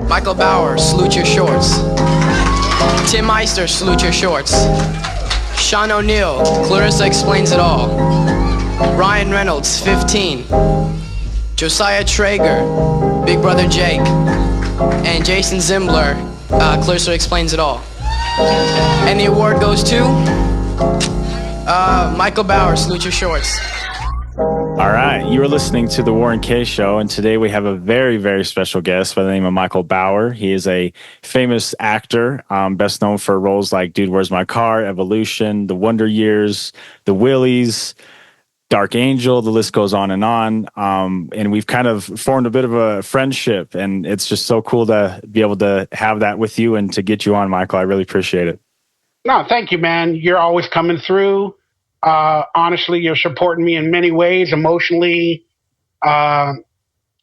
Michael Bauer, salute your shorts. Tim Meister, salute your shorts. Sean O'Neill, Clarissa explains it all. Ryan Reynolds, 15. Josiah Traeger, Big Brother Jake. And Jason Zimbler, Clarissa explains it all. And the award goes to Michael Bauer, salute your shorts. All right, you are listening to the Warrenk Show, and today we have a very, very special guest by the name of Michael Bauer. He is a famous actor, best known for roles like Dude, Where's My Car, Evolution, The Wonder Years, The Willies, Dark Angel, the list goes on. And we've kind of formed a bit of a friendship, and it's just so cool to be able to have that with you and to get you on, Michael. I really appreciate it. No, thank you, man. You're always coming through. Honestly, you're supporting me in many ways, emotionally. And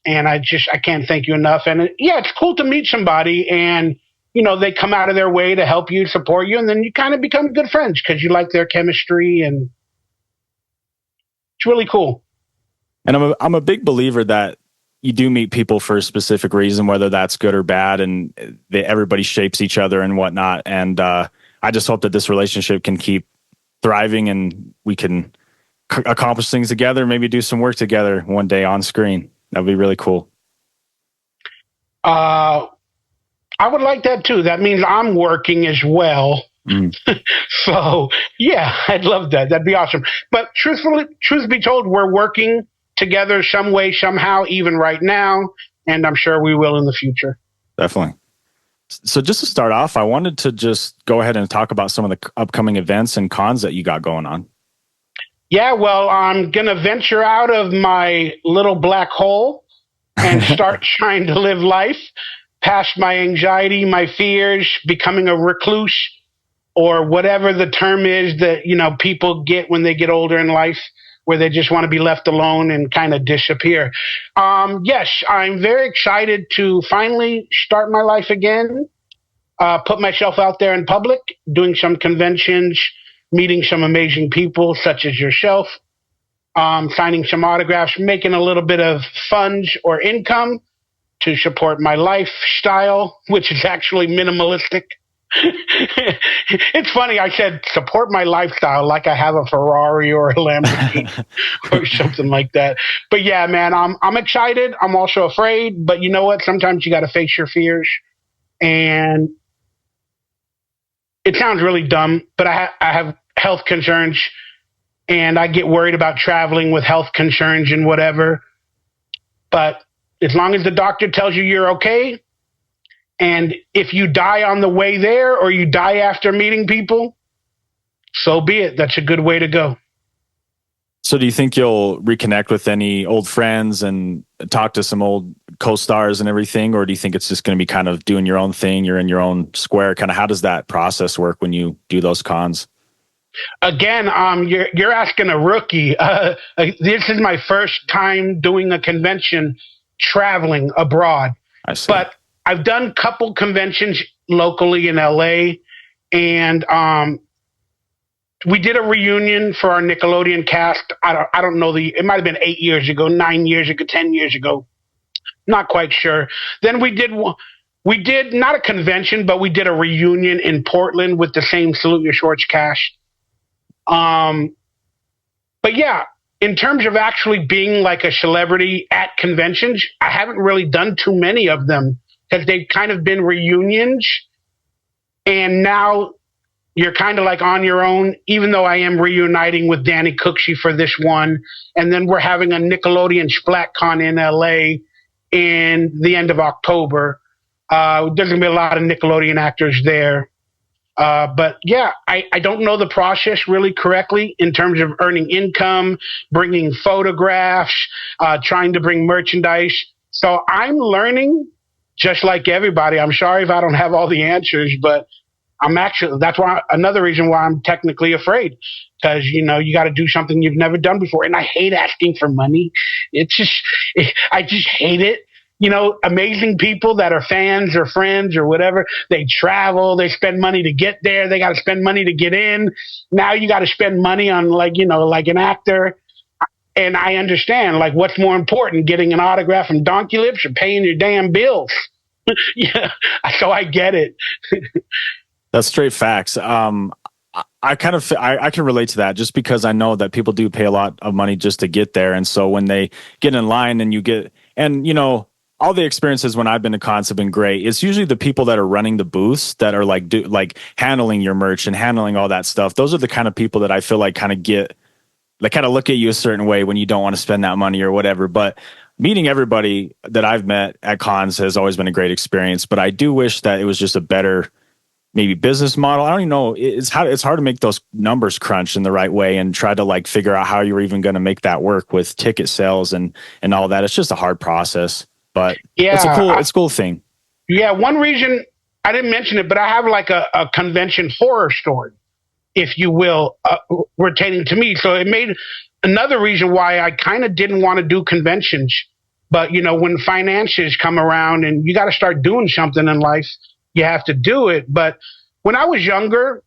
I can't thank you enough. And it's cool to meet somebody and, they come out of their way to help you, support you. And then you kind of become good friends because you like their chemistry, and it's really cool. And I'm a big believer that you do meet people for a specific reason, whether that's good or bad, and everybody shapes each other and whatnot. And I just hope that this relationship can keep thriving and we can accomplish things together, maybe do some work together one day on screen. That'd be really cool. I would like that too. That means I'm working as well. So yeah, I'd love that. That'd be awesome. But truth be told, we're working together some way, somehow, even right now. And I'm sure we will in the future. Definitely. So just to start off, I wanted to just go ahead and talk about some of the upcoming events and cons that you got going on. Yeah, well, I'm going to venture out of my little black hole and start trying to live life past my anxiety, my fears, becoming a recluse, or whatever the term is that, people get when they get older in life, where they just want to be left alone and kind of disappear. Yes, I'm very excited to finally start my life again, put myself out there in public, doing some conventions, meeting some amazing people such as yourself, signing some autographs, making a little bit of funds or income to support my lifestyle, which is actually minimalistic. It's funny, I said support my lifestyle like I have a Ferrari or a Lamborghini or something like that. But yeah, man, I'm excited. I'm also afraid, but you know what? Sometimes you got to face your fears. And it sounds really dumb, but I have health concerns, and I get worried about traveling with health concerns and whatever. But as long as the doctor tells you you're okay, and if you die on the way there or you die after meeting people, so be it. That's a good way to go. So do you think you'll reconnect with any old friends and talk to some old co-stars and everything? Or do you think it's just going to be kind of doing your own thing? You're in your own square. Kind of how does that process work when you do those cons? Again, you're asking a rookie. This is my first time doing a convention traveling abroad. I see. But I've done a couple conventions locally in LA, and we did a reunion for our Nickelodeon cast. I don't know it might have been 8 years ago, 9 years ago, 10 years ago. Not quite sure. Then we did not a convention, but we did a reunion in Portland with the same Salute Your Shorts cast. But yeah, in terms of actually being like a celebrity at conventions, I haven't really done too many of them, because they've kind of been reunions, and now you're kind of like on your own, even though I am reuniting with Danny Cooksey for this one. And then we're having a Nickelodeon SplatCon in LA in the end of October. There's going to be a lot of Nickelodeon actors there. But yeah, I don't know the process really correctly in terms of earning income, bringing photographs, trying to bring merchandise. So I'm learning. Just like everybody. I'm sorry if I don't have all the answers, but that's why another reason why I'm technically afraid, because, you got to do something you've never done before. And I hate asking for money. I just hate it. Amazing people that are fans or friends or whatever, they travel, they spend money to get there. They got to spend money to get in. Now you got to spend money on like an actor. And I understand, like, what's more important, getting an autograph from Donkey Lips or paying your damn bills? Yeah, so I get it. That's straight facts. I kind of I can relate to that just because I know that people do pay a lot of money just to get there, and so when they get in line and you get, and you know, all the experiences when I've been to cons have been great. It's usually the people that are running the booths that are like handling your merch and handling all that stuff. Those are the kind of people that I feel like kind of get, like, kind of look at you a certain way when you don't want to spend that money or whatever. But meeting everybody that I've met at cons has always been a great experience. But I do wish that it was just a better, maybe, business model. I don't even know. It's hard to make those numbers crunch in the right way and try to like figure out how you're even going to make that work with ticket sales and all that. It's just a hard process, but yeah, it's a cool thing. Yeah. One reason I didn't mention it, but I have like a convention horror story, if you will, pertaining to me. So it made another reason why I kind of didn't want to do conventions. But, you know, when finances come around and you got to start doing something in life, you have to do it. But when I was younger,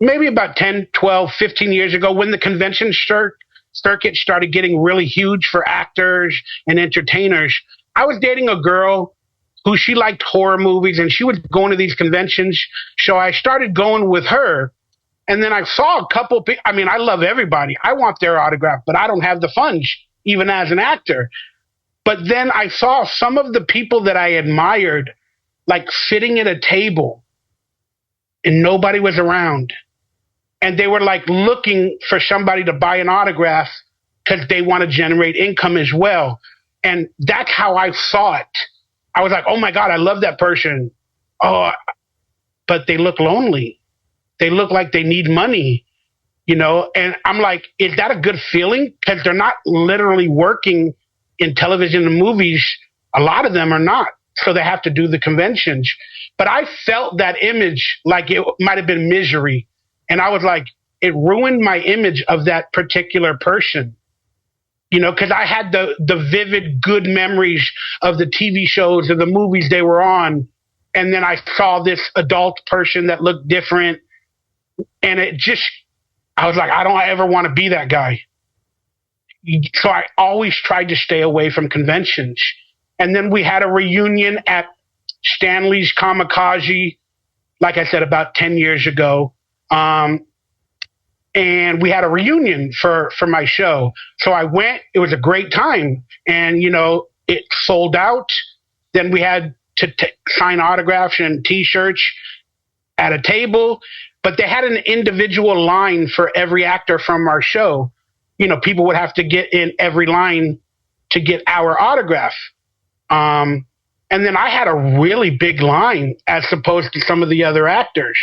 maybe about 10, 12, 15 years ago, when the convention circuit started getting really huge for actors and entertainers, I was dating a girl who, she liked horror movies and she was going to these conventions. So I started going with her. And then I saw a couple people. I mean, I love everybody. I want their autograph, but I don't have the funds, even as an actor. But then I saw some of the people that I admired, like, sitting at a table and nobody was around. And they were like looking for somebody to buy an autograph because they want to generate income as well. And that's how I saw it. I was like, oh my God, I love that person. Oh, but they look lonely. They look like they need money, you know? And I'm like, is that a good feeling? Because they're not literally working in television and movies. A lot of them are not. So they have to do the conventions. But I felt that image like it might have been misery. And I was like, it ruined my image of that particular person. You know, because I had the vivid good memories of the TV shows or the movies they were on. And then I saw this adult person that looked different. And it just, I was like, I don't ever want to be that guy. So I always tried to stay away from conventions. And then we had a reunion at Stanley's Kamikaze, like I said, about 10 years ago. And we had a reunion for my show. So I went. It was a great time. And, you know, it sold out. Then we had to sign autographs and T-shirts at a table. But they had an individual line for every actor from our show. You know, people would have to get in every line to get our autograph. And then I had a really big line as opposed to some of the other actors.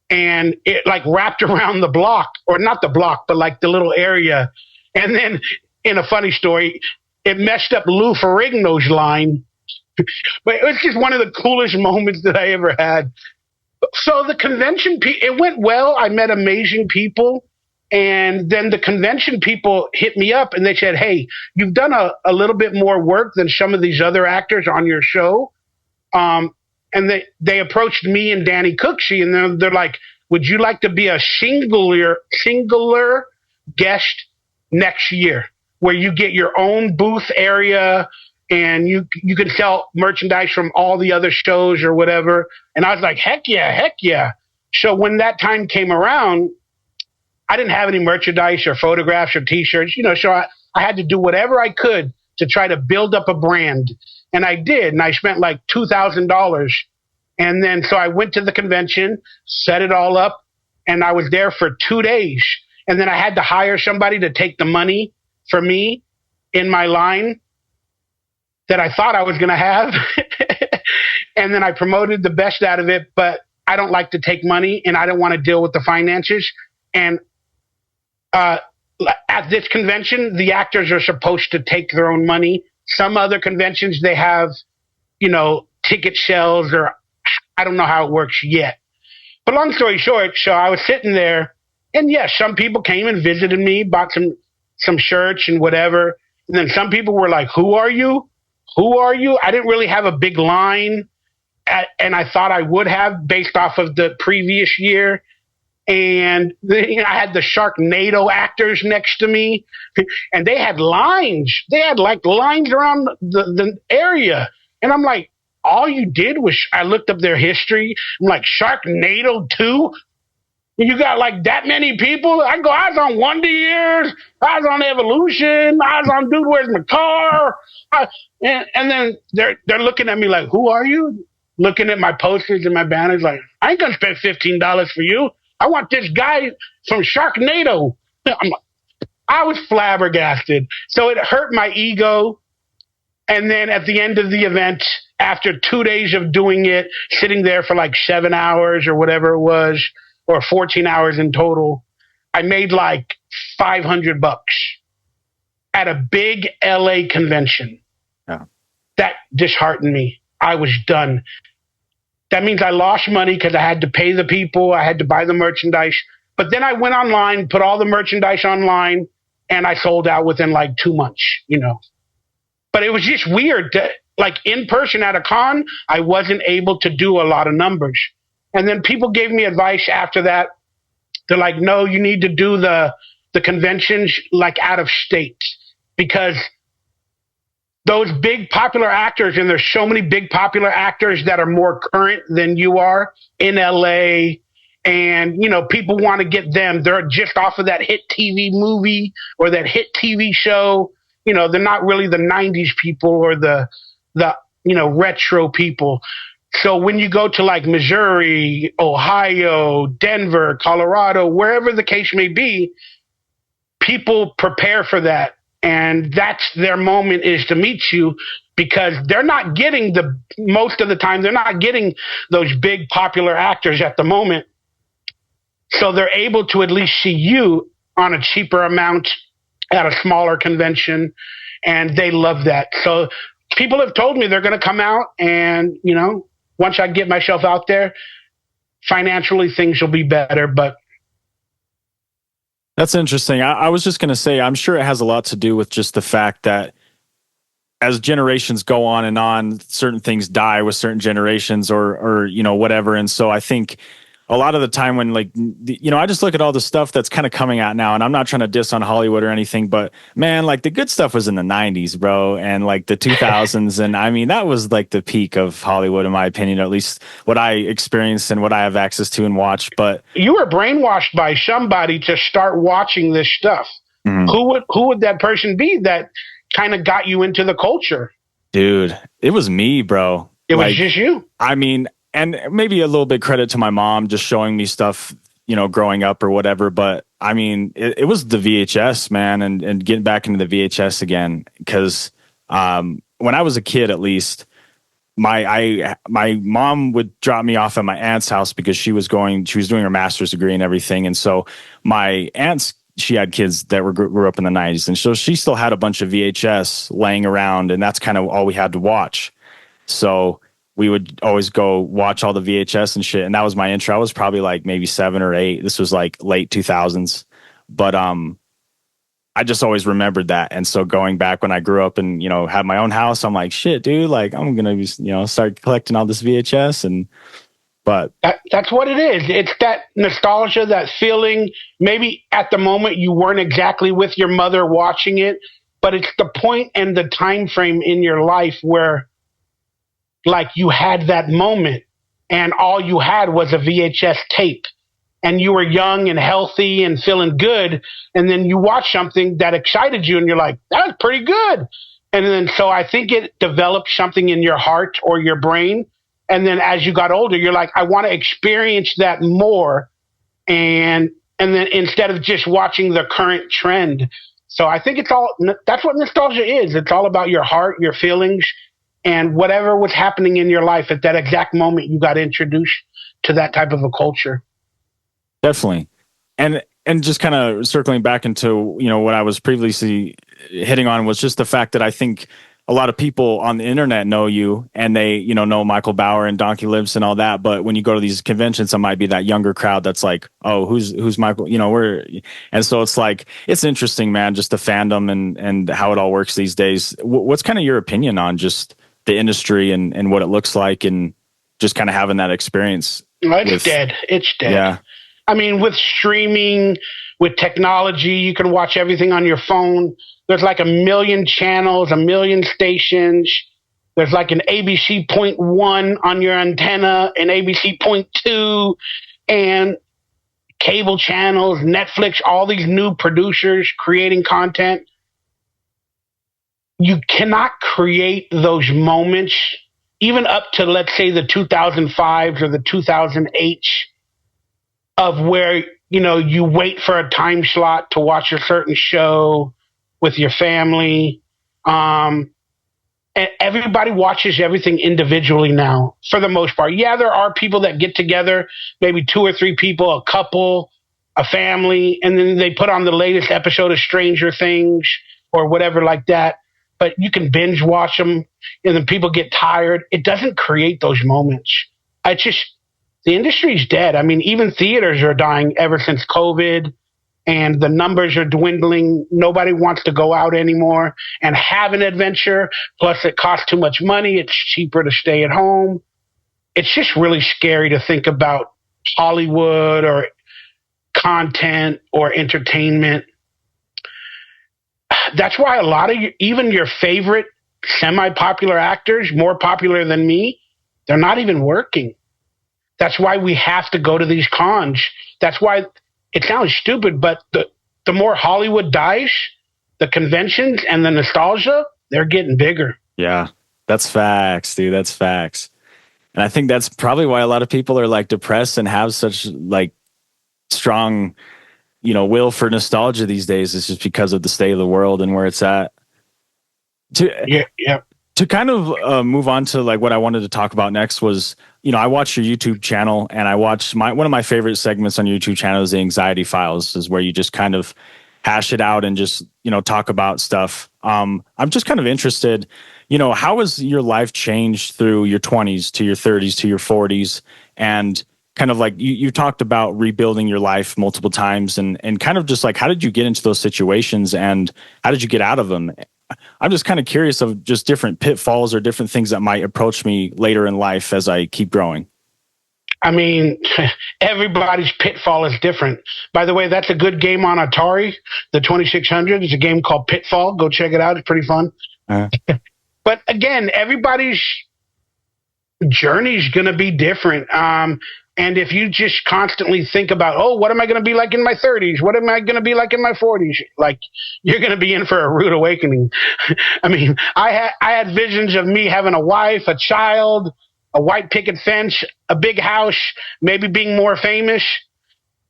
And it like wrapped around the block, or not the block, but like the little area. And then, in a funny story, it messed up Lou Ferrigno's line. But it was just one of the coolest moments that I ever had. So the convention, it went well. I met amazing people. And then the convention people hit me up and they said, hey, you've done a little bit more work than some of these other actors on your show. And they approached me and Danny Cooksey, and they're like, would you like to be a singular guest next year where you get your own booth area and you can sell merchandise from all the other shows or whatever? And I was like, heck yeah. So when that time came around, I didn't have any merchandise or photographs or T-shirts, you know, so I had to do whatever I could to try to build up a brand. And I did. And I spent like $2,000. And then so I went to the convention, set it all up, and I was there for 2 days. And then I had to hire somebody to take the money for me in my line that I thought I was going to have. And then I promoted the best out of it, but I don't like to take money and I don't want to deal with the finances. And at this convention, the actors are supposed to take their own money. Some other conventions, they have, you know, ticket sales, or I don't know how it works yet. But long story short, so I was sitting there, and yes, some people came and visited me, bought some shirts and whatever. And then some people were like, who are you? Who are you? I didn't really have a big line, and I thought I would have based off of the previous year. And I had the Sharknado actors next to me, and they had lines. They had like lines around the area. And I'm like, all you did was, I looked up their history. I'm like, Sharknado 2? You got like that many people? I was on Wonder Years. I was on Evolution. I was on Dude, Where's My Car? And then they're looking at me like, who are you? Looking at my posters and my banners like, I ain't going to spend $15 for you. I want this guy from Sharknado. I was flabbergasted. So it hurt my ego. And then at the end of the event, after 2 days of doing it, sitting there for like 7 hours or whatever it was, or 14 hours in total, I made like $500 at a big LA convention. Yeah. That disheartened me. I was done. That means I lost money because I had to pay the people. I had to buy the merchandise. But then I went online, put all the merchandise online, and I sold out within like 2 months, But it was just weird that, like, in person at a con, I wasn't able to do a lot of numbers. And then people gave me advice after that. They're like, no, you need to do the conventions like out of state, because those big popular actors, and there's so many big popular actors that are more current than you are in LA. And, people want to get them. They're just off of that hit TV movie or that hit TV show. They're not really the 90s people or the retro people. So when you go to like Missouri, Ohio, Denver, Colorado, wherever the case may be, people prepare for that. And that's their moment, is to meet you, because they're not getting most of the time, they're not getting those big popular actors at the moment. So they're able to at least see you on a cheaper amount at a smaller convention. And they love that. So people have told me they're going to come out, and, once I get myself out there, financially things will be better. But that's interesting. I was just going to say, I'm sure it has a lot to do with just the fact that as generations go on, certain things die with certain generations or whatever. And so I think a lot of the time when I just look at all the stuff that's kind of coming out now, and I'm not trying to diss on Hollywood or anything, but man, like the good stuff was in the 90s, bro. And like the 2000s. And I mean, that was like the peak of Hollywood, in my opinion, at least what I experienced and what I have access to and watch. But you were brainwashed by somebody to start watching this stuff. Mm-hmm. Who would that person be that kind of got you into the culture? Dude, it was me, bro. It was just you. I mean, and maybe a little bit credit to my mom just showing me stuff, growing up or whatever. But I mean, it was the VHS, man, and getting back into the VHS again. Because when I was a kid, at least, my mom would drop me off at my aunt's house because she was doing her master's degree and everything. And so my aunt's, she had kids that grew up in the 90s. And so she still had a bunch of VHS laying around, and that's kind of all we had to watch. So we would always go watch all the VHS and shit. And that was my intro. I was probably like maybe 7 or 8. This was like late 2000s. But I just always remembered that. And so going back when I grew up and, had my own house, I'm like, shit, dude, like I'm going to, start collecting all this VHS. But that's what it is. It's that nostalgia, that feeling. Maybe at the moment you weren't exactly with your mother watching it, but it's the point and the time frame in your life where, like, you had that moment and all you had was a VHS tape, and you were young and healthy and feeling good. And then you watch something that excited you and you're like, that was pretty good. And then, so I think it developed something in your heart or your brain. And then as you got older, you're like, I want to experience that more. And then instead of just watching the current trend. So I think that's what nostalgia is. It's all about your heart, your feelings, and whatever was happening in your life at that exact moment you got introduced to that type of a culture. Definitely. And just kind of circling back into, what I was previously hitting on was just the fact that I think a lot of people on the internet know you, and they, know Michael Bauer and Donkey Lips and all that. But when you go to these conventions, it might be that younger crowd that's like, oh, who's Michael? And so it's like, it's interesting, man, just the fandom and how it all works these days. What's kind of your opinion on just the industry and what it looks like, and just kind of having that experience? It's dead. It's dead. Yeah. I mean, with streaming, with technology, you can watch everything on your phone. There's like a million channels, a million stations. There's like an ABC point one on your antenna, an ABC point two, and cable channels, Netflix, all these new producers creating content. You cannot create those moments, even up to, let's say, the 2005s or the 2008s, of where, you wait for a time slot to watch a certain show with your family. And everybody watches everything individually now, for the most part. Yeah, there are people that get together, maybe 2 or 3 people, a couple, a family, and then they put on the latest episode of Stranger Things or whatever like that. But you can binge watch them, and then people get tired. It doesn't create those moments. The industry's dead. I mean, even theaters are dying ever since COVID, and the numbers are dwindling. Nobody wants to go out anymore and have an adventure. Plus, it costs too much money. It's cheaper to stay at home. It's just really scary to think about Hollywood or content or entertainment. That's why a lot of even your favorite semi-popular actors, more popular than me, they're not even working. That's why we have to go to these cons. That's why it sounds stupid, but the more Hollywood dies, the conventions and the nostalgia, they're getting bigger. Yeah, that's facts, dude. That's facts. And I think that's probably why a lot of people are like depressed and have such like strong, will for nostalgia these days. Is just because of the state of the world and where it's at. To kind of move on to like what I wanted to talk about next was, I watch your YouTube channel, and I watch one of my favorite segments on your YouTube channel is the Anxiety Files, is where you just kind of hash it out and just, talk about stuff. I'm just kind of interested, how has your life changed through your 20s to your 30s to your 40s? And kind of like you talked about rebuilding your life multiple times, and kind of just like, how did you get into those situations and how did you get out of them? I'm just kind of curious of just different pitfalls or different things that might approach me later in life as I keep growing. I mean, everybody's pitfall is different. By the way, that's a good game on Atari. The 2600 is a game called Pitfall. Go check it out. It's pretty fun. But again, everybody's journey is going to be different. And if you just constantly think about, what am I going to be like in my 30s? What am I going to be like in my 40s? Like, you're going to be in for a rude awakening. I mean, I had visions of me having a wife, a child, a white picket fence, a big house, maybe being more famous.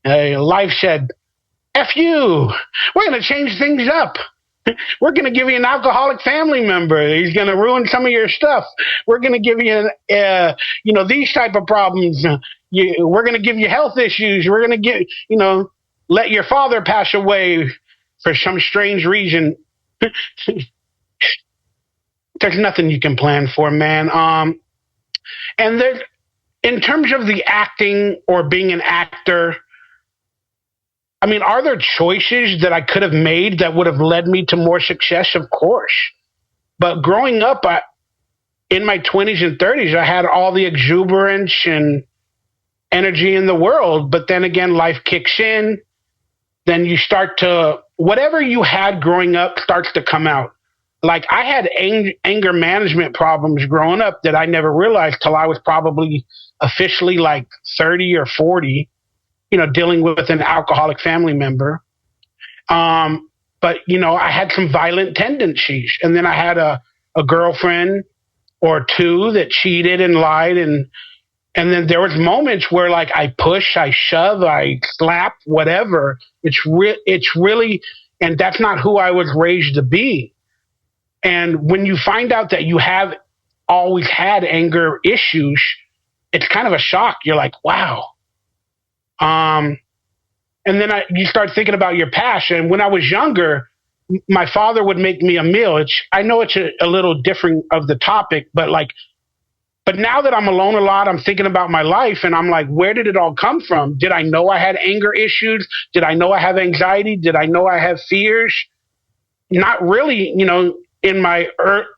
Life said, F you. We're going to change things up. We're going to give you an alcoholic family member. He's going to ruin some of your stuff. We're going to give you, these type of problems. We're going to give you health issues. We're going to let your father pass away for some strange reason. There's nothing you can plan for, man. And in terms of the acting or being an actor, I mean, are there choices that I could have made that would have led me to more success? Of course. But growing up, in my 20s and 30s, I had all the exuberance and energy in the world. But then again, life kicks in. Then you start to, whatever you had growing up starts to come out. Like, I had anger management problems growing up that I never realized till I was probably officially like 30 or 40. Dealing with an alcoholic family member. But, I had some violent tendencies. And then I had a girlfriend or two that cheated and lied. And then there was moments where, like, I push, I shove, I slap, whatever. It's really, and that's not who I was raised to be. And when you find out that you have always had anger issues, it's kind of a shock. You're like, wow. And then you start thinking about your past. And when I was younger, my father would make me a meal. I know it's a little different of the topic, but now that I'm alone a lot, I'm thinking about my life, and I'm like, where did it all come from? Did I know I had anger issues? Did I know I have anxiety? Did I know I have fears? Not really, in my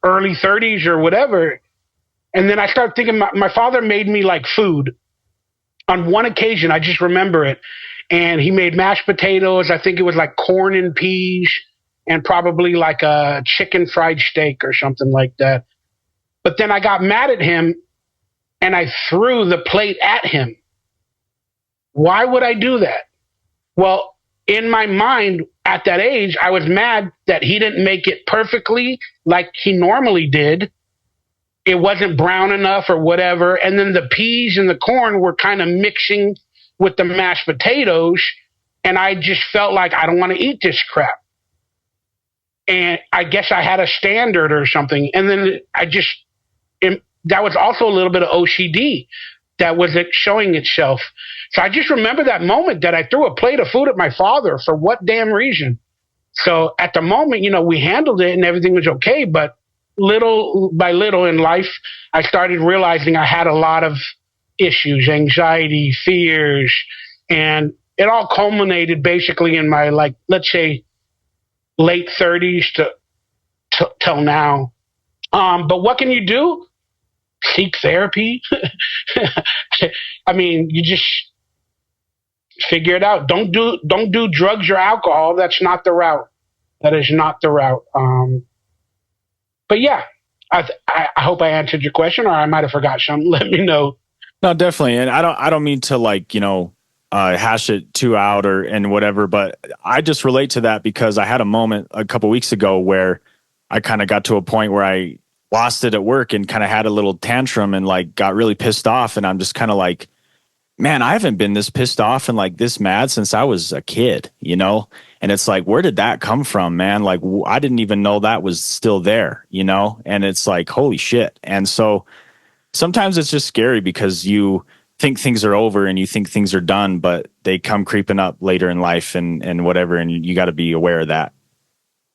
early 30s or whatever. And then I start thinking, my father made me like food. on one occasion, I just remember it. And he made mashed potatoes. I think it was like corn and peas and probably like a chicken fried steak or something like that. But then I got mad at him and I threw the plate at him. Why would I do that? Well, in my mind at that age, I was mad that he didn't make it perfectly like he normally did. It wasn't brown enough or whatever. And then the peas and the corn were kind of mixing with the mashed potatoes. And I just felt like I don't want to eat this crap. And I guess I had a standard or something. And then that was also a little bit of OCD that was showing itself. So I just remember that moment that I threw a plate of food at my father for what damn reason. So at the moment, we handled it and everything was okay. But little by little in life, I started realizing I had a lot of issues, anxiety, fears, and it all culminated basically in my, let's say, late 30s till now. But what can you do? Seek therapy. I mean, you just figure it out. Don't do drugs or alcohol. That's not the route. That is not the route. But yeah, I hope I answered your question, or I might have forgot something. Let me know. No, definitely. And I don't mean to hash it too out and whatever, but I just relate to that because I had a moment a couple weeks ago where I kind of got to a point where I lost it at work and kind of had a little tantrum and got really pissed off. And I'm just kind of like, man, I haven't been this pissed off and this mad since I was a kid, And it's like, where did that come from, man? I didn't even know that was still there, And it's like, holy shit. And so sometimes it's just scary because you think things are over and you think things are done, but they come creeping up later in life and whatever. And you got to be aware of that.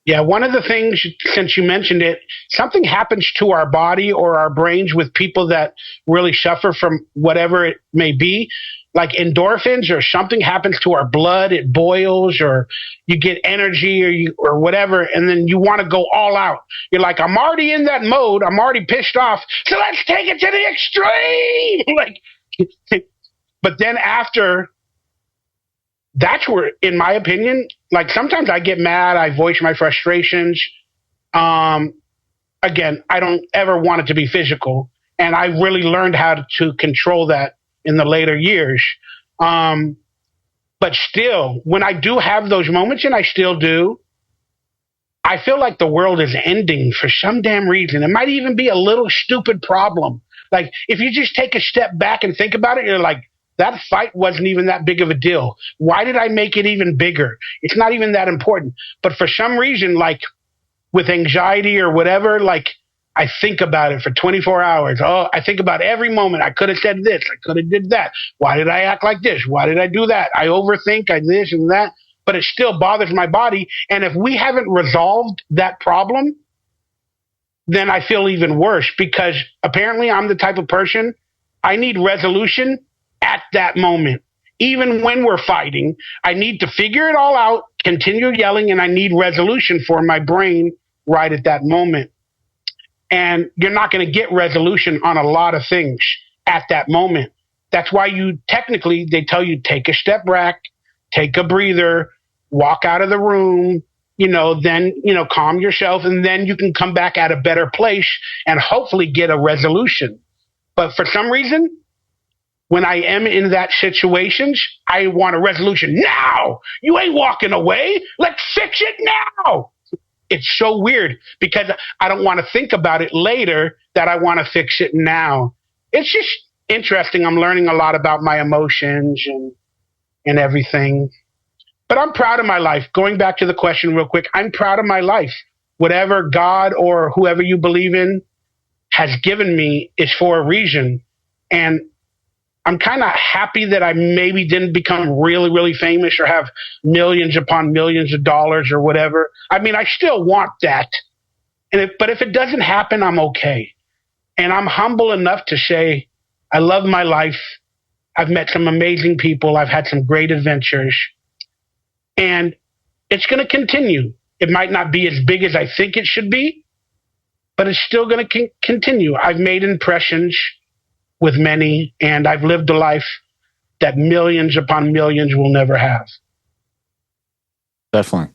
Yeah, one of the things, since you mentioned it, something happens to our body or our brains with people that really suffer from whatever it may be, like endorphins, or something happens to our blood, it boils, or you get energy or whatever, and then you want to go all out. You're like, I'm already in that mode, I'm already pissed off, so let's take it to the extreme. But then after, that's where, in my opinion, sometimes I get mad, I voice my frustrations. Again, I don't ever want it to be physical. And I really learned how to control that in the later years. But still, when I do have those moments, and I still do, I feel like the world is ending for some damn reason. It might even be a little stupid problem. If you just take a step back and think about it, you're like, that fight wasn't even that big of a deal. Why did I make it even bigger? It's not even that important. But for some reason, with anxiety or whatever, I think about it for 24 hours. Oh, I think about every moment. I could have said this. I could have did that. Why did I act like this? Why did I do that? I overthink, I this and that. But it still bothers my body. And if we haven't resolved that problem, then I feel even worse, because apparently I'm the type of person, I need resolution at that moment. Even when we're fighting, I need to figure it all out, continue yelling, and I need resolution for my brain right at that moment. And you're not going to get resolution on a lot of things at that moment. That's why they tell you, take a step back, take a breather, walk out of the room, then, calm yourself, and then you can come back at a better place and hopefully get a resolution. But for some reason, when I am in that situations, I want a resolution now. You ain't walking away. Let's fix it now. It's so weird because I don't want to think about it later, that I want to fix it now. It's just interesting. I'm learning a lot about my emotions and everything. But I'm proud of my life. Going back to the question real quick, I'm proud of my life. Whatever God or whoever you believe in has given me is for a reason. And I'm kind of happy that I maybe didn't become really, really famous or have millions upon millions of dollars or whatever. I mean, I still want that. But if it doesn't happen, I'm okay. And I'm humble enough to say, I love my life. I've met some amazing people. I've had some great adventures. And it's going to continue. It might not be as big as I think it should be, but it's still going to continue. I've made impressions with many, and I've lived a life that millions upon millions will never have. Definitely.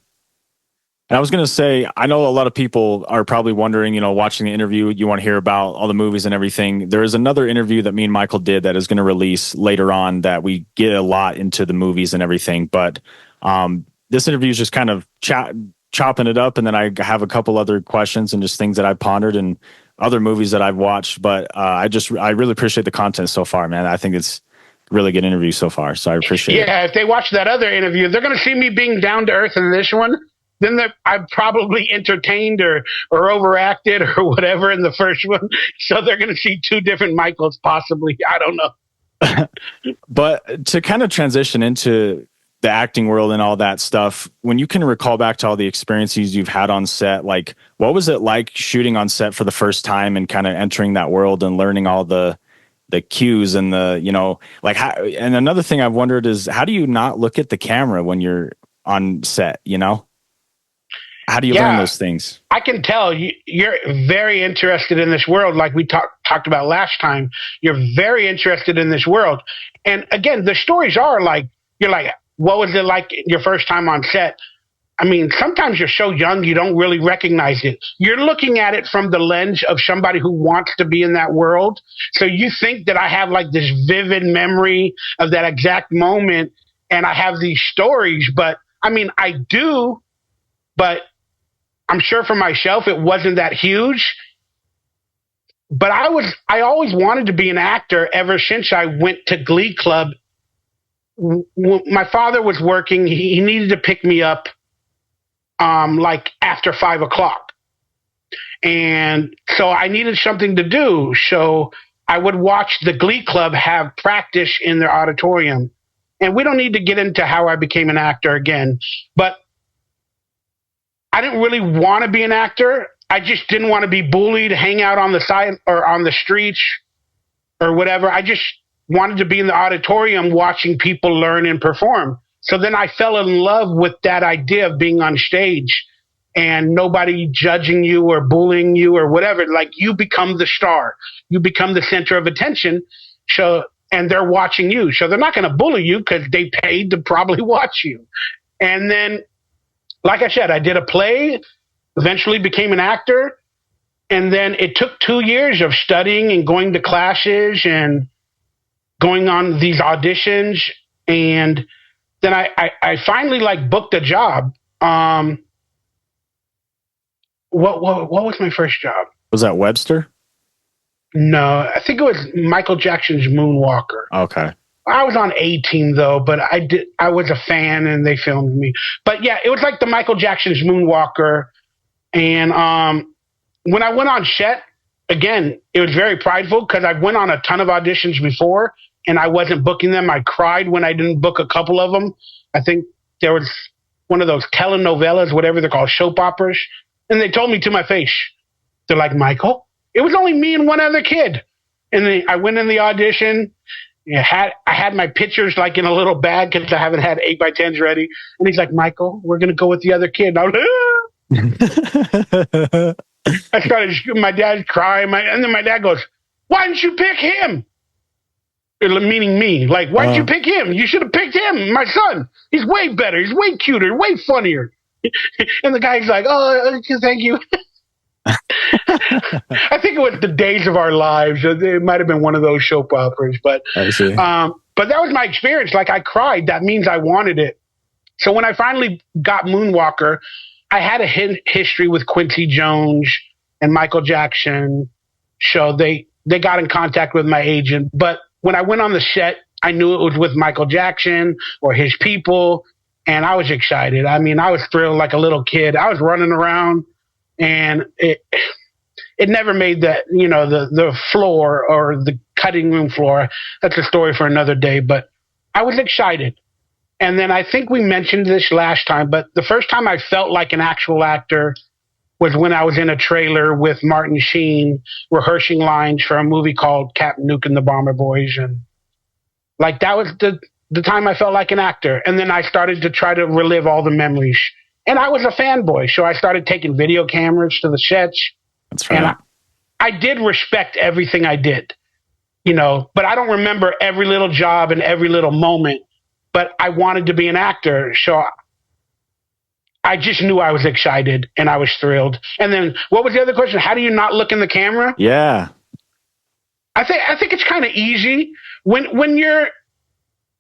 And I was going to say, I know a lot of people are probably wondering, watching the interview, you want to hear about all the movies and everything. There is another interview that me and Michael did that is going to release later on that we get a lot into the movies and everything. But this interview is just kind of chopping it up. And then I have a couple other questions and just things that I've pondered and other movies that I've watched. But I really appreciate the content so far, man. I think it's a really good interview so far. So I appreciate it. Yeah, if they watch that other interview, they're going to see me being down to earth in this one. Then I'm probably entertained or overacted or whatever in the first one. So they're going to see two different Michaels, possibly. I don't know. But to kind of transition into the acting world and all that stuff, when you can recall back to all the experiences you've had on set, like what was it like shooting on set for the first time and kind of entering that world and learning all the cues and and another thing I've wondered is how do you not look at the camera when you're on set, How do you learn those things? I can tell you're very interested in this world. Like we talked about last time, you're very interested in this world. And again, the stories are like, you're like, what was it like your first time on set? I mean, sometimes you're so young, you don't really recognize it. You're looking at it from the lens of somebody who wants to be in that world. So you think that I have like this vivid memory of that exact moment and I have these stories, but I mean, I do, but I'm sure for myself, it wasn't that huge, but I always wanted to be an actor ever since I went to Glee Club. My father was working. He needed to pick me up, like after 5:00. And so I needed something to do. So I would watch the Glee Club have practice in their auditorium. And we don't need to get into how I became an actor again, but I didn't really want to be an actor. I just didn't want to be bullied, hang out on the side or on the streets or whatever. I just wanted to be in the auditorium watching people learn and perform. So then I fell in love with that idea of being on stage and nobody judging you or bullying you or whatever. Like you become the star. You become the center of attention. And they're watching you. So they're not going to bully you because they paid to probably watch you. And then, like I said, I did a play, eventually became an actor, and then it took 2 years of studying and going to classes and going on these auditions, and then I finally like booked a job. What was my first job? Was that Webster? No, I think it was Michael Jackson's Moonwalker. Okay. I was on A-Team though, but I was a fan and they filmed me. But yeah, it was like the Michael Jackson's Moonwalker. And when I went on set, again, it was very prideful because I went on a ton of auditions before and I wasn't booking them. I cried when I didn't book a couple of them. I think there was one of those telenovelas, whatever they're called, soap operas. And they told me to my face, they're like, Michael, it was only me and one other kid. And then I went in the audition. I had my pictures like in a little bag because I haven't had 8x10s ready. And he's like, Michael, we're going to go with the other kid. And I was like, I started, my dad's crying. And then my dad goes, why didn't you pick him? Meaning me. Like, why didn't you pick him? You should have picked him, my son. He's way better. He's way cuter, way funnier. And the guy's like, oh, thank you. I think it was the Days of Our Lives. It might have been one of those soap operas, but I see. But that was my experience. Like I cried. That means I wanted it. So when I finally got Moonwalker, I had a history with Quincy Jones and Michael Jackson. So they got in contact with my agent. But when I went on the set, I knew it was with Michael Jackson or his people, and I was excited. I mean, I was thrilled like a little kid. I was running around. And it never made that, the floor or the cutting room floor. That's a story for another day, but I was excited. And then I think we mentioned this last time, but the first time I felt like an actual actor was when I was in a trailer with Martin Sheen rehearsing lines for a movie called Captain Nuke and the Bomber Boys. And like that was the time I felt like an actor. And then I started to try to relive all the memories. And I was a fanboy, so I started taking video cameras to the sets. That's right. And I did respect everything I did. but I don't remember every little job and every little moment, but I wanted to be an actor. So I just knew I was excited and I was thrilled. And then what was the other question? How do you not look in the camera? Yeah. I think it's kind of easy when you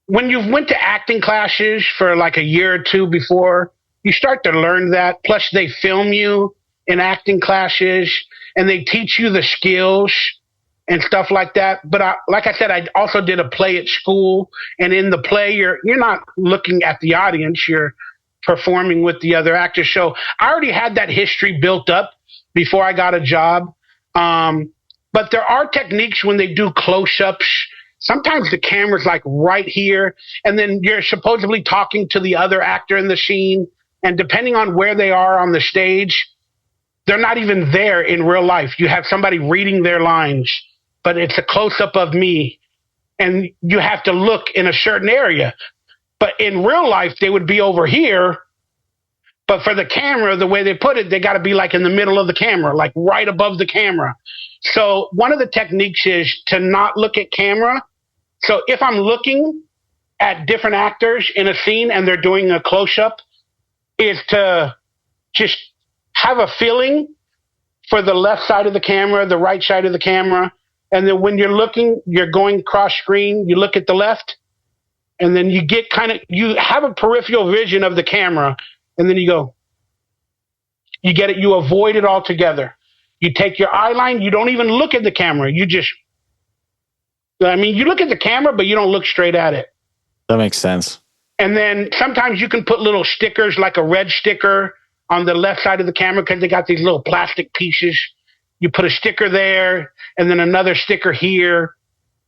went to acting classes for like a year or two before, you start to learn that. Plus they film you in acting classes and they teach you the skills and stuff like that. But like I said, I also did a play at school, and in the play, you're not looking at the audience, you're performing with the other actors. So I already had that history built up before I got a job. But there are techniques when they do close-ups. Sometimes the camera's like right here, and then you're supposedly talking to the other actor in the scene. And depending on where they are on the stage, they're not even there in real life. You have somebody reading their lines, but it's a close-up of me, and you have to look in a certain area. But in real life, they would be over here. But for the camera, the way they put it, they got to be like in the middle of the camera, like right above the camera. So one of the techniques is to not look at camera. So if I'm looking at different actors in a scene and they're doing a close-up, is to just have a feeling for the left side of the camera, the right side of the camera. And then when you're looking, you're going cross screen, you look at the left, and then you get you have a peripheral vision of the camera, and then you go, you get it, you avoid it altogether. You take your eye line, you don't even look at the camera. You look at the camera, but you don't look straight at it. That makes sense. And then sometimes you can put little stickers, like a red sticker on the left side of the camera, because they got these little plastic pieces. You put a sticker there, and then another sticker here,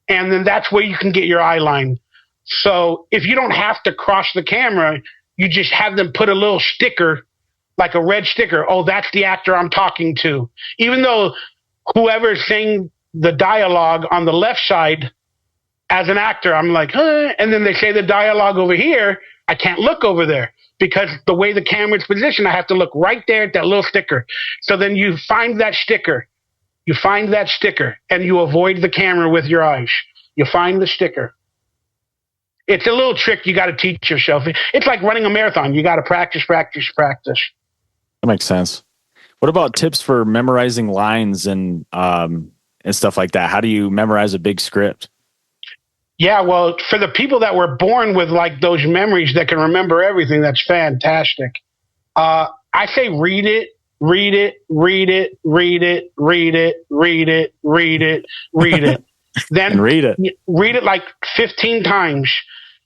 and then that's where you can get your eye line. So if you don't have to cross the camera, you just have them put a little sticker, like a red sticker. Oh, that's the actor I'm talking to. Even though whoever's saying the dialogue on the left side, as an actor, I'm like, huh? And then they say the dialogue over here, I can't look over there because the way the camera's positioned, I have to look right there at that little sticker. So then you find that sticker. You find that sticker, and you avoid the camera with your eyes. You find the sticker. It's a little trick you got to teach yourself. It's like running a marathon. You got to practice, practice, practice. That makes sense. What about tips for memorizing lines and stuff like that? How do you memorize a big script? Yeah, well, for the people that were born with like those memories that can remember everything, that's fantastic. I say read it, read it, read it, read it, read it, read it, read it, read it. Then and read it like 15 times.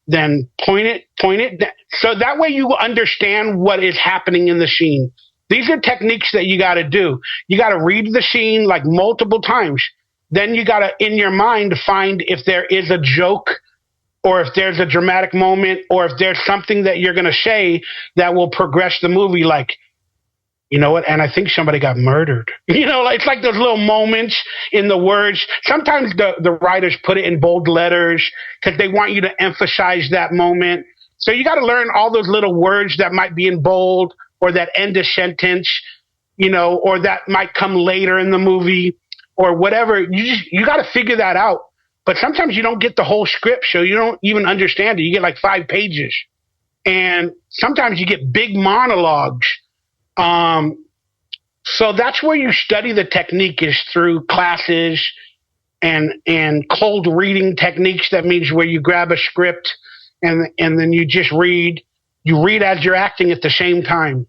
Then point it. So that way you understand what is happening in the scene. These are techniques that you got to do. You got to read the scene like multiple times. Then you got to, in your mind, find if there is a joke or if there's a dramatic moment or if there's something that you're going to say that will progress the movie. Like, you know what? And I think somebody got murdered. It's like those little moments in the words. Sometimes the writers put it in bold letters because they want you to emphasize that moment. So you got to learn all those little words that might be in bold or that end a sentence, or that might come later in the movie or whatever. You got to figure that out. But sometimes you don't get the whole script, so you don't even understand it. You get like 5 pages. And sometimes you get big monologues. So that's where you study the technique, is through classes and cold reading techniques. That means where you grab a script and then you just read. You read as you're acting at the same time.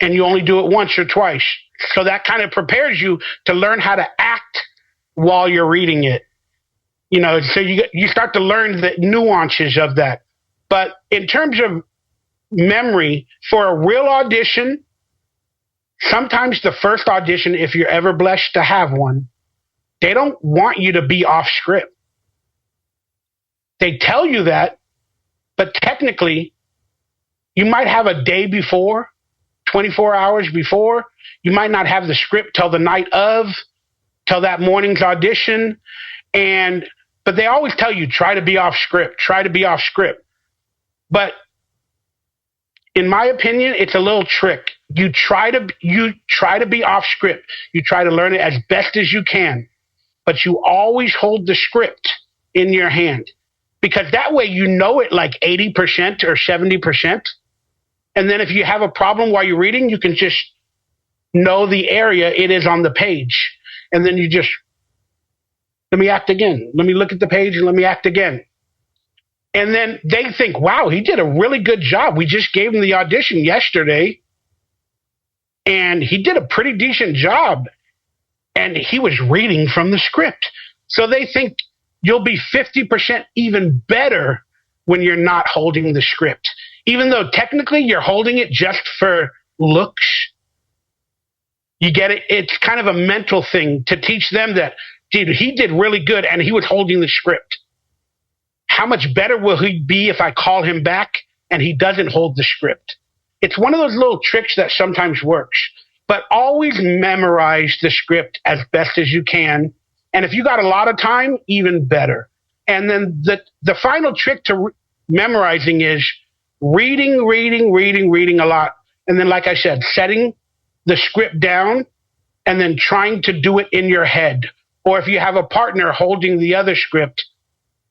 And you only do it once or twice. So that kind of prepares you to learn how to act while you're reading it. So you start to learn the nuances of that. But in terms of memory, for a real audition, sometimes the first audition, if you're ever blessed to have one, they don't want you to be off script. They tell you that, but technically, you might have a day before, 24 hours before. You might not have the script till the night of, till that morning's audition. But they always tell you, try to be off script, try to be off script. But in my opinion, it's a little trick. You try to be off script. You try to learn it as best as you can. but you always hold the script in your hand, because that way you know it like 80% or 70%. And then if you have a problem while you're reading, you can just know the area it is on the page. And then you just, let me act again. Let me look at the page and let me act again. And then they think, wow, he did a really good job. We just gave him the audition yesterday, and he did a pretty decent job. And he was reading from the script. So they think you'll be 50% even better when you're not holding the script. Even though technically you're holding it just for looks. You get it? It's kind of a mental thing to teach them that, dude, he did really good and he was holding the script. How much better will he be if I call him back and he doesn't hold the script? It's one of those little tricks that sometimes works. But always memorize the script as best as you can. And if you got a lot of time, even better. And then the final trick to memorizing is reading a lot. And then, like I said, setting the script down and then trying to do it in your head. Or if you have a partner holding the other script,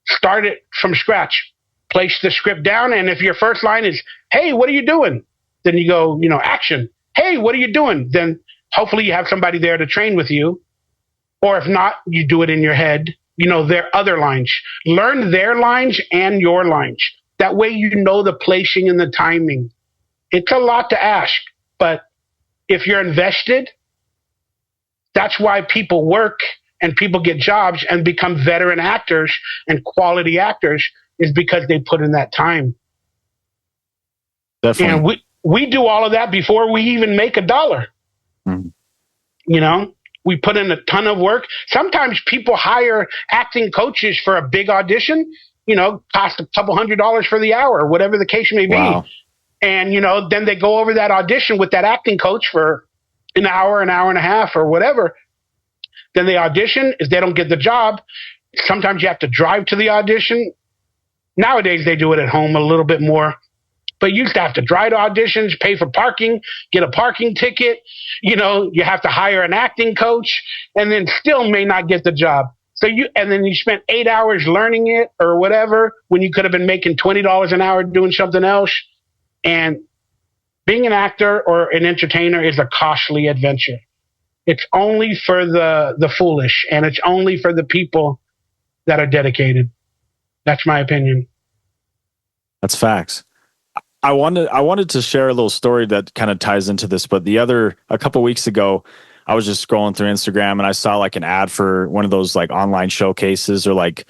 start it from scratch. Place the script down. And if your first line is, hey, what are you doing? Then you go, action. Hey, what are you doing? Then hopefully you have somebody there to train with you. Or if not, you do it in your head. Their other lines. Learn their lines and your lines. That way you know the placing and the timing. It's a lot to ask, but if you're invested, that's why people work and people get jobs and become veteran actors and quality actors, is because they put in that time. Definitely. And we do all of that before we even make $1. Mm-hmm. We put in a ton of work. Sometimes people hire acting coaches for a big audition, cost a couple $100 for the hour, whatever the case may be. Wow. And, then they go over that audition with that acting coach for an hour and a half or whatever. Then they audition. If they don't get the job, sometimes you have to drive to the audition. Nowadays, they do it at home a little bit more. But you used to have to drive to auditions, pay for parking, get a parking ticket. You have to hire an acting coach, and then still may not get the job. And then you spent 8 hours learning it or whatever, when you could have been making $20 an hour doing something else. And being an actor or an entertainer is a costly adventure. It's only for the foolish, and it's only for the people that are dedicated. That's my opinion. That's facts. I wanted to share a little story that kind of ties into this, but a couple weeks ago, I was just scrolling through Instagram and I saw like an ad for one of those like online showcases or like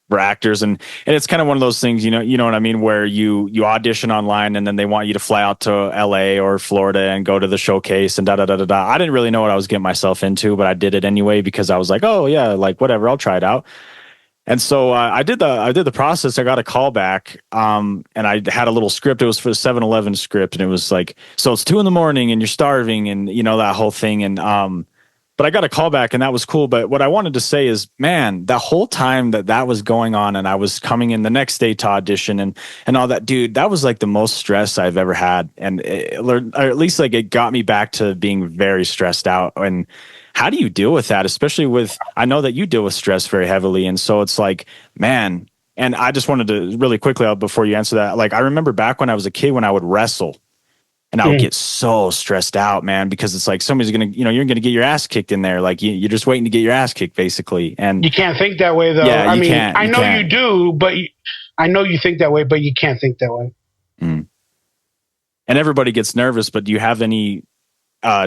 for actors, and it's kind of one of those things, you know what I mean, where you audition online and then they want you to fly out to LA or Florida and go to the showcase and da da da da da. I didn't really know what I was getting myself into, but I did it anyway because I was like, oh yeah, like whatever, I'll try it out. And so I did the process. I got a call back, and I had a little script. It was for the 7-Eleven script, and it was like, so it's 2 a.m. and you're starving, and that whole thing. And but I got a call back, and that was cool. But what I wanted to say is, man, the whole time that was going on, and I was coming in the next day to audition and all that, dude, that was like the most stress I've ever had, or at least like it got me back to being very stressed out. And how do you deal with that? Especially I know that you deal with stress very heavily. And so it's like, man, and I just wanted to really quickly, before you answer that, like I remember back when I was a kid, when I would wrestle and I would get so stressed out, man, because it's like somebody's going to, you're going to get your ass kicked in there. Like you're just waiting to get your ass kicked basically. And you can't think that way though. Yeah, I know you do, but I know you think that way, but you can't think that way. Mm. And everybody gets nervous, but do you have any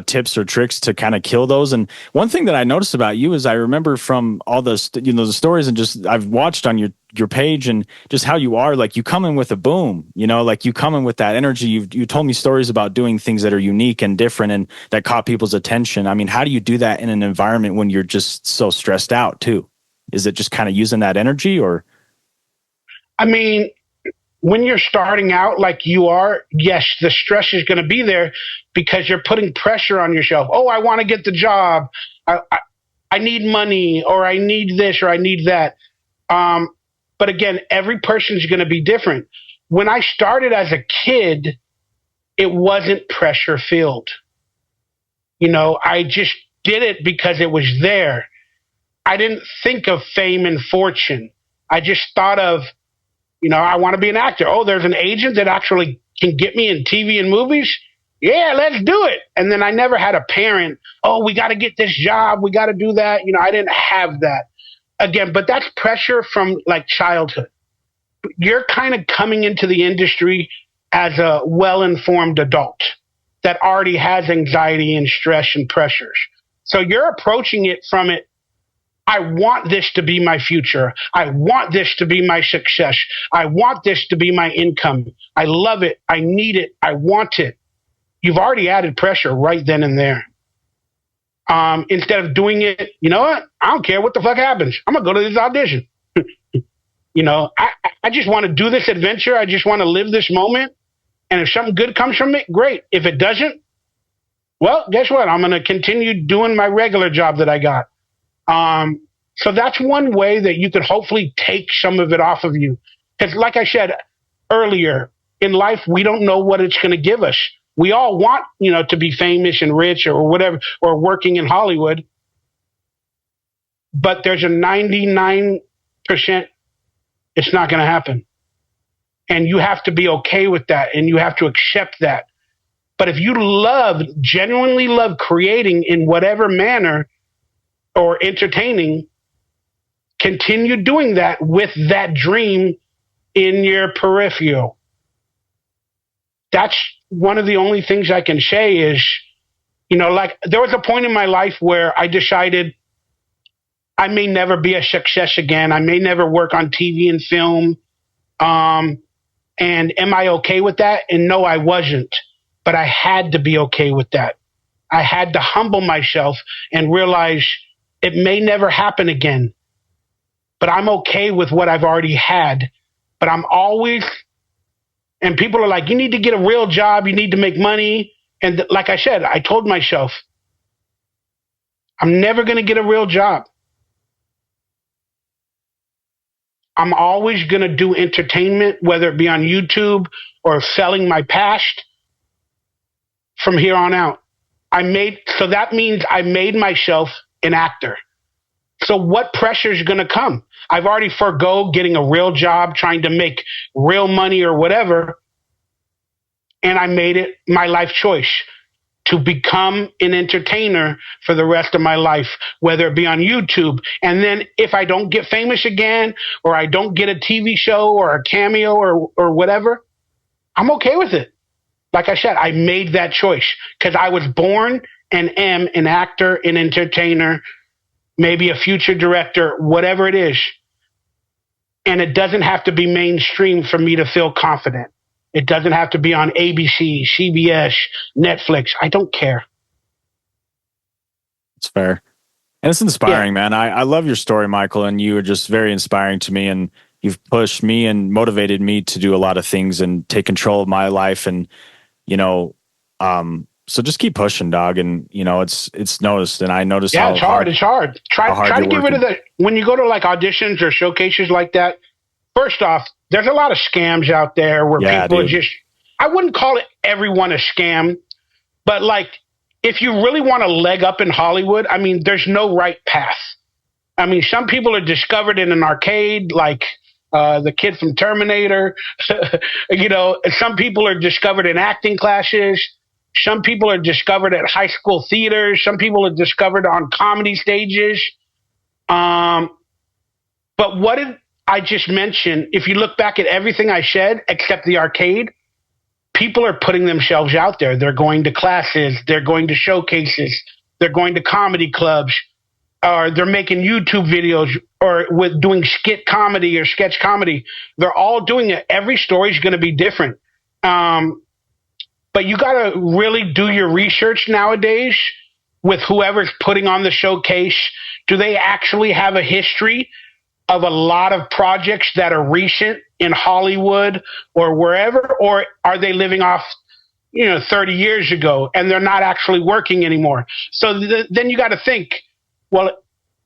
tips or tricks to kind of kill those? And one thing that I noticed about you is I remember from all the the stories, and just I've watched on your page and just how you are, like you come in with a boom, like you come in with that energy. You told me stories about doing things that are unique and different and that caught people's attention. I mean, how do you do that in an environment when you're just so stressed out too? Is it just kind of using that energy, or? I mean, when you're starting out like you are, yes, the stress is going to be there because you're putting pressure on yourself. Oh, I want to get the job. I need money, or I need this, or I need that. But again, every person's going to be different. When I started as a kid, it wasn't pressure filled. I just did it because it was there. I didn't think of fame and fortune. I just thought of, I want to be an actor. Oh, there's an agent that actually can get me in TV and movies. Yeah, let's do it. And then I never had a parent. Oh, we got to get this job. We got to do that. I didn't have that again, but that's pressure from like childhood. You're kind of coming into the industry as a well-informed adult that already has anxiety and stress and pressures. So you're approaching it from it. I want this to be my future. I want this to be my success. I want this to be my income. I love it. I need it. I want it. You've already added pressure right then and there. Instead of doing it, you know what? I don't care what the fuck happens. I'm going to go to this audition. I just want to do this adventure. I just want to live this moment. And if something good comes from it, great. If it doesn't, well, guess what? I'm going to continue doing my regular job that I got. So that's one way that you could hopefully take some of it off of you. Because like I said earlier, in life, we don't know what it's going to give us. We all want, to be famous and rich or whatever, or working in Hollywood. But there's a 99% it's not going to happen. And you have to be okay with that, and you have to accept that. But if you genuinely love creating in whatever manner or entertaining, continue doing that with that dream in your peripheral. That's one of the only things I can say is, like there was a point in my life where I decided I may never be a success again. I may never work on TV and film. And am I okay with that? And no, I wasn't. But I had to be okay with that. I had to humble myself and realize it may never happen again. But I'm okay with what I've already had. But I'm always, and people are like, you need to get a real job. You need to make money. And like I said, I told myself, I'm never going to get a real job. I'm always going to do entertainment, whether it be on YouTube or selling my past from here on out. So that means I made myself an actor. So what pressure is going to come? I've already forgo getting a real job, trying to make real money or whatever. And I made it my life choice to become an entertainer for the rest of my life, whether it be on YouTube. And then if I don't get famous again, or I don't get a TV show or a cameo or whatever, I'm okay with it. Like I said, I made that choice because I was born and am an actor, an entertainer, maybe a future director, whatever it is. And it doesn't have to be mainstream for me to feel confident. It doesn't have to be on ABC, CBS, Netflix. I don't care. It's fair. And it's inspiring, man. I love your story, Michael, and you are just very inspiring to me. And you've pushed me and motivated me to do a lot of things and take control of my life. And, so just keep pushing, dog. And, it's noticed. And I noticed how it's hard. It's hard. Try to get rid of when you go to like auditions or showcases like that. First off, there's a lot of scams out there where people are just, I wouldn't call it everyone a scam, but like, if you really want a leg up in Hollywood, I mean, there's no right path. I mean, some people are discovered in an arcade, like the kid from Terminator. Some people are discovered in acting classes. Some people are discovered at high school theaters. Some people are discovered on comedy stages. But what did I just mentioned, if you look back at everything I said, except the arcade, people are putting themselves out there. They're going to classes. They're going to showcases. They're going to comedy clubs. Or they're making YouTube videos or with doing skit comedy or sketch comedy. They're all doing it. Every story is going to be different. But you got to really do your research nowadays with whoever's putting on the showcase. Do they actually have a history of a lot of projects that are recent in Hollywood or wherever, or are they living off, 30 years ago and they're not actually working anymore? So then you got to think, well,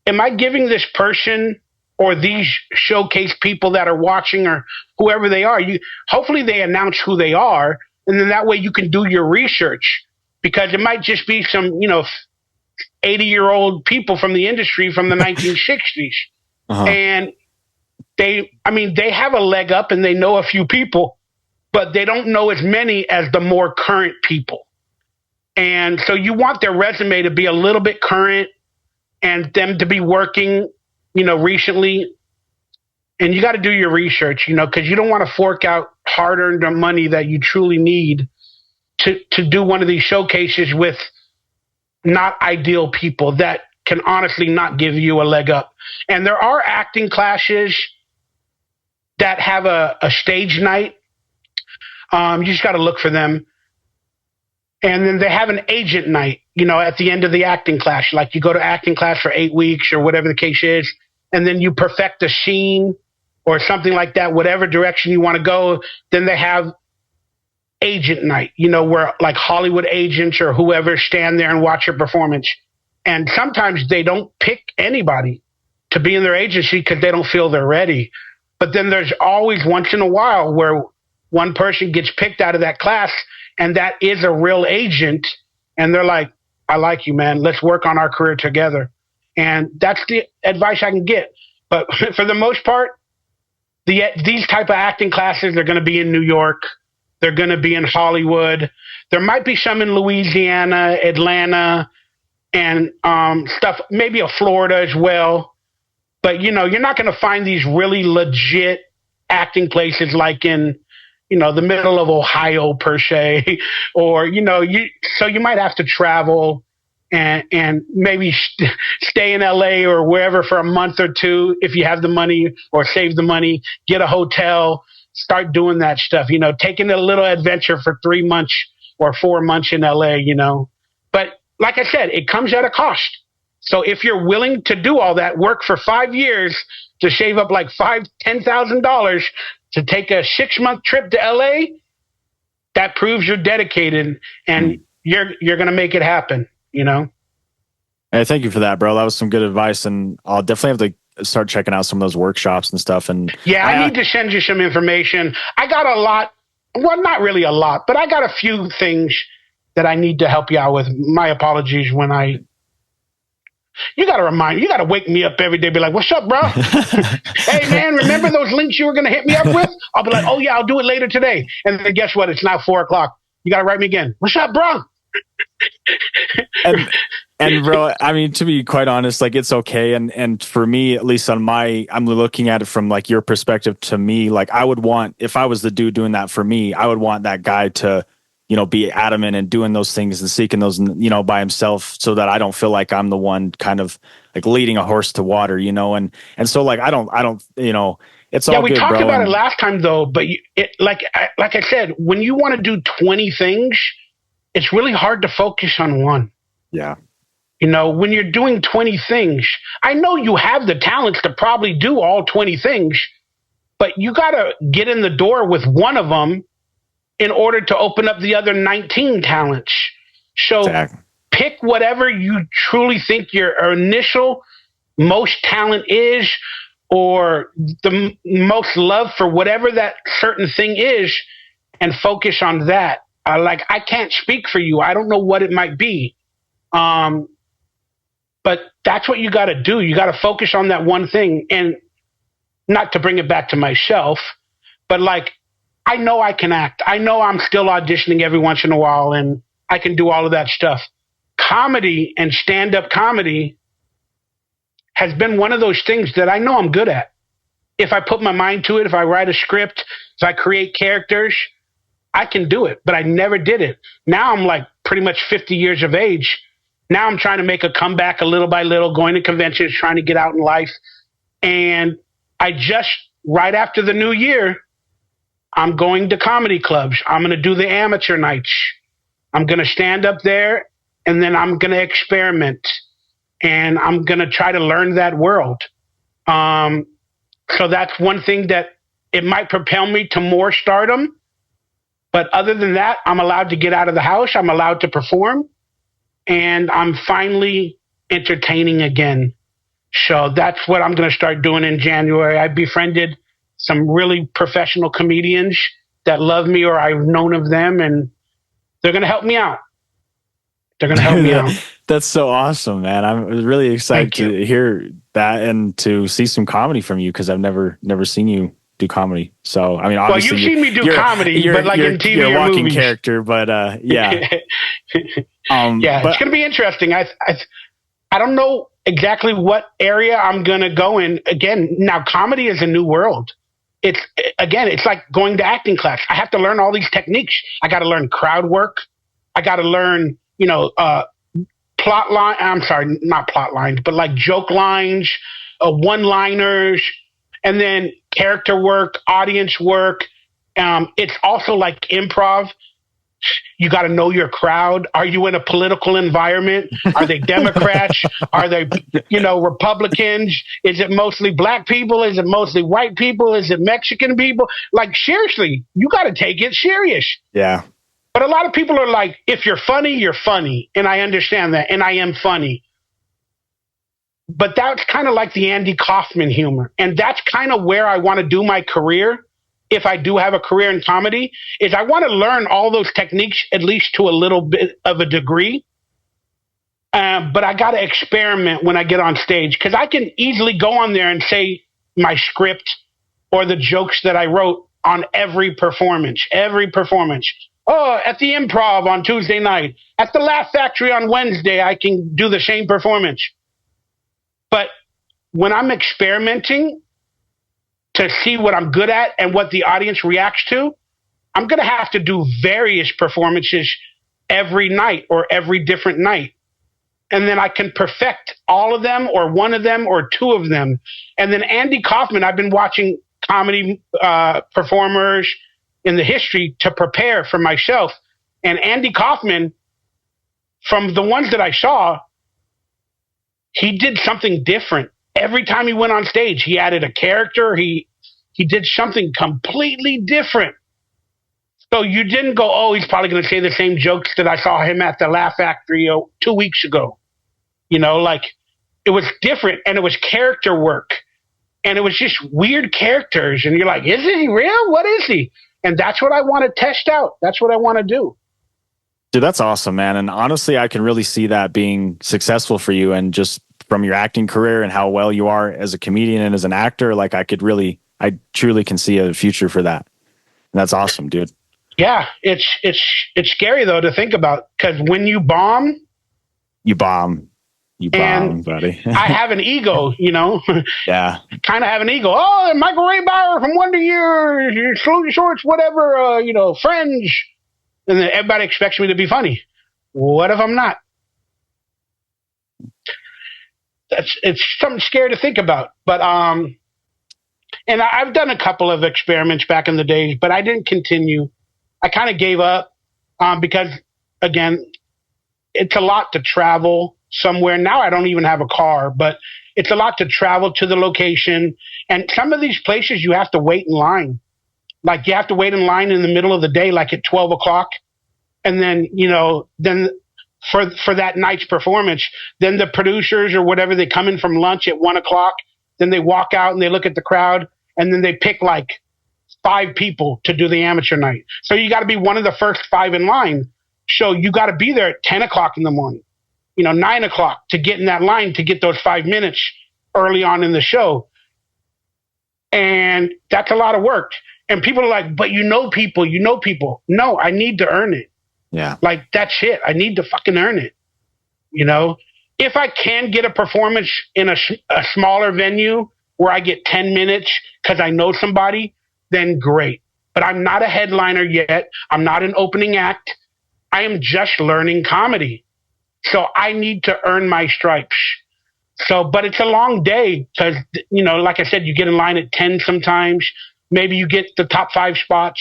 am I giving this person or these showcase people that are watching or whoever they are, hopefully they announce who they are, and then that way you can do your research, because it might just be some, 80-year-old people from the industry from the 1960s. And they have a leg up and they know a few people, but they don't know as many as the more current people. And so you want their resume to be a little bit current and them to be working, recently. And you got to do your research, because you don't want to fork out hard-earned money that you truly need to do one of these showcases with not ideal people that can honestly not give you a leg up. And there are acting classes that have a stage night. You just got to look for them. And then they have an agent night, at the end of the acting class. Like you go to acting class for 8 weeks or whatever the case is, and then you perfect a scene or something like that, whatever direction you want to go. Then they have agent night, where like Hollywood agents or whoever stand there and watch your performance. And sometimes they don't pick anybody to be in their agency because they don't feel they're ready. But then there's always once in a while where one person gets picked out of that class and that is a real agent. And they're like, I like you, man. Let's work on our career together. And that's the advice I can get. But for the most part, these type of acting classes are going to be in New York. They're going to be in Hollywood. There might be some in Louisiana, Atlanta, and stuff, maybe a Florida as well. But, you're not going to find these really legit acting places like in, the middle of Ohio per se, or, so you might have to travel and maybe stay in LA or wherever for a month or two if you have the money or save the money, get a hotel, start doing that stuff, taking a little adventure for 3 months or 4 months in LA, But like I said, it comes at a cost. So if you're willing to do all that work for 5 years to save up like $10,000 to take a 6-month trip to LA, that proves you're dedicated and you're going to make it happen, Hey, thank you for that, bro. That was some good advice, and I'll definitely have to start checking out some of those workshops and stuff. And yeah, I need to send you some information. I got a lot, well, not really a lot, but I got a few things that I need to help you out with. My apologies you got to wake me up every day, be like, what's up, bro? Hey, man, remember those links you were going to hit me up with? I'll be like, oh, yeah, I'll do it later today. And then guess what? It's now 4:00. You got to write me again. What's up, bro? And bro, I mean, to be quite honest, like it's okay. And for me, at least I'm looking at it from like your perspective. To me, like I would want, if I was the dude doing that for me, I would want that guy to, be adamant and doing those things and seeking those, by himself, so that I don't feel like I'm the one kind of like leading a horse to water, and so like, I don't, it's all yeah, we good, talked bro. about it last time though, but like I said, when you want to do 20 things, it's really hard to focus on one. Yeah. When you're doing 20 things, I know you have the talents to probably do all 20 things, but you got to get in the door with one of them in order to open up the other 19 talents. So exactly. Pick whatever you truly think your initial most talent is, or the most love for whatever that certain thing is, and focus on that. I can't speak for you. I don't know what it might be. But that's what you got to do. You got to focus on that one thing. And not to bring it back to myself, but like, I know I can act. I know I'm still auditioning every once in a while and I can do all of that stuff. Comedy and stand-up comedy has been one of those things that I know I'm good at. If I put my mind to it, if I write a script, if I create characters, I can do it, but I never did it. Now I'm like pretty much 50 years of age. Now I'm trying to make a comeback a little by little, going to conventions, trying to get out in life. And I just, right after the new year, I'm going to comedy clubs. I'm going to do the amateur nights. I'm going to stand up there, and then I'm going to experiment. And I'm going to try to learn that world. So that's one thing that it might propel me to more stardom. But other than that, I'm allowed to get out of the house. I'm allowed to perform. And I'm finally entertaining again. So that's what I'm going to start doing in January. I befriended some really professional comedians that love me, or I've known of them, and they're going to help me out. They're going to help me out. That's so awesome, man. I'm really excited Thank you. to hear that and to see some comedy from you because I've never seen you do comedy. So, I mean, Well, obviously you've seen me do comedy, but like in TV you're a or walking movies. character, but yeah. Yeah, it's But going to be interesting. I don't know exactly what area I'm going to go in. Again, now comedy is a new world. It's like going to acting class. I have to learn all these techniques. I got to learn crowd work. I got to learn, plot line. I'm sorry, not plot lines, but like joke lines, one-liners, and then character work, audience work. It's also like improv. You got to know your crowd. Are you in a political environment? Are they Democrats? Are they, Republicans? Is it mostly black people? Is it mostly white people? Is it Mexican people? Like, seriously, you got to take it serious. yeah. But a lot of people are like, if you're funny, you're funny. And I understand that. And I am funny. But that's kind of like the Andy Kaufman humor. And that's kind of where I want to do my career. If I do have a career in comedy, is I want to learn all those techniques, at least to a little bit of a degree. But I got to experiment when I get on stage because I can easily go on there and say my script or the jokes that I wrote on every performance. Oh, at the Improv on Tuesday night, at the Laugh Factory on Wednesday, I can do the same performance. But when I'm experimenting to see what I'm good at and what the audience reacts to, I'm going to have to do various performances every night or every different night. And then I can perfect all of them or one of them or two of them. And then Andy Kaufman, I've been watching comedy performers in the history to prepare for myself. And Andy Kaufman, from the ones that I saw, he did something different. Every time he went on stage, he added a character. He did something completely different. So you didn't go, oh, he's probably going to say the same jokes that I saw him at the Laugh Factory 2 weeks ago. Like it was different and it was character work and it was just weird characters. And you're like, is he real? What is he? And that's what I want to test out. That's what I want to do. Dude, that's awesome, man. And honestly, I can really see that being successful for you and just from your acting career and how well you are as a comedian and as an actor. Like I truly can see a future for that. And that's awesome, dude. Yeah. It's scary though to think about because when you bomb, buddy. I have an ego, Yeah. Kind of have an ego. Oh, Michael Ray Bauer from Wonder Years, Salute Your Shorts, whatever, Friends. And then everybody expects me to be funny. What if I'm not? It's something scary to think about. But, and I've done a couple of experiments back in the days, but I didn't continue. I kind of gave up because, again, it's a lot to travel somewhere. Now I don't even have a car, but it's a lot to travel to the location. And some of these places you have to wait in line. Like you have to wait in line in the middle of the day, like at 12 o'clock. And then, then for that night's performance, then the producers or whatever, they come in from lunch at 1 o'clock. Then they walk out and they look at the crowd and then they pick like 5 people to do the amateur night. So you got to be one of the first 5 in line. So you got to be there at 10 o'clock in the morning, 9 o'clock to get in that line to get those 5 minutes early on in the show. And that's a lot of work. And people are like, but people. No, I need to earn it. Yeah. Like, that's it. I need to fucking earn it. If I can get a performance in a smaller venue where I get 10 minutes because I know somebody, then great. But I'm not a headliner yet. I'm not an opening act. I am just learning comedy. So I need to earn my stripes. But it's a long day because, like I said, you get in line at 10 sometimes. Maybe you get the top 5 spots.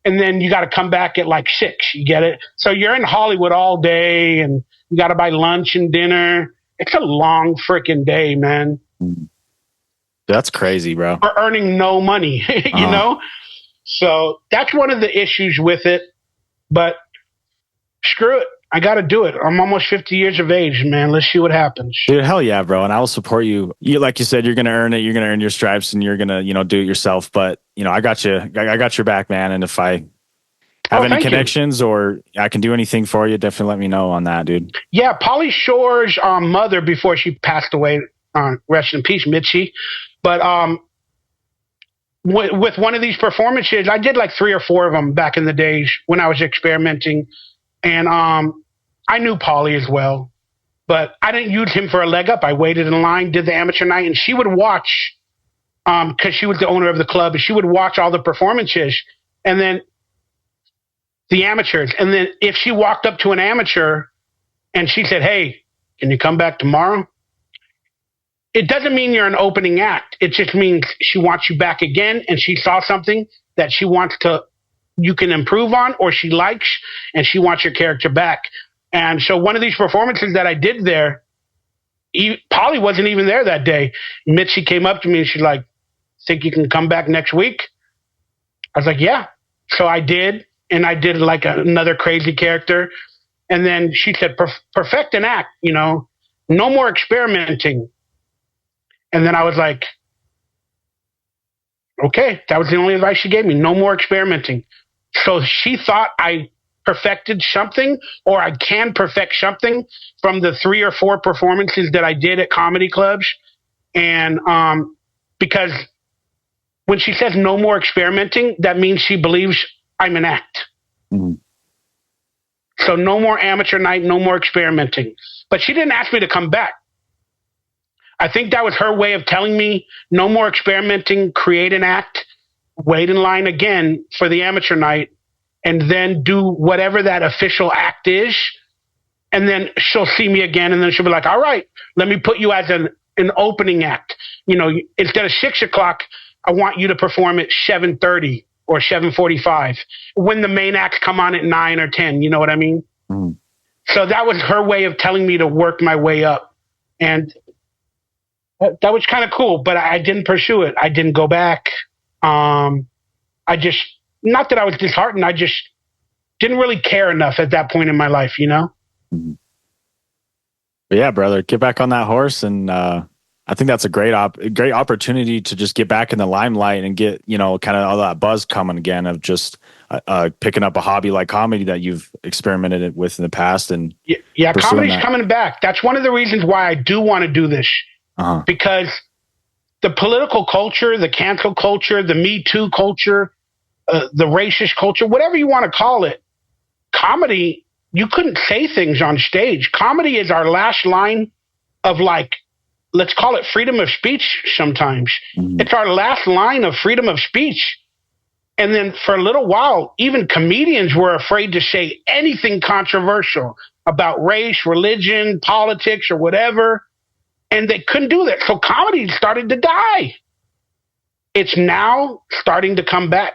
And then you got to come back at like 6. You get it? So you're in Hollywood all day and you got to buy lunch and dinner. It's a long freaking day, man. That's crazy, bro. For earning no money, you know? So that's one of the issues with it. But screw it. I got to do it. I'm almost 50 years of age, man. Let's see what happens. Dude, hell yeah, bro. And I will support you. Like you said, you're going to earn it. You're going to earn your stripes and you're going to, do it yourself. But, I got you. I got your back, man. And if I have any thank you. connections or I can do anything for you, definitely let me know on that, dude. Yeah, Pauly Shore's mother, before she passed away, rest in peace, Mitzi. But with one of these performances, I did like 3 or 4 of them back in the days when I was experimenting. And I knew Pauly as well, but I didn't use him for a leg up. I waited in line, did the amateur night, and she would watch, because she was the owner of the club, and she would watch all the performances and then the amateurs. And then if she walked up to an amateur and she said, "Hey, can you come back tomorrow?" It doesn't mean you're an opening act. It just means she wants you back again, and she saw something that she wants you can improve on, or she likes, and she wants your character back. And so one of these performances that I did there, Pauly wasn't even there that day. Mitzi came up to me and she's like, "Think you can come back next week?" I was like, "Yeah." So I did, and I did like another crazy character. And then she said, "Perfect an act, no more experimenting." And then I was like, okay, that was the only advice she gave me. No more experimenting. So she thought I perfected something, or I can perfect something from the 3 or 4 performances that I did at comedy clubs. And because when she says no more experimenting, that means she believes I'm an act. Mm-hmm. So no more amateur night, no more experimenting. But she didn't ask me to come back. I think that was her way of telling me no more experimenting, create an act, wait in line again for the amateur night, and then do whatever that official act is. And then she'll see me again, and then she'll be like, "All right, let me put you as an opening act. Instead of 6 o'clock, I want you to perform at 7:30 or 7:45 when the main acts come on at 9 or 10. You know what I mean?" Mm. So that was her way of telling me to work my way up. And that was kind of cool, but I didn't pursue it. I didn't go back. Not that I was disheartened. I just didn't really care enough at that point in my life, But yeah, brother, get back on that horse. And I think that's a great opportunity to just get back in the limelight and get, kind of all that buzz coming again of just picking up a hobby like comedy that you've experimented with in the past. And yeah, comedy's coming back. That's one of the reasons why I do want to do this. Uh-huh. Because the political culture, the cancel culture, the Me Too culture, the racist culture, whatever you want to call it, comedy, you couldn't say things on stage. Comedy is our last line of, like, let's call it freedom of speech sometimes. Mm-hmm. It's our last line of freedom of speech. And then for a little while, even comedians were afraid to say anything controversial about race, religion, politics, or whatever. And they couldn't do that. So comedy started to die. It's now starting to come back.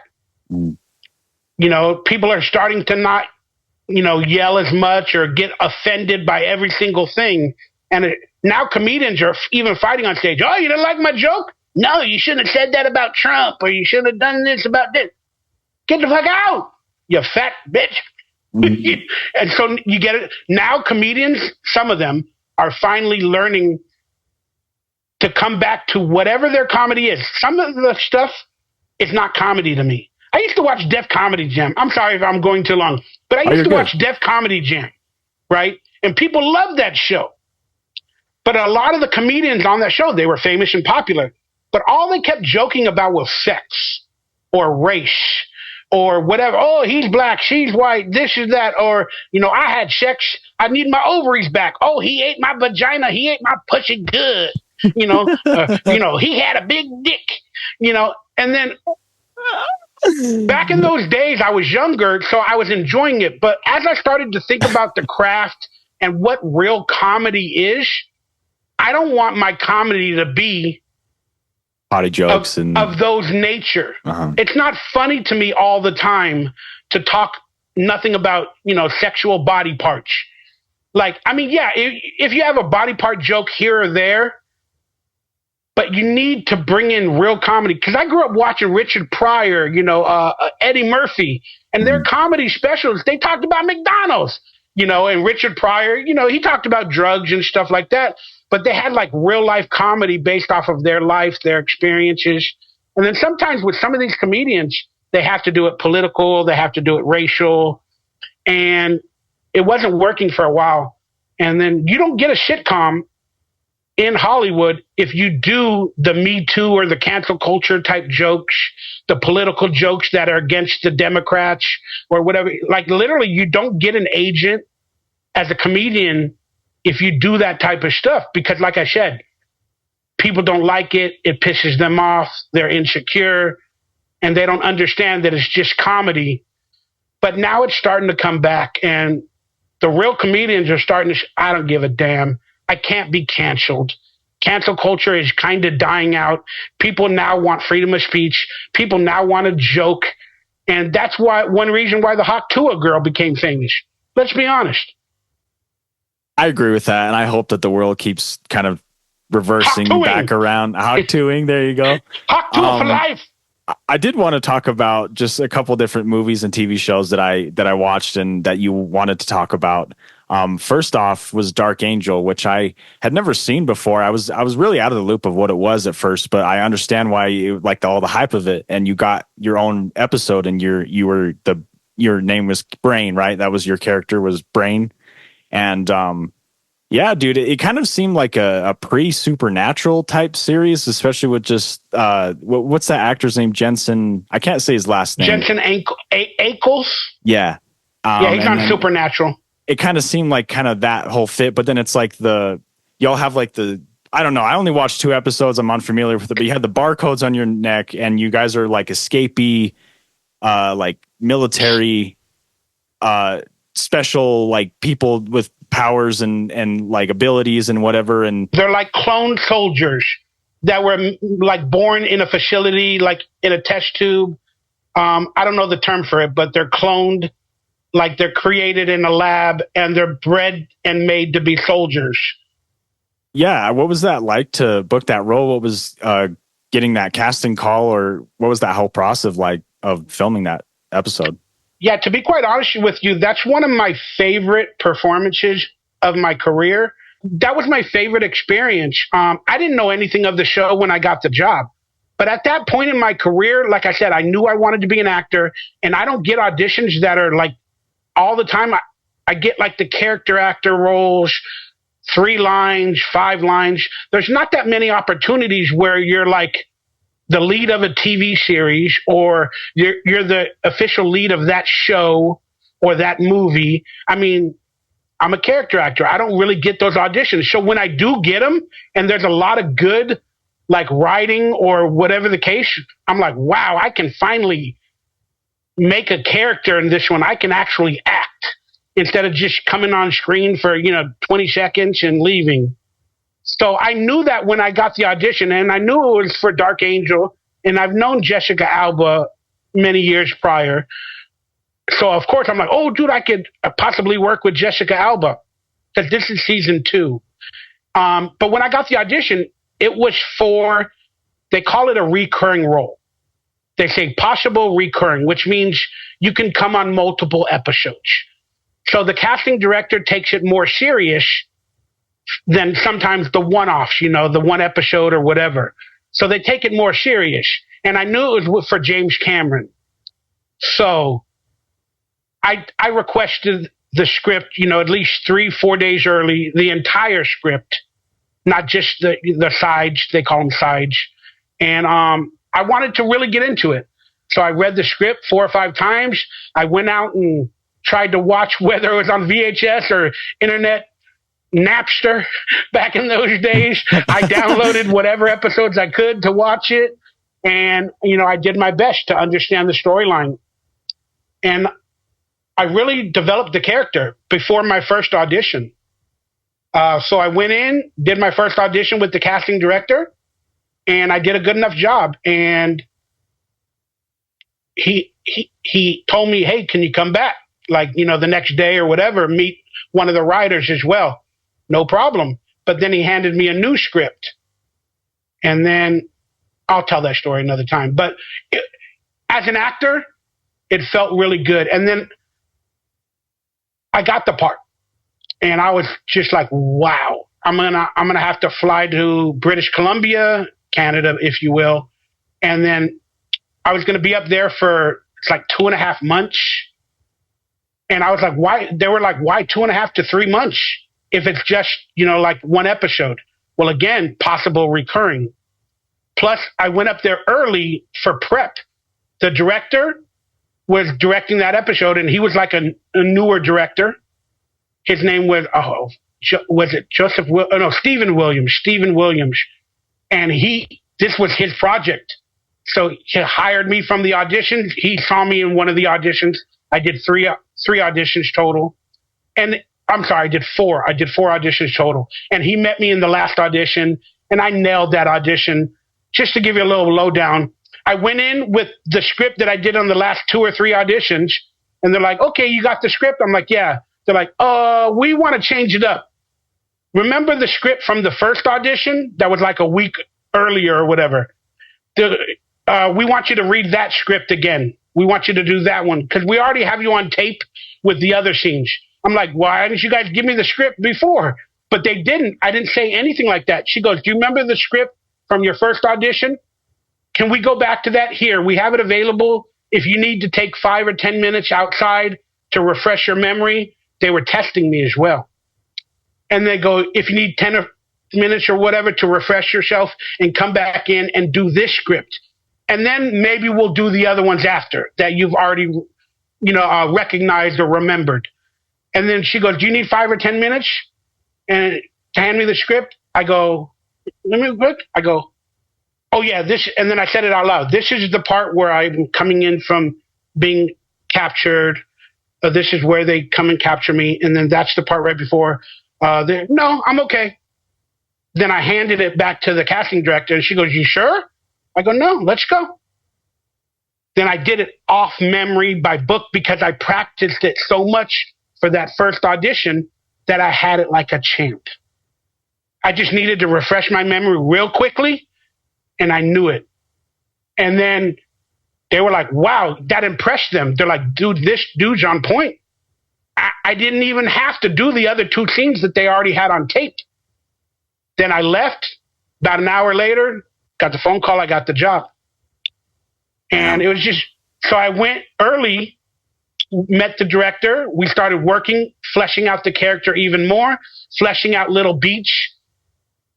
Mm. People are starting to not, yell as much or get offended by every single thing. And now comedians are even fighting on stage. "Oh, you didn't like my joke? No, you shouldn't have said that about Trump, or you should have done this about this. Get the fuck out, you fat bitch." Mm-hmm. And so you get it. Now comedians, some of them, are finally learning to come back to whatever their comedy is. Some of the stuff is not comedy to me. I used to watch Def Comedy Jam. I'm sorry if I'm going too long, but I used to watch Def Comedy Jam, right? And people loved that show. But a lot of the comedians on that show, they were famous and popular, but all they kept joking about was sex or race or whatever. "Oh, he's black, she's white, this is that." Or, "I had sex, I need my ovaries back. Oh, he ate my vagina, he ate my pussy good." He had a big dick, and then back in those days, I was younger, so I was enjoying it. But as I started to think about the craft and what real comedy is, I don't want my comedy to be potty jokes of those nature. Uh-huh. It's not funny to me all the time to talk nothing about, sexual body parts. Like, I mean, yeah, if you have a body part joke here or there, but you need to bring in real comedy. Because I grew up watching Richard Pryor, Eddie Murphy, and their comedy specials, they talked about McDonald's, and Richard Pryor, he talked about drugs and stuff like that. But they had like real life comedy based off of their life, their experiences. And then sometimes with some of these comedians, They have to do it political. They have to do it racial. And it wasn't working for a while. And then you don't get a sitcom in Hollywood if you do the Me Too or the cancel culture type jokes, the political jokes that are against the Democrats or whatever. Like literally, you don't get an agent as a comedian if you do that type of stuff, because like I said, people don't like it. It pisses them off. They're insecure and they don't understand that it's just comedy. But now it's starting to come back, and the real comedians are starting to, I don't give a damn. I can't be canceled. Cancel culture is kind of dying out. People now want freedom of speech. People now want to joke. And that's why one reason why the Hawk Tuah girl became famous. Let's be honest. I agree with that. And I hope that the world keeps kind of reversing back around. Hawk Tuahing, there you go. Hawk Tuah for life. I did want to talk about just a couple different movies and TV shows that I watched and that you wanted to talk about. First off was Dark Angel, which I had never seen before. I was really out of the loop of what it was at first, but I understand why you liked all the hype of it, and you got your own episode, and your name was Brain, right? That was your character, was Brain, and yeah, dude, it kind of seemed like a pre-supernatural type series, especially with just what's that actor's name? Jensen. I can't say his last name. Jensen Ackles. Yeah, yeah, he's on Supernatural. It kind of seemed like kind of that whole fit, but then it's like y'all have like I don't know. I only watched 2 episodes. I'm unfamiliar with it, but you had the barcodes on your neck, and you guys are like escapee, like military, special like people with powers and like abilities and whatever, and they're like cloned soldiers that were like born in a facility, like in a test tube. I don't know the term for it, but they're cloned, like they're created in a lab, and they're bred and made to be soldiers. Yeah, what was that like to book that role? What was getting that casting call, or what was that whole process like of filming that episode? Yeah, to be quite honest with you, that's one of my favorite performances of my career. That was my favorite experience. I didn't know anything of the show when I got the job. But at that point in my career, like I said, I knew I wanted to be an actor, and I don't get auditions that are like all the time. I get like the character actor roles, 3 lines, 5 lines. There's not that many opportunities where you're like the lead of a TV series, or you're the official lead of that show or that movie. I mean, I'm a character actor. I don't really get those auditions. So when I do get them, and there's a lot of good, like writing or whatever the case, I'm like, wow, I can finally make a character in this one. I can actually act instead of just coming on screen for, 20 seconds and leaving. So I knew that when I got the audition, and I knew it was for Dark Angel, and I've known Jessica Alba many years prior. So of course I'm like, oh dude, I could possibly work with Jessica Alba, because this is season 2. But when I got the audition, it was for, they call it a recurring role. They say possible recurring, which means you can come on multiple episodes. So the casting director takes it more serious than sometimes the one-offs, the one episode or whatever. So they take it more serious. And I knew it was for James Cameron. So I requested the script, at least 3-4 days early, the entire script, not just the sides. They call them sides. And I wanted to really get into it. So I read the script 4 or 5 times. I went out and tried to watch, whether it was on VHS or internet, Napster back in those days. I downloaded whatever episodes I could to watch it. And, I did my best to understand the storyline. And I really developed the character before my first audition. So I went in, did my first audition with the casting director, and I did a good enough job. And he told me, hey, can you come back? Like, the next day or whatever, meet one of the writers as well. No problem. But then he handed me a new script. And then I'll tell that story another time. But as an actor, it felt really good. And then I got the part. And I was just like, wow, I'm gonna have to fly to British Columbia, Canada, if you will. And then I was going to be up there for it's like 2.5 months. And I was like, why? They were like, why 2.5 to 3 months if it's just, like one episode? Well, again, possible recurring. Plus, I went up there early for prep. The director was directing that episode, and he was like a newer director. His name was, Stephen Williams. And this was his project. So he hired me from the auditions. He saw me in one of the auditions. I did three auditions total. And I'm sorry, I did four. I did 4 auditions total. And he met me in the last audition, and I nailed that audition. Just to give you a little lowdown, I went in with the script that I did on the last 2 or 3 auditions, and they're like, okay, you got the script? I'm like, yeah. They're like, we want to change it up. Remember the script from the first audition that was like a week earlier or whatever? We want you to read that script again. We want you to do that one because we already have you on tape with the other scenes. I'm like, why didn't you guys give me the script before? But they didn't. I didn't say anything like that. She goes, do you remember the script from your first audition? Can we go back to that? Here, we have it available. If you need to take 5 or 10 minutes outside to refresh your memory, they were testing me as well. And they go, if you need 10 minutes or whatever to refresh yourself and come back in and do this script. And then maybe we'll do the other ones after that you've already, recognized or remembered. And then she goes, do you need 5 or 10 minutes and to hand me the script? I go, let me look. I go, oh yeah, this. And then I said it out loud. This is the part where I'm coming in from being captured. This is where they come and capture me. And then that's the part right before. No, I'm okay. Then I handed it back to the casting director and she goes, you sure? I go, no, let's go. Then I did it off memory by book because I practiced it so much for that first audition that I had it like a champ. I just needed to refresh my memory real quickly and I knew it. And then they were like, wow, that impressed them. They're like, dude, this dude's on point. I didn't even have to do the other 2 scenes that they already had on tape. Then I left. About an hour later, got the phone call, I got the job. And it was just, so I went early, met the director. We started working, fleshing out the character even more, fleshing out Little Beach.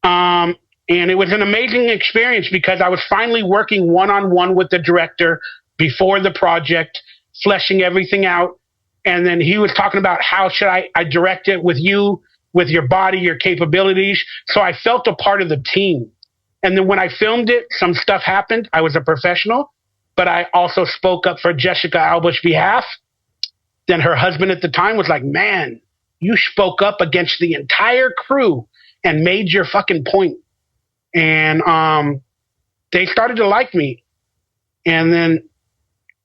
And it was an amazing experience because I was finally working one-on-one with the director before the project, fleshing everything out. And then he was talking about how should I direct it with you, with your body, your capabilities. So I felt a part of the team. And then when I filmed it, some stuff happened. I was a professional, but I also spoke up for Jessica Alba's behalf. Then her husband at the time was like, man, you spoke up against the entire crew and made your fucking point. And they started to like me. And then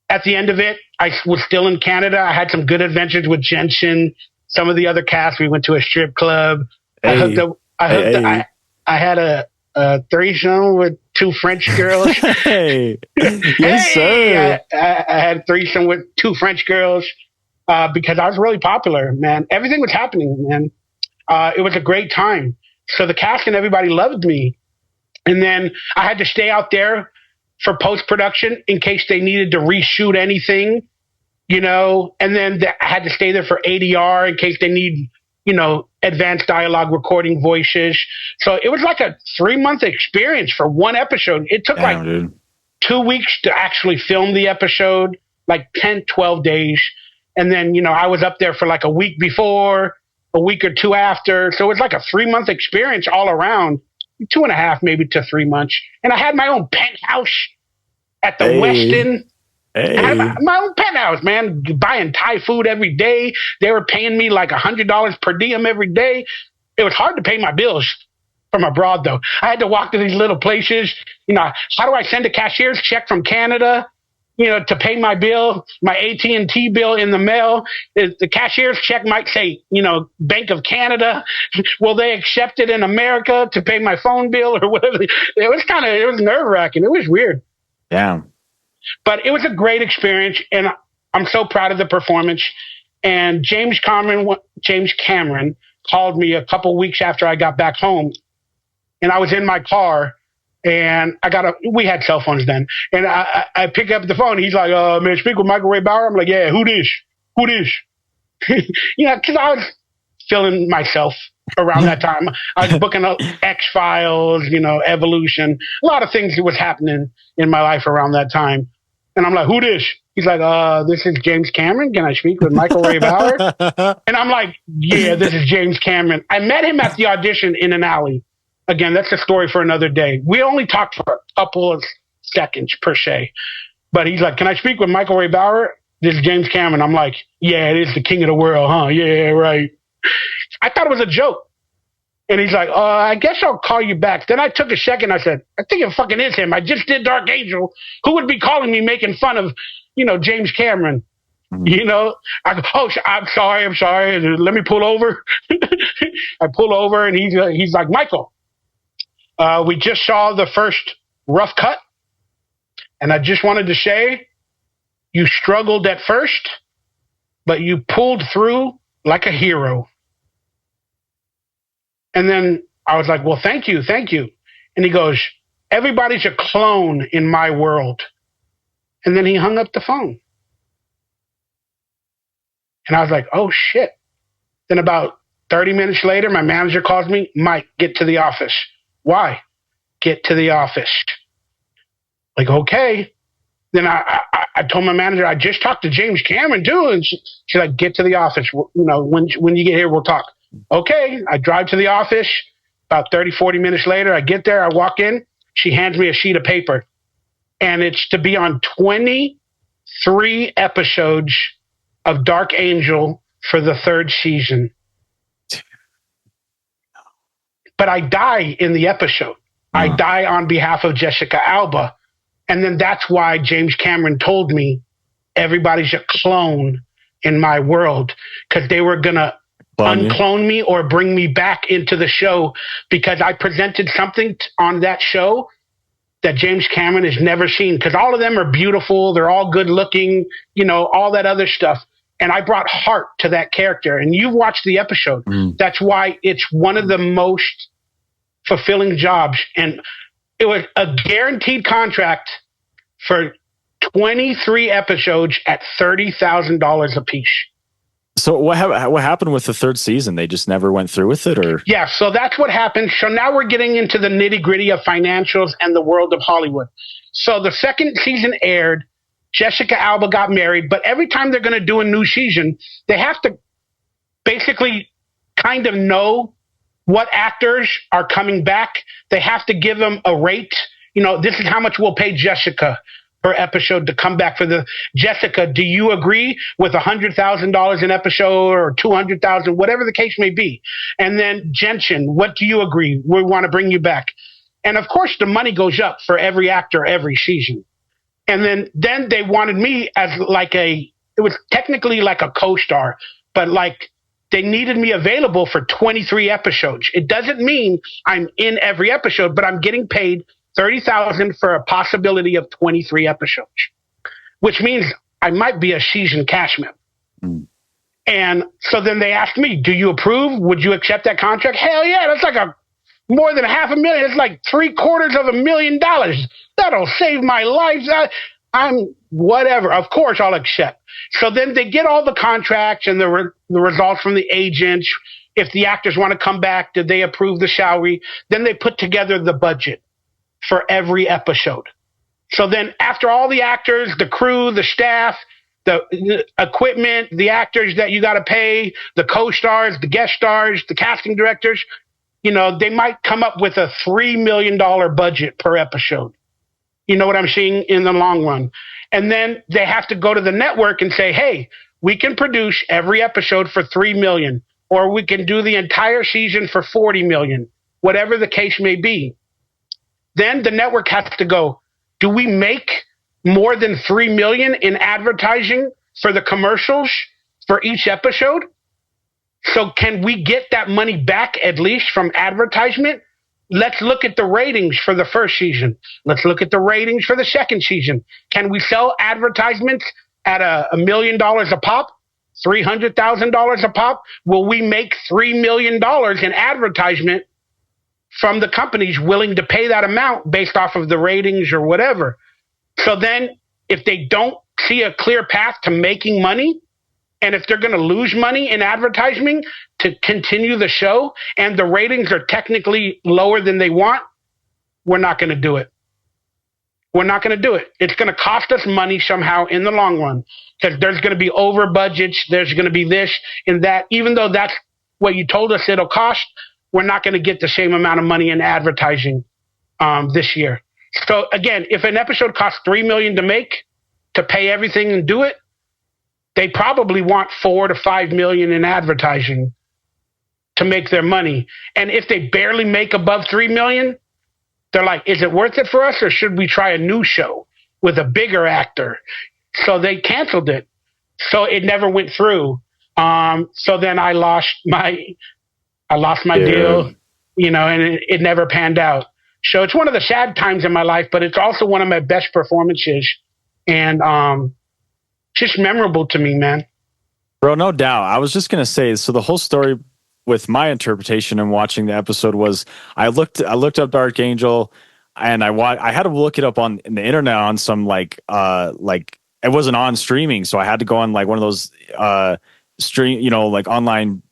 at the end of it, I was still in Canada. I had some good adventures with Jensen, some of the other cast. We went to a strip club. Hey. I had a threesome with 2 French girls. Hey, yes, sir. I had a threesome with 2 French girls because I was really popular, man. Everything was happening, man. It was a great time. So the cast and everybody loved me. And then I had to stay out there for post-production in case they needed to reshoot anything, and then I had to stay there for ADR in case they need, advanced dialogue recording voices. So it was like a 3-month experience for one episode. It took 2 weeks to actually film the episode, like 10, 12 days. And then, I was up there for like a week before, a week or 2 after. So it was like a 3-month experience all around. 2.5 maybe to 3 months. And I had my own penthouse at the Westin. I had my own penthouse, man, buying Thai food every day. They were paying me like $100 per diem every day. It was hard to pay my bills from abroad, though. I had to walk to these little places. How do I send a cashier's check from Canada, to pay my bill, my AT&T bill in the mail? The cashier's check might say, Bank of Canada. Will they accept it in America to pay my phone bill or whatever? It was nerve-wracking. It was weird. Yeah. But it was a great experience, and I'm so proud of the performance. And James Cameron called me a couple weeks after I got back home, and I was in my car, And we had cell phones then. And I pick up the phone. He's like, man, speak with Michael Ray Bauer. I'm like, yeah, who this? Because I was feeling myself around that time. I was booking up X-Files, Evolution, a lot of things that was happening in my life around that time. And I'm like, who this? He's like, this is James Cameron. Can I speak with Michael Ray Bauer? And I'm like, yeah, this is James Cameron. I met him at the audition in an alley. Again, that's a story for another day. We only talked for a couple of seconds per se. But he's like, can I speak with Michael Ray Bauer? This is James Cameron. I'm like, yeah, it is the king of the world, huh? Yeah, right. I thought it was a joke. And he's like, I guess I'll call you back. Then I took a second. I said, I think it fucking is him. I just did Dark Angel. Who would be calling me making fun of, James Cameron? I go, I'm sorry. Let me pull over. I pull over and he's like, Michael, we just saw the first rough cut. And I just wanted to say, you struggled at first, but you pulled through like a hero. And then I was like, well, thank you. And he goes, everybody's a clone in my world. And then he hung up the phone. And I was like, oh, shit. Then about 30 minutes later, my manager calls me, Mike, get to the office. Why? Get to the office. Like, okay. Then I told my manager, I just talked to James Cameron, too. And she's like, get to the office. When you get here, we'll talk. Okay. I drive to the office. About 30, 40 minutes later, I get there. I walk in. She hands me a sheet of paper. And it's to be on 23 episodes of Dark Angel for the 3rd season. But I die in the episode. I die on behalf of Jessica Alba. And then that's why James Cameron told me everybody's a clone in my world, because they were going to unclone me or bring me back into the show, because I presented something on that show that James Cameron has never seen, because all of them are beautiful. They're all good looking, all that other stuff. And I brought heart to that character. And you've watched the episode. That's why it's one of the most fulfilling jobs. And it was a guaranteed contract for 23 episodes at $30,000 a piece. So what happened with the 3rd season? They just never went through with it, or? Yeah, so that's what happened. So now we're getting into the nitty-gritty of financials and the world of Hollywood. So the 2nd season aired. Jessica Alba got married, but every time they're going to do a new season, they have to basically kind of know what actors are coming back. They have to give them a rate. This is how much we'll pay Jessica per episode to come back for the Jessica. Do you agree with $100,000 an episode or $200,000, whatever the case may be? And then Jensen, what do you agree? We want to bring you back. And of course, the money goes up for every actor every season. And then they wanted me as it was technically like a co-star, but they needed me available for 23 episodes. It doesn't mean I'm in every episode, but I'm getting paid $30,000 for a possibility of 23 episodes, which means I might be a season cast member. And so then they asked me, do you approve? Would you accept that contract? Hell yeah. That's like more than $500,000. It's like $750,000. That'll save my life. I'm whatever. Of course I'll accept. So then they get all the contracts and the results from the agents. If the actors want to come back, did they approve the salary? Then they put together the budget for every episode. So then after all the actors, the crew, the staff, the equipment, the actors that you got to pay, the co-stars, the guest stars, the casting directors, they might come up with a $3 million budget per episode. You know what I'm seeing in the long run. And then they have to go to the network and say, hey, we can produce every episode for $3 million, or we can do the entire season for $40 million, whatever the case may be. Then the network has to go, do we make more than $3 million in advertising for the commercials for each episode? So can we get that money back at least from advertisement? Let's look at the ratings for the first season. Let's look at the ratings for the second season. Can we sell advertisements at $1 million a pop? $300,000 a pop? Will we make $3 million in advertisement from the companies willing to pay that amount based off of the ratings or whatever. So then if they don't see a clear path to making money, and if they're going to lose money in advertising to continue the show and the ratings are technically lower than they want, we're not going to do it. We're not going to do it. It's going to cost us money somehow in the long run because there's going to be over budgets. There's going to be this and that. Even though that's what you told us it'll cost, we're not going to get the same amount of money in advertising this year. So again, if an episode costs $3 million to make, to pay everything and do it, they probably want $4 to $5 million in advertising to make their money. And if they barely make above $3 million, they're like, is it worth it for us, or should we try a new show with a bigger actor? So they canceled it. So it never went through. So then I lost my deal, you know, and it never panned out. So it's one of the sad times in my life, but it's also one of my best performances. And just memorable to me, man. Bro, no doubt. I was just going to say, so the whole story with my interpretation and watching the episode was I looked up Dark Angel, and I had to look it up on the internet on some like it wasn't on streaming, so I had to go on like one of those stream, you know, like online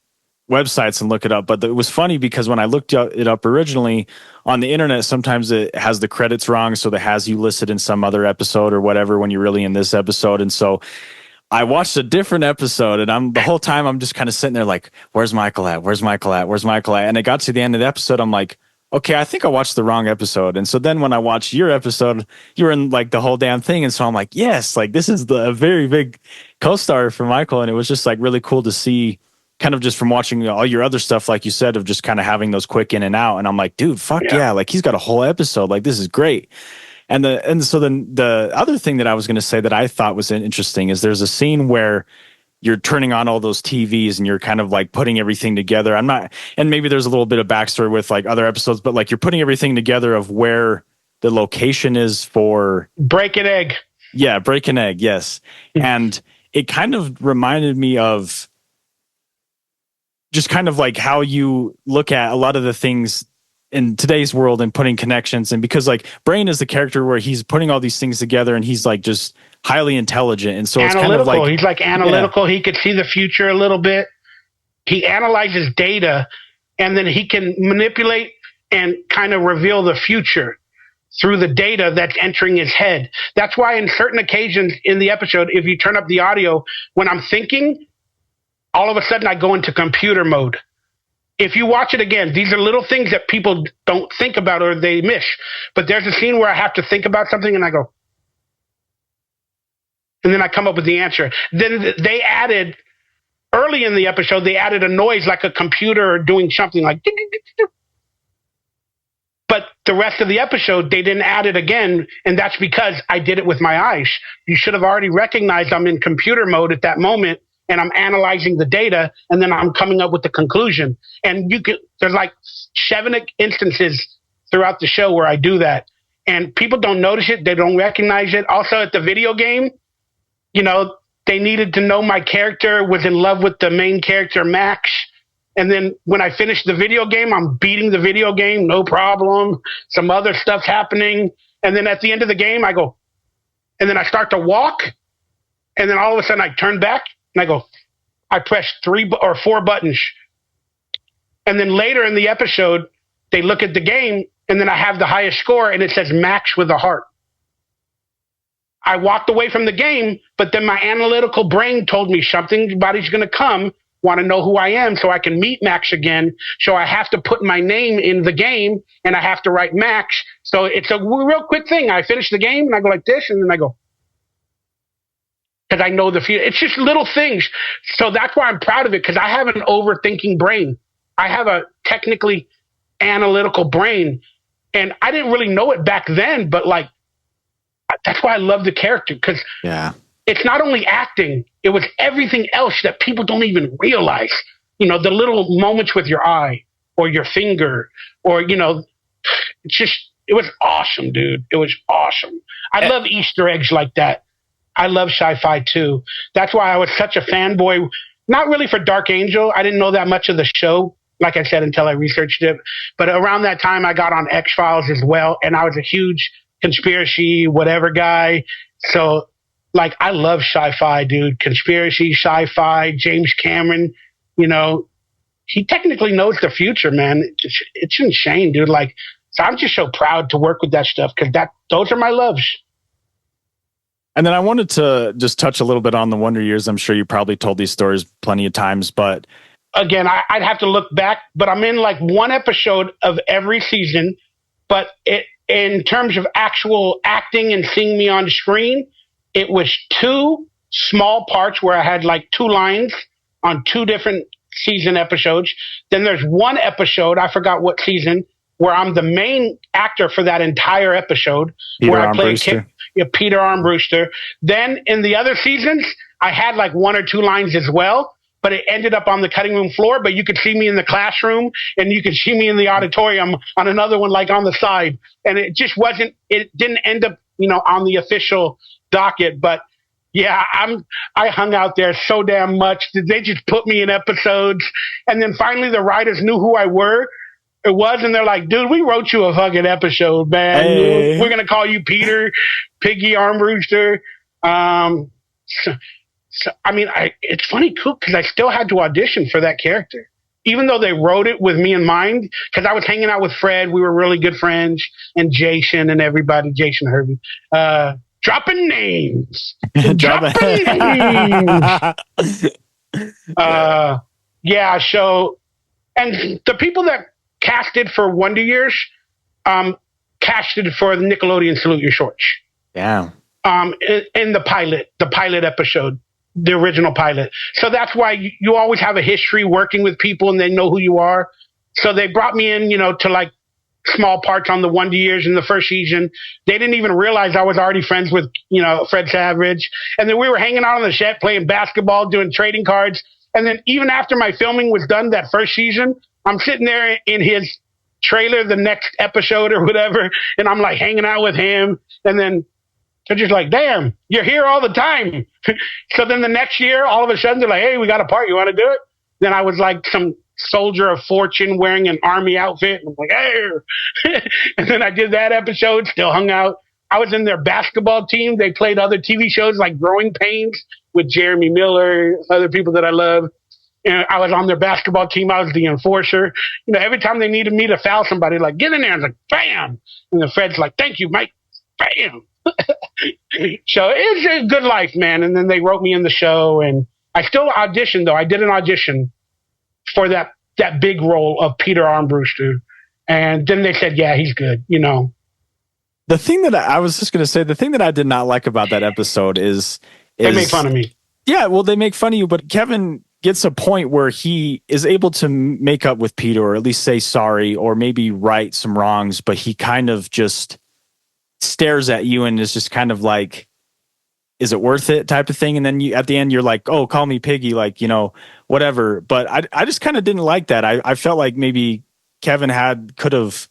websites and look it up. But it was funny because when I looked it up originally on the internet, sometimes it has the credits wrong, so that has you listed in some other episode or whatever when you're really in this episode. And so I watched a different episode, and the whole time I'm just kind of sitting there like, where's Michael at? Where's Michael at? Where's Michael at? And it got to the end of the episode, I'm like, okay, I think I watched the wrong episode. And so then when I watched your episode, you were in like the whole damn thing. And so I'm like, yes, like this is a very big co-star for Michael. And it was just like really cool to see, kind of just from watching all your other stuff, like you said, of just kind of having those quick in and out. And I'm like, dude, fuck yeah. Like he's got a whole episode. Like this is great. And so then the other thing that I was going to say that I thought was interesting is there's a scene where you're turning on all those TVs and you're kind of like putting everything together. And maybe there's a little bit of backstory with like other episodes, but like you're putting everything together of where the location is for Break an Egg. Yeah, Break an Egg. Yes. And it kind of reminded me of just kind of like how you look at a lot of the things in today's world and putting connections. And because like Brain is the character where he's putting all these things together and he's like just highly intelligent. And so it's kind of like, he's like analytical. Yeah. He could see the future a little bit. He analyzes data and then he can manipulate and kind of reveal the future through the data that's entering his head. That's why in certain occasions in the episode, if you turn up the audio, when I'm thinking, all of a sudden I go into computer mode. If you watch it again, these are little things that people don't think about or they miss. But there's a scene where I have to think about something and I go, and then I come up with the answer. Then they added, early in the episode, they added a noise like a computer doing something like, but the rest of the episode, they didn't add it again. And that's because I did it with my eyes. You should have already recognized I'm in computer mode at that moment. And I'm analyzing the data, and then I'm coming up with the conclusion. And there's like 7 instances throughout the show where I do that. And people don't notice it. They don't recognize it. Also at the video game, you know, they needed to know my character was in love with the main character, Max. And then when I finish the video game, I'm beating the video game, no problem. Some other stuff happening. And then at the end of the game, I go, and then I start to walk. And then all of a sudden I turn back. And I go, I press 3 or 4 buttons. And then later in the episode, they look at the game, and then I have the highest score, and it says Max with a heart. I walked away from the game, but then my analytical brain told me somebody's going to come, want to know who I am, so I can meet Max again. So I have to put my name in the game, and I have to write Max. So it's a real quick thing. I finish the game, and I go like this, and then I go, because I know the future. It's just little things. So that's why I'm proud of it, because I have an overthinking brain. I have a technically analytical brain. And I didn't really know it back then, but like, that's why I love the character, because it's not only acting, it was everything else that people don't even realize. You know, the little moments with your eye or your finger or, you know, it was awesome, dude. It was awesome. I love Easter eggs like that. I love sci-fi too. That's why I was such a fanboy, not really for Dark Angel. I didn't know that much of the show. like I said, until I researched it. But around that time, I got on X-Files as well, and I was a huge conspiracy, whatever guy. So, like, I love sci-fi, dude. Conspiracy, sci-fi, James Cameron, you know, he technically knows the future, man. It's insane, dude. Like, so I'm just so proud to work with that stuff because those are my loves. And then I wanted to just touch a little bit on the Wonder Years. I'm sure you probably told these stories plenty of times, but again, I'd have to look back, but I'm in like one episode of every season. But in terms of actual acting and seeing me on screen, it was 2 small parts where I had like 2 lines on 2 different season episodes. Then there's one episode, I forgot what season, where I'm the main actor for that entire episode, where I played Peter Armbruster. Then in the other seasons, I had like 1 or 2 lines as well, but it ended up on the cutting room floor. But you could see me in the classroom, and you could see me in the auditorium on another one, like on the side. And it just wasn't. It didn't end up, on the official docket. But yeah, I hung out there so damn much. They just put me in episodes, and then finally the writers knew who I were. It was, and they're like, dude, we wrote you a fucking episode, man. Hey. We're going to call you Peter Piggy Armbruster. So, I mean, it's funny, cool, because I still had to audition for that character, even though they wrote it with me in mind, because I was hanging out with Fred. We were really good friends, and Jason and everybody, Jason Hervey. Dropping names. Dropping names. Yeah, so, and the people that casted for Wonder Years, casted for the Nickelodeon Salute Your Shorts. Yeah. In the pilot episode, the original pilot. So that's why you always have a history working with people and they know who you are. So they brought me in, to like small parts on the Wonder Years in the first season. They didn't even realize I was already friends with, Fred Savage. And then we were hanging out on the set, playing basketball, doing trading cards. And then even after my filming was done that first season, I'm sitting there in his trailer, the next episode or whatever, and I'm like hanging out with him. And then they're just like, damn, you're here all the time. So then the next year, all of a sudden, they're like, hey, we got a part. You want to do it? Then I was like some soldier of fortune wearing an army outfit. And I'm like, hey. And then I did that episode, still hung out. I was in their basketball team. They played other TV shows like Growing Pains with Jeremy Miller, other people that I love. And I was on their basketball team. I was the enforcer. Every time they needed me to foul somebody, like, get in there. I was like, bam. And the Fed's like, thank you, Mike. Bam. So it's a good life, man. And then they wrote me in the show. And I still auditioned, though. I did an audition for that big role of Peter Armbruster. And then they said, yeah, he's good, The thing that I was just going to say, the thing that I did not like about that episode is they make fun of me. Yeah, well, they make fun of you, but Kevin gets a point where he is able to make up with Peter, or at least say sorry, or maybe right some wrongs, but he kind of just stares at you and is just kind of like, is it worth it type of thing? And then at the end, you're like, oh, call me Piggy, like, whatever. But I just kind of didn't like that. I felt like maybe Kevin could have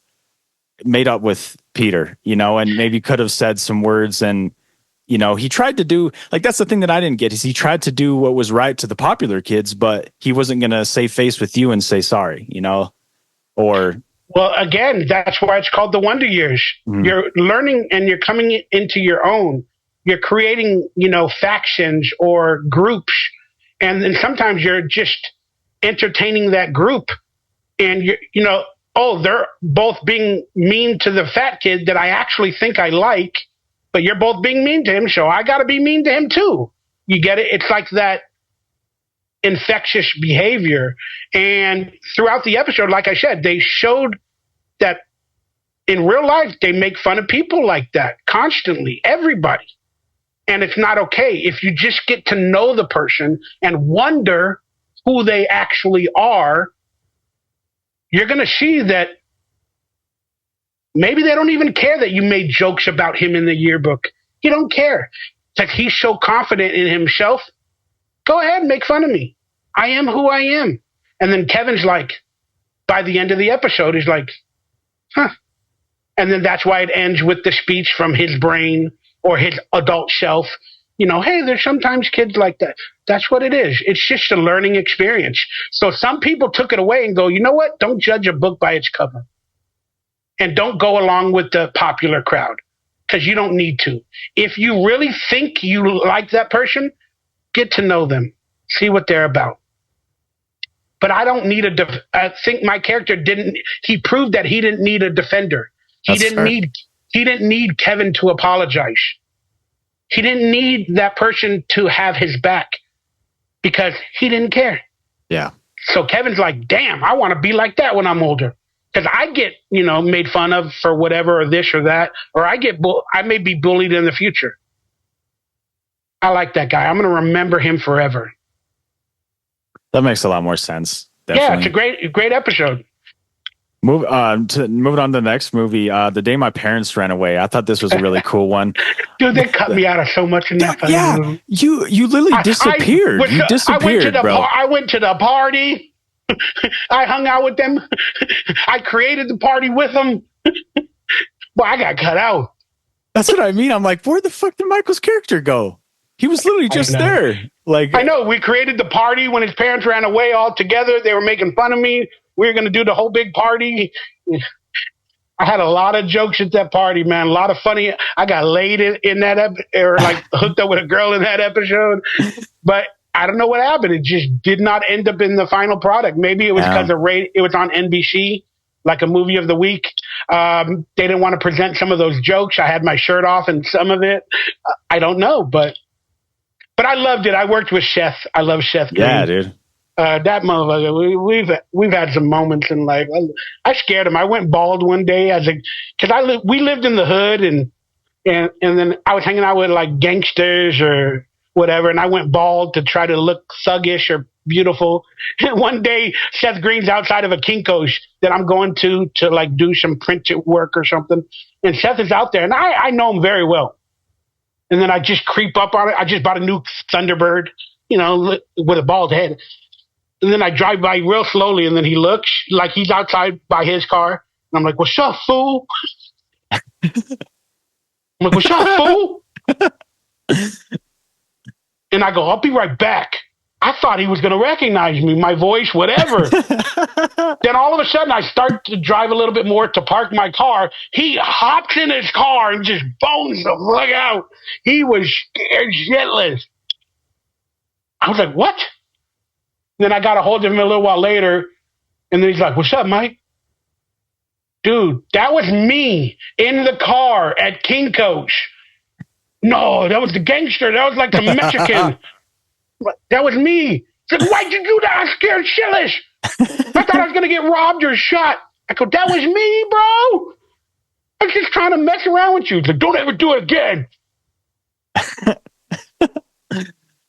made up with Peter, and maybe could have said some words. And he tried to do, like, that's the thing that I didn't get, is he tried to do what was right to the popular kids, but he wasn't going to save face with you and say sorry, or. Well, again, that's why it's called the Wonder Years. Mm-hmm. You're learning and you're coming into your own. You're creating, factions or groups. And then sometimes you're just entertaining that group. And, they're both being mean to the fat kid that I actually think I like. But you're both being mean to him, so I got to be mean to him too. You get it? It's like that infectious behavior. And throughout the episode, like I said, they showed that in real life, they make fun of people like that constantly, everybody. And it's not okay. If you just get to know the person and wonder who they actually are, you're going to see that maybe they don't even care that you made jokes about him in the yearbook. He don't care. That he's so confident in himself. Go ahead, make fun of me. I am who I am. And then Kevin's like, by the end of the episode, he's like, huh. And then that's why it ends with the speech from his brain or his adult self. hey, there's sometimes kids like that. That's what it is. It's just a learning experience. So some people took it away and go, you know what? Don't judge a book by its cover. And don't go along with the popular crowd, because you don't need to. If you really think you like that person, get to know them. See what they're about. But I don't need I think my character he proved that he didn't need a defender. He didn't need Kevin to apologize. He didn't need that person to have his back because he didn't care. Yeah. So Kevin's like, damn, I want to be like that when I'm older. Because I get, made fun of for whatever, or this or that, or I may be bullied in the future. I like that guy. I'm going to remember him forever. That makes a lot more sense. Definitely. Yeah, it's a great episode. Moving on to the next movie, The Day My Parents Ran Away. I thought this was a really cool one. Dude, they cut me out of so much in that. Yeah, you literally disappeared. You disappeared, bro. I went to the party. I hung out with them. I created the party with them. But I got cut out. That's what I mean. I'm like, where the fuck did Michael's character go? He was literally just there. Like, I know. We created the party when his parents ran away all together. They were making fun of me. We were going to do the whole big party. I had a lot of jokes at that party, man. A lot of funny. I got laid in that or like hooked up with a girl in that episode. But I don't know what happened. It just did not end up in the final product. Maybe it was because it was on NBC, like a movie of the week. They didn't want to present some of those jokes. I had my shirt off in some of it. I don't know, but I loved it. I worked with Seth. I love Seth Green. Yeah, dude. That motherfucker. We've had some moments in life. I scared him. I went bald one day because we lived in the hood and then I was hanging out with like gangsters or whatever, and I went bald to try to look thuggish or beautiful. And one day, Seth Green's outside of a Kinko's that I'm going to like do some printed work or something, and Seth is out there, and I know him very well. And then I just creep up on it. I just bought a new Thunderbird, with a bald head. And then I drive by real slowly, and then he looks like he's outside by his car. And I'm like, what's up, fool? I'm like, what's up, fool? And I go, I'll be right back. I thought he was going to recognize me, my voice, whatever. Then all of a sudden, I start to drive a little bit more to park my car. He hops in his car and just bones the fuck out. He was scared shitless. I was like, what? Then I got a hold of him a little while later, and then he's like, what's up, Mike? Dude, that was me in the car at Kinko's. No, that was the gangster. That was like the Mexican. That was me. He's like, why'd you do that? I'm scared shitless. I thought I was going to get robbed or shot. I go, that was me, bro. I was just trying to mess around with you. He's like, don't ever do it again.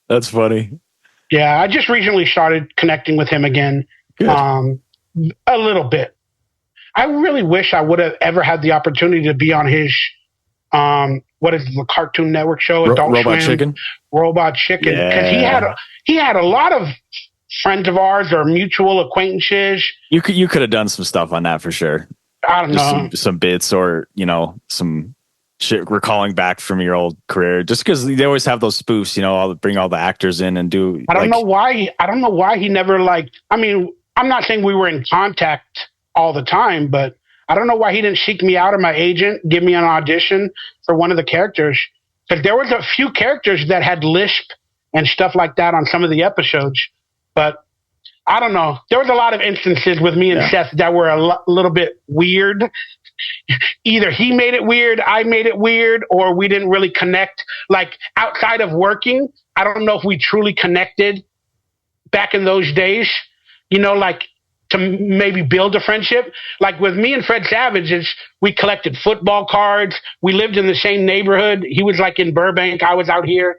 That's funny. Yeah, I just recently started connecting with him again. A little bit. I really wish I would have ever had the opportunity to be on his, what is the Cartoon Network show? Adult Robot Swim, Chicken? Robot Chicken. Because Yeah. he had a lot of friends of ours or mutual acquaintances. You could have done some stuff on that for sure. I don't know. Some bits or, some shit recalling back from your old career, just because they always have those spoofs, bring all the actors in and do. I don't know why he never I mean, I'm not saying we were in contact all the time, but I don't know why he didn't seek me out or my agent, give me an audition for one of the characters. Because there was a few characters that had lisp and stuff like that on some of the episodes. But I don't know. There was a lot of instances with me and Seth that were a little bit weird. Either he made it weird, I made it weird, or we didn't really connect. Like outside of working, I don't know if we truly connected back in those days, like to maybe build a friendship. Like with me and Fred Savage, we collected football cards. We lived in the same neighborhood. He was like in Burbank. I was out here,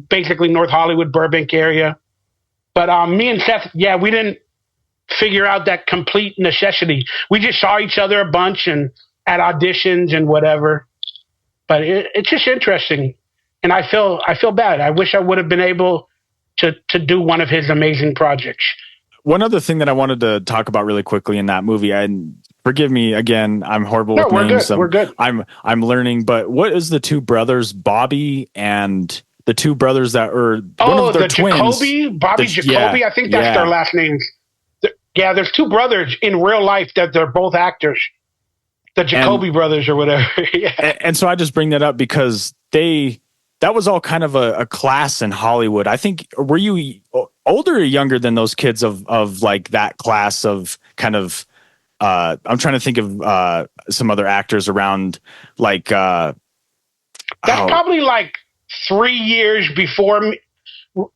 basically North Hollywood, Burbank area. But me and Seth, we didn't figure out that complete necessity. We just saw each other a bunch and at auditions and whatever. But it's just interesting. And I feel bad. I wish I would have been able to do one of his amazing projects. One other thing that I wanted to talk about really quickly in that movie, and forgive me again, I'm horrible with names. We're good. I'm learning, but what is the two brothers, Bobby and the two brothers that were one Oh, of their the twins. Jacoby, Bobby Jacoby. I think that's their last names. Yeah, there's two brothers in real life that they're both actors. The Jacoby brothers or whatever. Yeah. And so I just bring that up because that was all kind of a class in Hollywood. I think, were you older or younger than those kids of like that class of kind of, I'm trying to think of some other actors around like, that's probably like 3 years before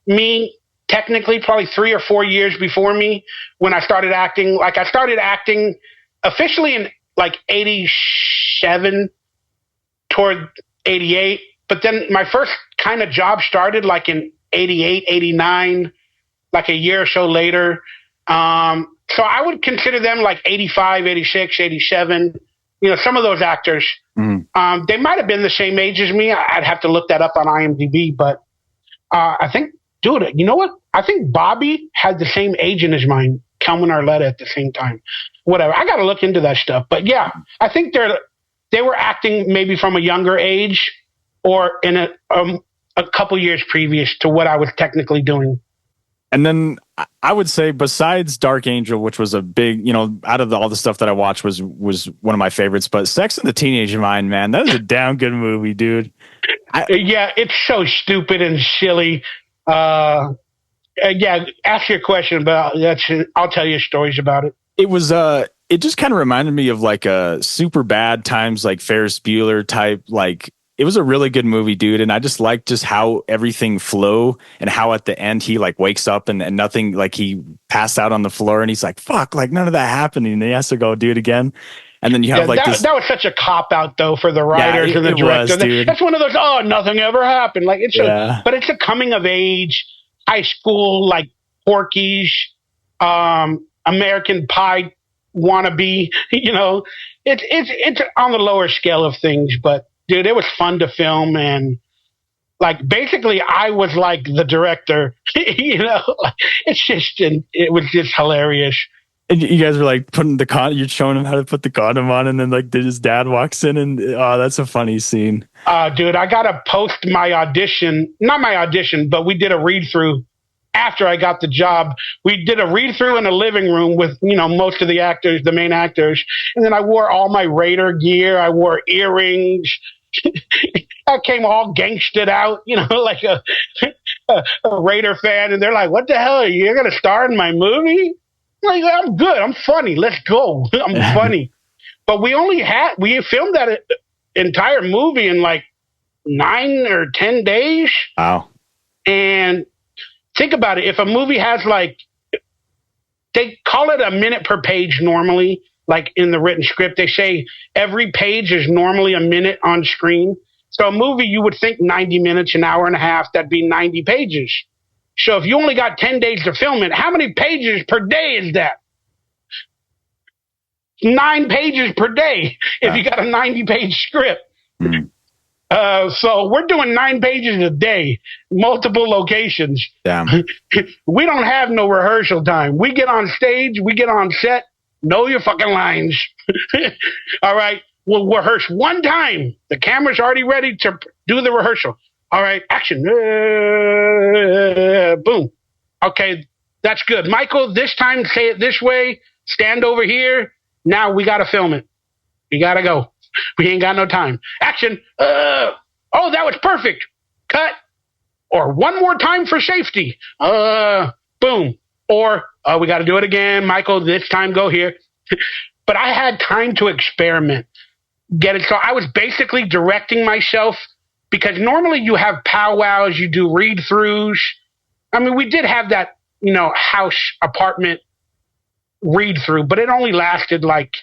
me, technically probably 3 or 4 years before me when I started acting. Like I started acting officially in like 87 toward 88. But then my first kind of job started like in 88, 89, like a year or so later. So I would consider them like 85, 86, 87. You know, some of those actors, they might have been the same age as me. I'd have to look that up on IMDb. But I think, dude, you know what? I think Bobby had the same agent as mine, Kelman Arletta, at the same time. Whatever. I got to look into that stuff. But yeah, I think they were acting maybe from a younger age or in a couple years previous to what I was technically doing. And then I would say, besides Dark Angel, which was a big, you know, out of all the stuff that I watched was one of my favorites, but Sex and the Teenage Mind, man, that is a damn good movie, dude. Yeah, it's so stupid and silly. Yeah, ask your question about that. I'll tell you stories about it. It was it just kind of reminded me of like a Super Bad times like Ferris Bueller type. Like, it was a really good movie, dude, and I just liked just how everything flew and how at the end he like wakes up and nothing, like he passed out on the floor and he's like, fuck, like none of that happened, and he has to go do it again. And then you have like that was such a cop out though for the writers and the director. That's one of those, oh, nothing ever happened. Like but it's a coming of age, high school, like Porky's, American Pie wannabe. You know, it's on the lower scale of things, but dude, it was fun to film. And like, basically I was like the director, you know, it was just hilarious. And you guys were like putting you're showing him how to put the condom on, and then like his dad walks in, and that's a funny scene. Dude, I got to post my audition, not my audition, but we did a read through after I got the job. We did a read through in a living room with, you know, most of the actors, the main actors. And then I wore all my Raider gear. I wore earrings. I came all gangsted out, you know, like a Raider fan. And they're like, what the hell are you? You're going to star in my movie? I'm like, I'm good. I'm funny. Let's go. I'm funny. But we filmed that entire movie in like 9 or 10 days. Wow. And think about it. If a movie has like, they call it a minute per page normally. Like in the written script, they say every page is normally a minute on screen. So a movie, you would think 90 minutes, an hour and a half, that'd be 90 pages. So if you only got 10 days to film it, how many pages per day is that? 9 pages per day if you got a 90-page script. So we're doing 9 pages a day, multiple locations. Damn. We don't have no rehearsal time. We get on stage, we get on set. Know your fucking lines. All right. We'll rehearse one time. The camera's already ready to do the rehearsal. All right. Action. Boom. Okay. That's good. Michael, this time say it this way. Stand over here. Now we got to film it. We got to go. We ain't got no time. Action. Oh, that was perfect. Cut. Or one more time for safety. Boom. Or, we got to do it again. Michael, this time go here. But I had time to experiment. Get it? So I was basically directing myself, because normally you have powwows, you do read-throughs. I mean, we did have that, you know, house apartment read-through, but it only lasted like,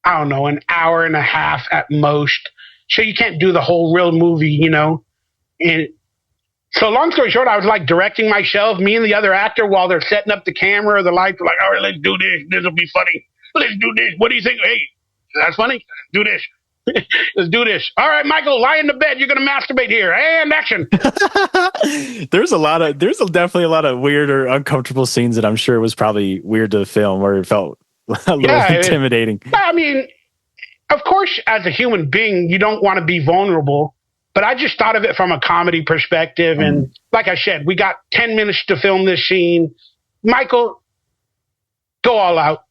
I don't know, an hour and a half at most. So you can't do the whole real movie, you know. And so long story short, I was like directing myself, me and the other actor, while they're setting up the camera or the lights. We're like, all right, let's do this. This will be funny. Let's do this. What do you think? Hey, that's funny. Do this. Let's do this. All right, Michael, lie in the bed. You're going to masturbate here. And action. There's definitely a lot of weird or uncomfortable scenes that I'm sure was probably weird to film, where it felt a little intimidating. I mean, of course, as a human being, you don't want to be vulnerable. But I just thought of it from a comedy perspective. And like I said, we got 10 minutes to film this scene. Michael, go all out.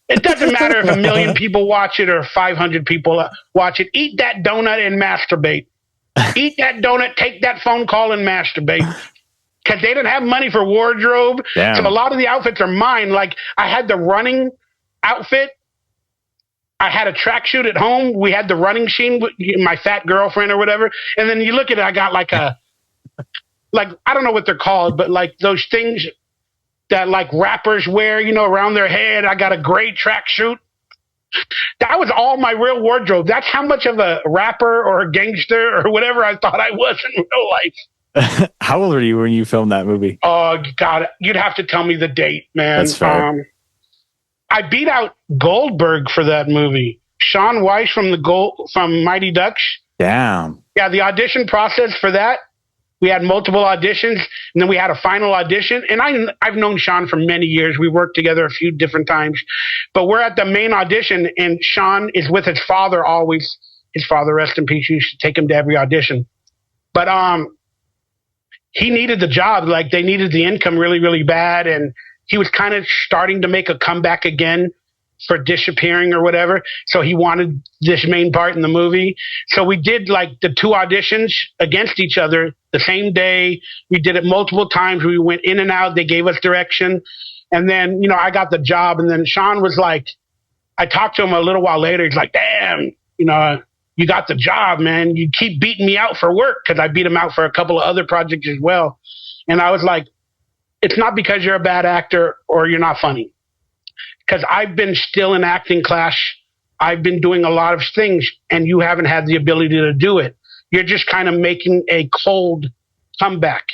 It doesn't matter if 1 million people watch it or 500 people watch it. Eat that donut and masturbate. Eat that donut, take that phone call and masturbate. Because they didn't have money for wardrobe. Damn. So a lot of the outfits are mine. Like, I had the running outfit. I had a tracksuit at home. We had the running scene with my fat girlfriend or whatever. And then you look at it, I got like I don't know what they're called, but like those things that like rappers wear, around their head. I got a gray tracksuit. That was all my real wardrobe. That's how much of a rapper or a gangster or whatever I thought I was in real life. How old were you when you filmed that movie? Oh, God, you'd have to tell me the date, man. That's fair. I beat out Goldberg for that movie. Sean Weiss from Mighty Ducks. Damn. Yeah, the audition process for that, we had multiple auditions, and then we had a final audition. And I've known Sean for many years. We worked together a few different times. But we're at the main audition, and Sean is with his father always. His father, rest in peace, used to take him to every audition. But he needed the job. Like, they needed the income really, really bad. And he was kind of starting to make a comeback again for disappearing or whatever. So he wanted this main part in the movie. So we did like the 2 auditions against each other the same day. We did it multiple times. We went in and out. They gave us direction. And then, I got the job. And then Sean was like, I talked to him a little while later. He's like, damn, you got the job, man. You keep beating me out for work, because I beat him out for a couple of other projects as well. And I was like, it's not because you're a bad actor or you're not funny. Because I've been still in acting class. I've been doing a lot of things, and you haven't had the ability to do it. You're just kind of making a cold comeback.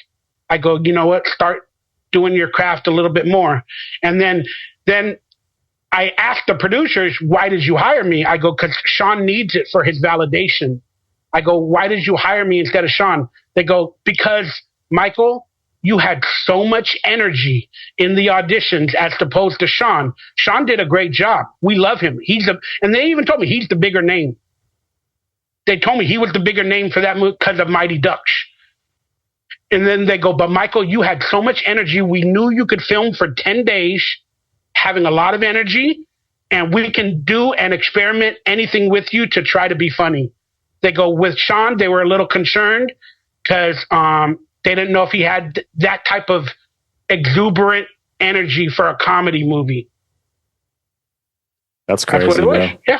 I go, you know what? Start doing your craft a little bit more. And then I asked the producers, why did you hire me? I go, because Sean needs it for his validation. I go, why did you hire me instead of Sean? They go, because, Michael, you had so much energy in the auditions as opposed to Sean. Sean did a great job. We love him. And they even told me he's the bigger name. They told me he was the bigger name for that movie because of Mighty Ducks. And then they go, but Michael, you had so much energy. We knew you could film for 10 days, having a lot of energy, and we can do and experiment anything with you to try to be funny. They go, with Sean, they were a little concerned because they didn't know if he had that type of exuberant energy for a comedy movie. That's crazy, That's what it was. man. Yeah.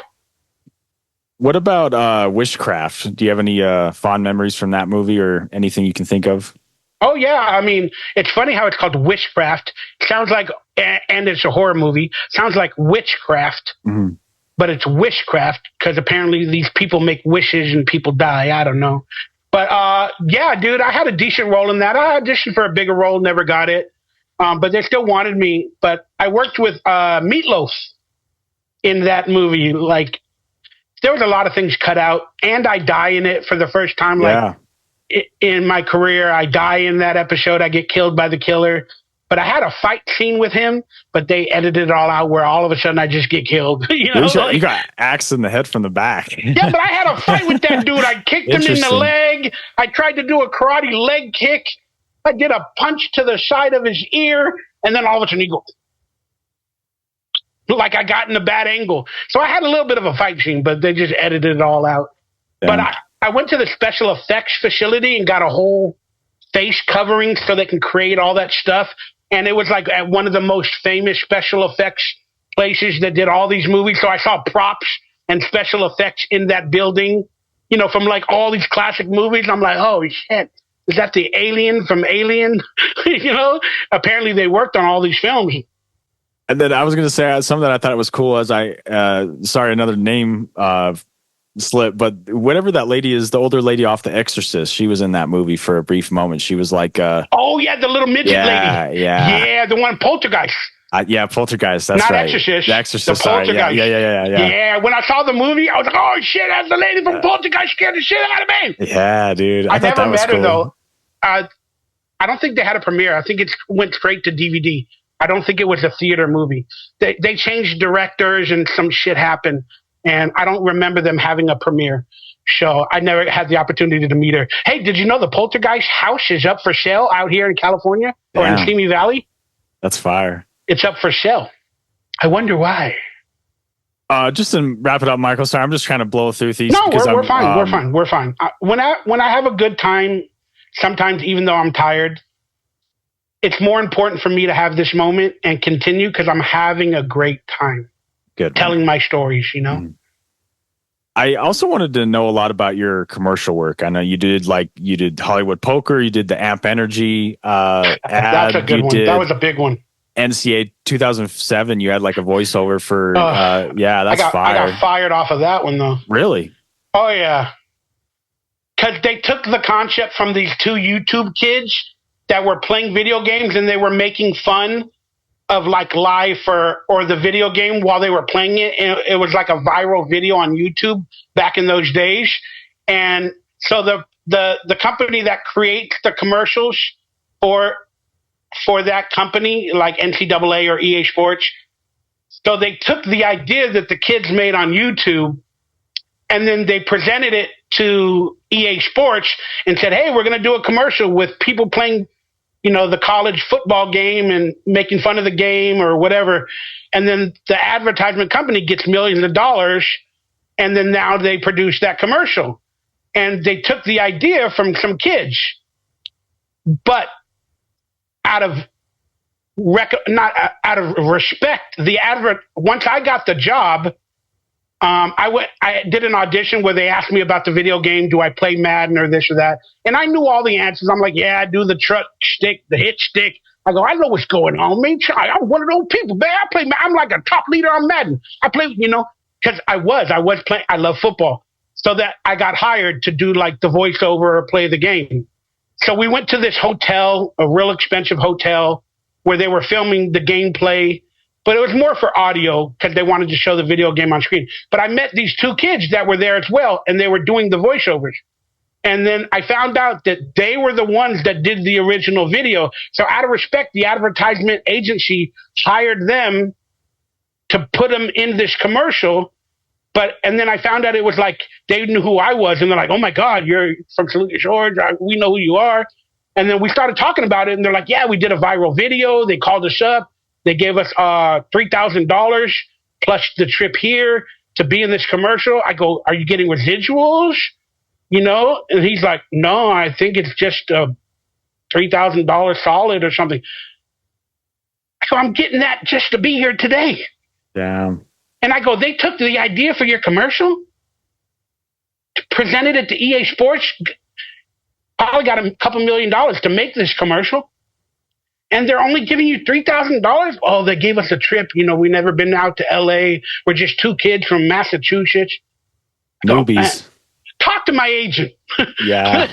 What about Wishcraft? Do you have any fond memories from that movie or anything you can think of? Oh, yeah. I mean, it's funny how it's called Witchcraft. Sounds like, and it's a horror movie, sounds like witchcraft, but it's Wishcraft because apparently these people make wishes and people die. I don't know. But, yeah, dude, I had a decent role in that. I auditioned for a bigger role, never got it. But they still wanted me. But I worked with Meatloaf in that movie. Like, there was a lot of things cut out, and I die in it for the first time. Yeah. Like, in my career, I die in that episode. I get killed by the killer. But I had a fight scene with him, but they edited it all out where all of a sudden I just get killed. You got axed in the head from the back. Yeah, but I had a fight with that dude. I kicked him in the leg. I tried to do a karate leg kick. I did a punch to the side of his ear, and then all of a sudden he goes, like I got in a bad angle. So I had a little bit of a fight scene, but they just edited it all out. Damn. But I went to the special effects facility and got a whole face covering so they can create all that stuff. And it was like at one of the most famous special effects places that did all these movies. So I saw props and special effects in that building, from like all these classic movies. I'm like, oh shit, is that the alien from Alien? Apparently they worked on all these films. And then I was going to say something that I thought was cool as another name slip, but whatever that lady is, the older lady off The Exorcist, she was in that movie for a brief moment. She was like, oh yeah, the little midget lady. Yeah, the one Poltergeist. Yeah, Poltergeist. That's not right. Exorcist. The Exorcist. The Poltergeist. Yeah. Yeah, when I saw the movie, I was like, oh shit, that's the lady from Poltergeist, scared the shit out of me. Yeah, dude. I never met her though. I don't think they had a premiere. I think it went straight to DVD. I don't think it was a theater movie. They changed directors and some shit happened. And I don't remember them having a premiere. show. I never had the opportunity to meet her. Hey, did you know the Poltergeist house is up for sale out here in California or in Simi Valley? That's fire. It's up for sale. I wonder why. Just to wrap it up, Michael. Sorry, I'm just trying to blow through these. No, we're fine. We're fine. When I have a good time, sometimes even though I'm tired, it's more important for me to have this moment and continue because I'm having a great time. Good. Telling my stories, you know. Mm. I also wanted to know a lot about your commercial work. I know you did Hollywood Poker, you did the Amp Energy ad. That's a good one. That was a big one. NCA 2007, you had like a voiceover for that's fire. I got fired off of that one though. Really? Oh yeah. Because they took the concept from these two YouTube kids that were playing video games and they were making fun of like live or the video game while they were playing it. And it was like a viral video on YouTube back in those days. And so the company that creates the commercials for that company, like NCAA or EA Sports, so they took the idea that the kids made on YouTube and then they presented it to EA Sports and said, hey, we're going to do a commercial with people playing the college football game and making fun of the game or whatever. And then the advertisement company gets millions of dollars. And then now they produce that commercial. And they took the idea from some kids. But not out of respect, once I got the job, I did an audition where they asked me about the video game. Do I play Madden or this or that? And I knew all the answers. I'm like, yeah, I do the truck stick, the hit stick. I go, I know what's going on, man. I'm one of those people, man. I'm like a top leader on Madden. I play, because I was playing. I love football. So that I got hired to do like the voiceover or play the game. So we went to this hotel, a real expensive hotel, where they were filming the gameplay. But it was more for audio because they wanted to show the video game on screen. But I met these two kids that were there as well, and they were doing the voiceovers. And then I found out that they were the ones that did the original video. So out of respect, the advertisement agency hired them to put them in this commercial. And then I found out it was like they knew who I was, and they're like, oh, my God, you're from Salute Your Shores. We know who you are. And then we started talking about it, and they're like, yeah, we did a viral video. They called us up. They gave us $3,000 plus the trip here to be in this commercial. I go, are you getting residuals? And he's like, no, I think it's just $3,000 solid or something. So I'm getting that just to be here today. Damn. And I go, they took the idea for your commercial, presented it to EA Sports, probably got a couple $1 million to make this commercial. And they're only giving you $3,000? Oh, they gave us a trip. We never been out to L.A. We're just two kids from Massachusetts. Newbies. Talk to my agent. Yeah.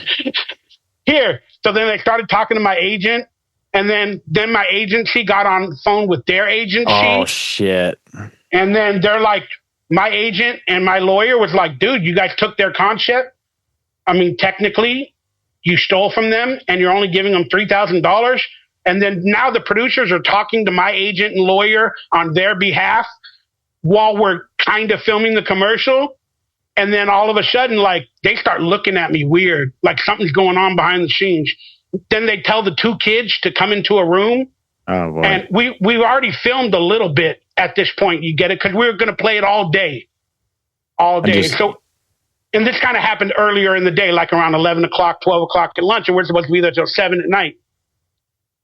Here. So then they started talking to my agent. And then my agency got on the phone with their agency. Oh, shit. And then they're like, my agent and my lawyer was like, dude, you guys took their concept. I mean, technically, you stole from them and you're only giving them $3,000. And then now the producers are talking to my agent and lawyer on their behalf while we're kind of filming the commercial. And then all of a sudden, like, they start looking at me weird, like something's going on behind the scenes. Then they tell the two kids to come into a room. Oh, boy. And we've already filmed a little bit at this point. You get it? Because we were going to play it all day. And this kind of happened earlier in the day, like around 11 o'clock, 12 o'clock at lunch. And we're supposed to be there till 7 at night.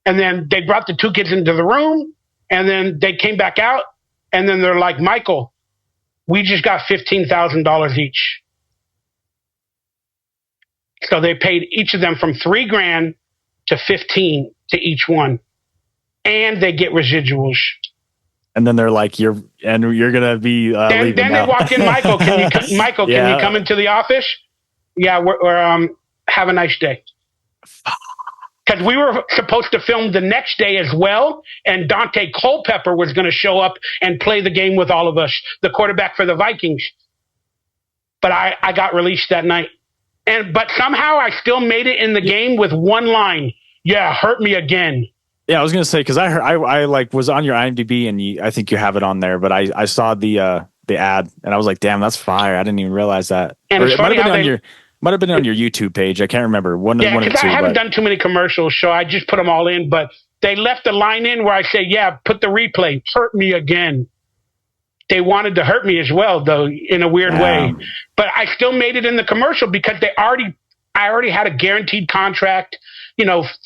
And then they brought the two kids into the room, and then they came back out, and then they're like, Michael, we just got $15,000 each. So they paid each of them from $3,000 to $15,000 to each one, and they get residuals. And then they're like, you're gonna be leaving then now. They walked in, Michael, can you come into the office? Yeah, we're have a nice day. Because we were supposed to film the next day as well, and Dante Culpepper was going to show up and play the game with all of us, the quarterback for the Vikings. But I got released that night. But somehow I still made it in the game with one line. Yeah, hurt me again. Yeah, I was gonna say because I heard I like was on your IMDb and I think you have it on there, but I saw the the ad, and I was like, damn, that's fire. I didn't even realize that. And Or it's it might funny have been how on your YouTube page. I can't remember. One of the because I two. haven't But done too many commercials, so I just put them all in. But they left a line in where I say, yeah, put the replay, hurt me again. They wanted to hurt me as well, though, in a weird way. But I still made it in the commercial because I already had a guaranteed contract,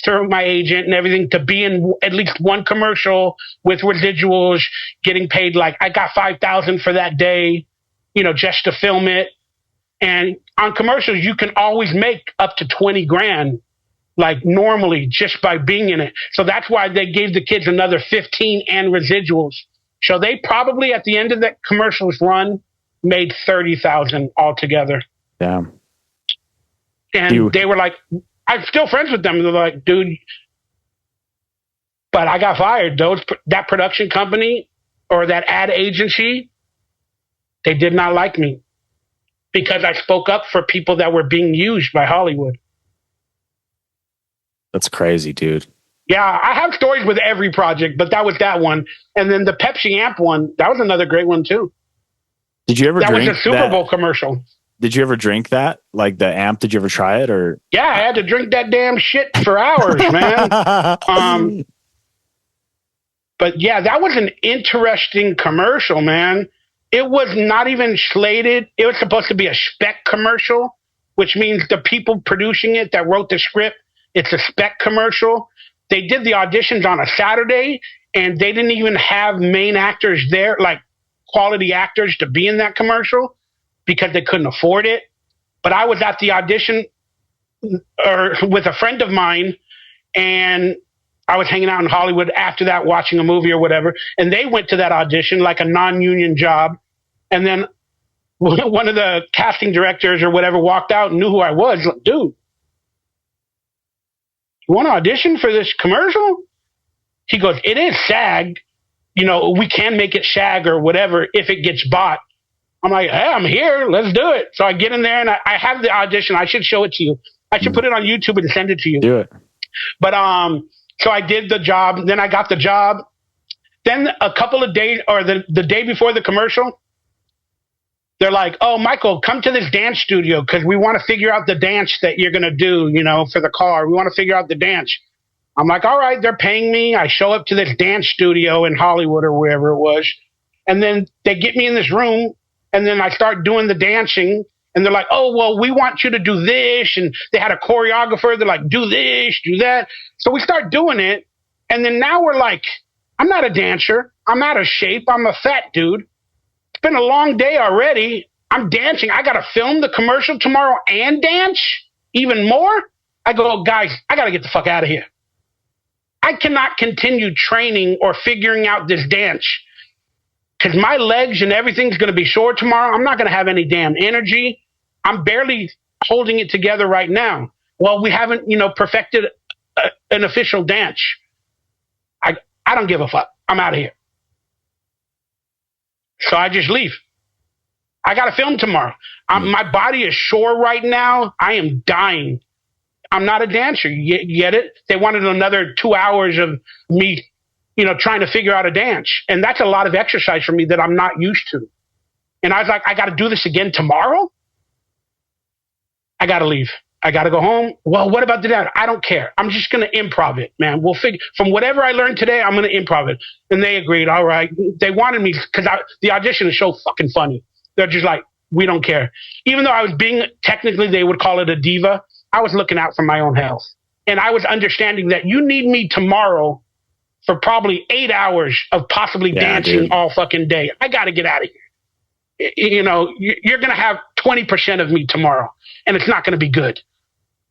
through my agent and everything to be in at least one commercial with residuals, getting paid like I got $5,000 for that day, just to film it. And on commercials, you can always make up to 20 grand, like normally just by being in it. So that's why they gave the kids another 15 and residuals. So they probably at the end of that commercials run made 30,000 altogether. Damn. And they were like, I'm still friends with them. They're like, dude, but I got fired. That production company or that ad agency, they did not like me because I spoke up for people that were being used by Hollywood. That's crazy, dude. Yeah, I have stories with every project, but that was that one. And then the Pepsi Amp one, that was another great one too. Did you ever that drink was a Super Bowl commercial. Did you ever drink that? Like the amp, did you ever try it? Or yeah, I had to drink that damn shit for hours, man. But yeah, that was an interesting commercial, man. It was not even slated. It was supposed to be a spec commercial, which means the people producing it that wrote the script, it's a spec commercial. They did the auditions on a Saturday, and they didn't even have main actors there, like quality actors, to be in that commercial because they couldn't afford it. But I was at the audition with a friend of mine, and I was hanging out in Hollywood after that, watching a movie or whatever, and they went to that audition like a non-union job. And then one of the casting directors or whatever walked out and knew who I was. Like, dude, you want to audition for this commercial? He goes, it is SAG. We can make it SAG or whatever if it gets bought. I'm like, hey, I'm here. Let's do it. So I get in there and I have the audition. I should show it to you. I should put it on YouTube and send it to you. Do it. But so I did the job. Then I got the job. Then a couple of days or the day before the commercial, they're like, oh, Michael, come to this dance studio because we want to figure out the dance that you're going to do, for the car. We want to figure out the dance. I'm like, all right, they're paying me. I show up to this dance studio in Hollywood or wherever it was. And then they get me in this room, and then I start doing the dancing. And they're like, oh, well, we want you to do this. And they had a choreographer. They're like, do this, do that. So we start doing it. And then now we're like, I'm not a dancer. I'm out of shape. I'm a fat dude. It's been a long day already. I'm dancing. I got to film the commercial tomorrow and dance even more. I go, guys, I got to get the fuck out of here. I cannot continue training or figuring out this dance because my legs and everything's going to be sore tomorrow. I'm not going to have any damn energy. I'm barely holding it together right now. Well, we haven't, perfected an official dance. I don't give a fuck. I'm out of here. So I just leave. I got to film tomorrow. My body is sore right now. I am dying. I'm not a dancer. You get it? They wanted another 2 hours of me, trying to figure out a dance. And that's a lot of exercise for me that I'm not used to. And I was like, I got to do this again tomorrow? I got to leave. I got to go home. Well, what about the dance? I don't care. I'm just going to improv it, man. We'll figure from whatever I learned today, I'm going to improv it. And they agreed. All right. They wanted me because the audition is so fucking funny. They're just like, we don't care. Even though I was being, technically they would call it a diva, I was looking out for my own health. And I was understanding that you need me tomorrow for probably 8 hours of possibly dancing all fucking day. I got to get out of here. You're going to have 20% of me tomorrow, and it's not going to be good.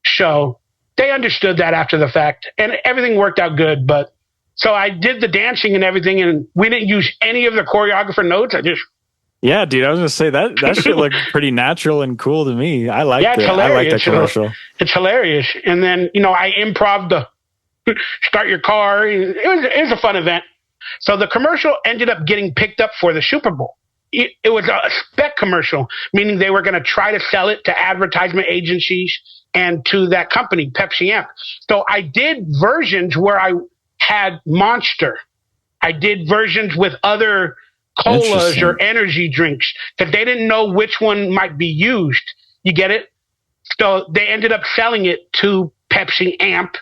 So they understood that after the fact, and everything worked out good. But so I did the dancing and everything, and we didn't use any of the choreographer notes. Yeah, dude, I was gonna say that shit looked pretty natural and cool to me. I like it. I like the commercial. It's hilarious. And then, I improv the start your car. It was a fun event. So the commercial ended up getting picked up for the Super Bowl. It was a spec commercial, meaning they were going to try to sell it to advertisement agencies and to that company, Pepsi Amp. So I did versions where I had Monster. I did versions with other colas or energy drinks because they didn't know which one might be used. You get it? So they ended up selling it to Pepsi Amp.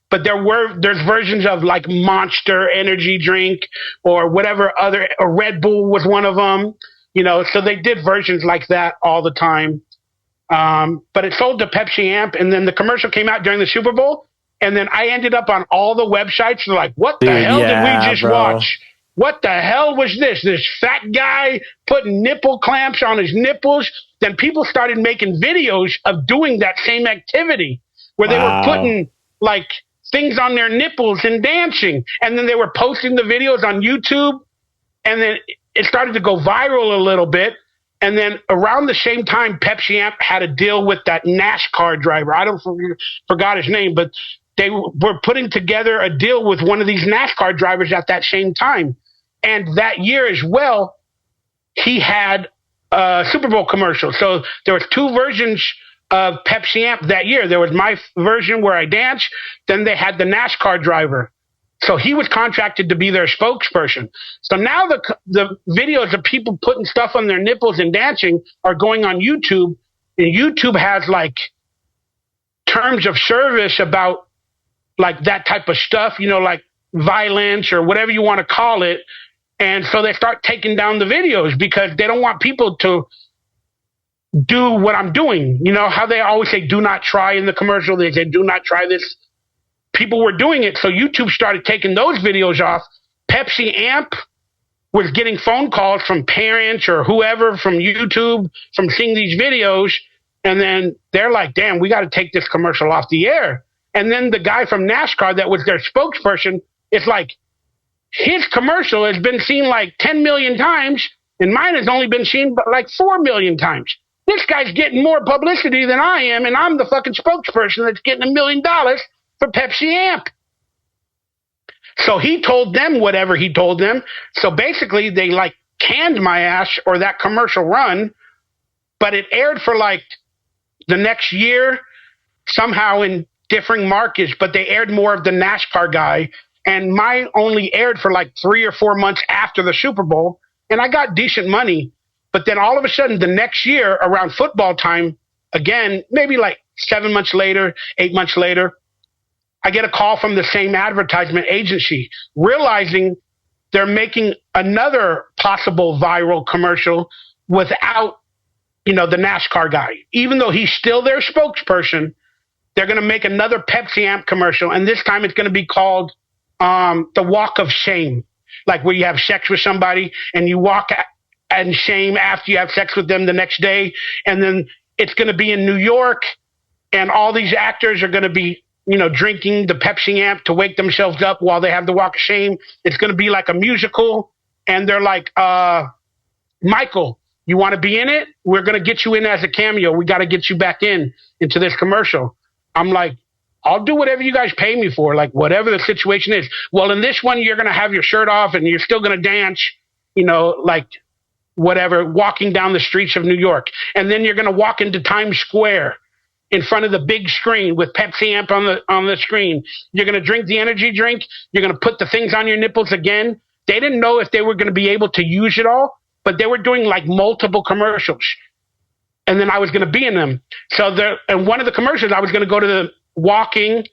But there's versions of like Monster energy drink or whatever or Red Bull was one of them, so they did versions like that all the time. But it sold to Pepsi Amp, and then the commercial came out during the Super Bowl, and then I ended up on all the websites. They're like, what the hell did we just watch? What the hell was this? This fat guy putting nipple clamps on his nipples. Then people started making videos of doing that same activity where they were putting like things on their nipples and dancing. And then they were posting the videos on YouTube. And then it started to go viral a little bit. And then around the same time, Pepsi Amp had a deal with that NASCAR driver. I forgot his name, but they were putting together a deal with one of these NASCAR drivers at that same time. And that year as well, he had a Super Bowl commercial. So there was two versions of Pepsi Amp that year. There was my version where I danced. Then they had the NASCAR driver. So he was contracted to be their spokesperson. So now the videos of people putting stuff on their nipples and dancing are going on YouTube. And YouTube has like terms of service about like that type of stuff, like violence or whatever you want to call it. And so they start taking down the videos because they don't want people to do what I'm doing. You know how they always say, do not try in the commercial. They say, do not try this. People were doing it. So YouTube started taking those videos off. Pepsi Amp was getting phone calls from parents or whoever from YouTube from seeing these videos. And then they're like, damn, we got to take this commercial off the air. And then the guy from NASCAR that was their spokesperson, it's like, his commercial has been seen like 10 million times, and mine has only been seen like 4 million times. This guy's getting more publicity than I am, and I'm the fucking spokesperson that's getting $1 million for Pepsi Amp. So he told them whatever he told them. So basically, they like canned my ass or that commercial run, but it aired for like the next year, somehow in differing markets, but they aired more of the NASCAR guy. And mine only aired for like 3 or 4 months after the Super Bowl. And I got decent money. But then all of a sudden, the next year around football time, again, maybe like 7 months later, 8 months later, I get a call from the same advertisement agency, realizing they're making another possible viral commercial without, the NASCAR guy. Even though he's still their spokesperson, they're going to make another Pepsi Amp commercial. And this time it's going to be called the walk of shame, like where you have sex with somebody and you walk in shame after you have sex with them the next day. And then it's going to be in New York, and all these actors are going to be, drinking the Pepsi Amp to wake themselves up while they have the walk of shame. It's going to be like a musical. And they're like, Michael, you want to be in it? We're going to get you in as a cameo. We got to get you back into this commercial. I'm like, I'll do whatever you guys pay me for, like whatever the situation is. Well, in this one, you're going to have your shirt off and you're still going to dance, like whatever, walking down the streets of New York. And then you're going to walk into Times Square in front of the big screen with Pepsi Amp on the screen. You're going to drink the energy drink. You're going to put the things on your nipples again. They didn't know if they were going to be able to use it all, but they were doing like multiple commercials. And then I was going to be in them. So and one of the commercials, I was going to go to the walking,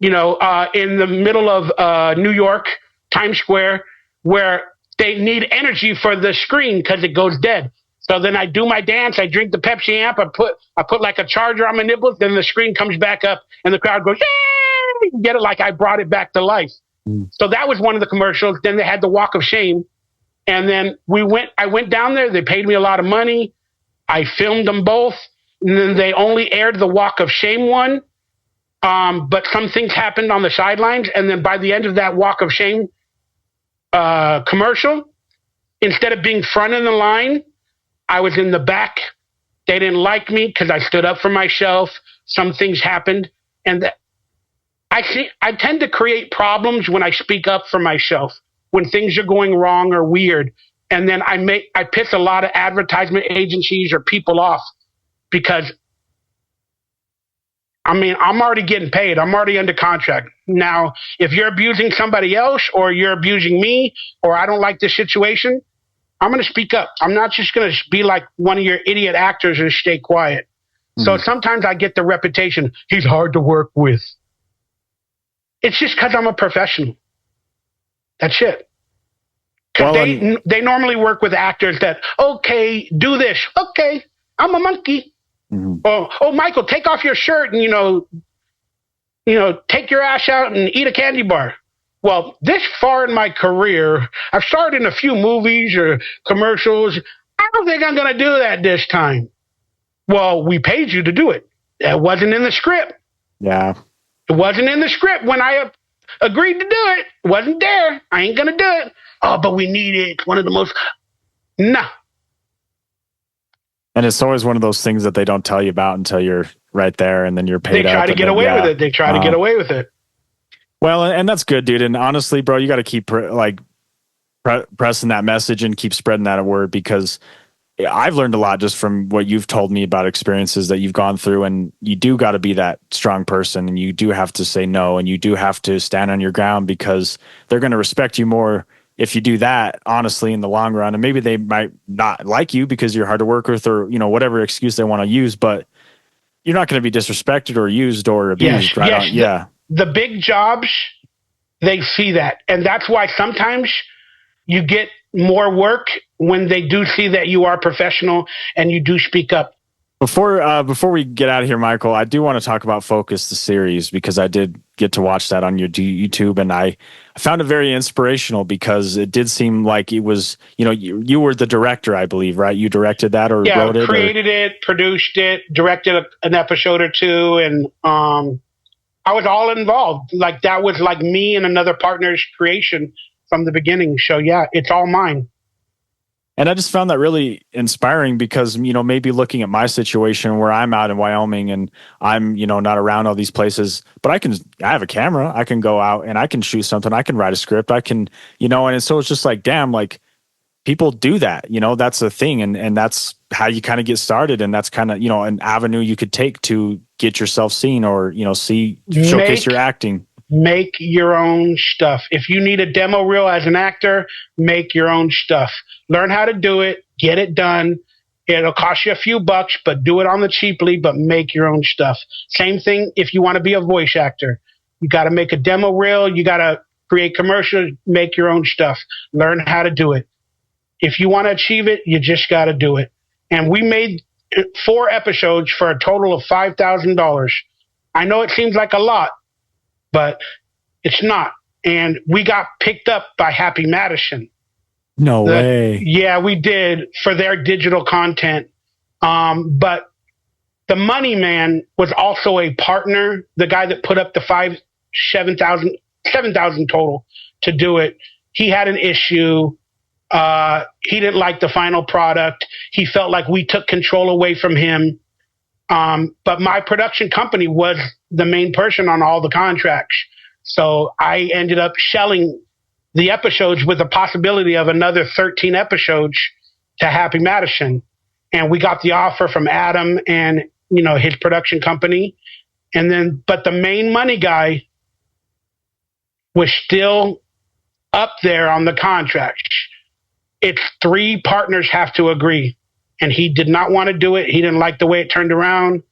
in the middle of New York, Times Square, where they need energy for the screen because it goes dead. So then I do my dance, I drink the Pepsi Amp, I put like a charger on my nipples, then the screen comes back up and the crowd goes, yay! You get it, like I brought it back to life. So that was one of the commercials. Then they had the walk of shame. And then I went down there, they paid me a lot of money. I filmed them both. And then they only aired the walk of shame one. But some things happened on the sidelines. And then by the end of that walk of shame commercial, instead of being front in the line, I was in the back. They didn't like me because I stood up for myself. Some things happened. And I tend to create problems when I speak up for myself, when things are going wrong or weird. And then I piss a lot of advertisement agencies or people off because I'm already getting paid. I'm already under contract. Now, if you're abusing somebody else or you're abusing me or I don't like this situation, I'm going to speak up. I'm not just going to be like one of your idiot actors and stay quiet. So sometimes I get the reputation, he's hard to work with. It's just because I'm a professional. That's it. Because they normally work with actors that, okay, do this. Okay, I'm a monkey. Oh, Michael, take off your shirt and, take your ass out and eat a candy bar. Well, this far in my career, I've starred in a few movies or commercials. I don't think I'm going to do that this time. Well, we paid you to do it. That wasn't in the script. Yeah. It wasn't in the script when I agreed to do it. It wasn't there. I ain't going to do it. Oh, but we need it. It's one of the most... Nah. And it's always one of those things that they don't tell you about until you're right there and then you're paid. They try to get away with it. They try to get away with it. Well, and that's good, dude. And honestly, bro, you got to keep pressing that message and keep spreading that word, because I've learned a lot just from what you've told me about experiences that you've gone through. And you do got to be that strong person, and you do have to say no, and you do have to stand on your ground, because they're going to respect you more if you do that, honestly, in the long run. And maybe they might not like you because you're hard to work with, or, whatever excuse they want to use, but you're not going to be disrespected or used or abused. Yes. The big jobs, they see that. And that's why sometimes you get more work when they do see that you are professional and you do speak up. Before we get out of here, Michael, I do want to talk about Focus, the series, because I did get to watch that on your YouTube, and I found it very inspirational, because it did seem like it was, you were the director, I believe, right? You directed that or wrote it? Created it, produced it, directed an episode or two, and I was all involved. Like, that was like me and another partner's creation from the beginning. So yeah, it's all mine. And I just found that really inspiring, because, maybe looking at my situation where I'm out in Wyoming and I'm, not around all these places, but I have a camera, I can go out and I can shoot something, I can write a script, I can, and so it's just like, damn, like, people do that, that's a thing. And that's how you kind of get started. And that's kind of, an avenue you could take to get yourself seen, or, showcase your acting. Make your own stuff. If you need a demo reel as an actor, make your own stuff. Learn how to do it. Get it done. It'll cost you a few bucks, but do it on the cheaply, but make your own stuff. Same thing if you want to be a voice actor. You got to make a demo reel. You got to create commercials. Make your own stuff. Learn how to do it. If you want to achieve it, you just got to do it. And we made 4 episodes for a total of $5,000. I know it seems like a lot, but it's not. And we got picked up by Happy Madison. No way. Yeah, we did, for their digital content. But the money man was also a partner, the guy that put up the $7,000 total to do it. He had an issue. He didn't like the final product. He felt like we took control away from him. But my production company was the main person on all the contracts. So I ended up shelling the episodes with the possibility of another 13 episodes to Happy Madison. And we got the offer from Adam and, his production company. And then, but the main money guy was still up there on the contract. It's 3 partners have to agree. And he did not want to do it. He didn't like the way it turned around.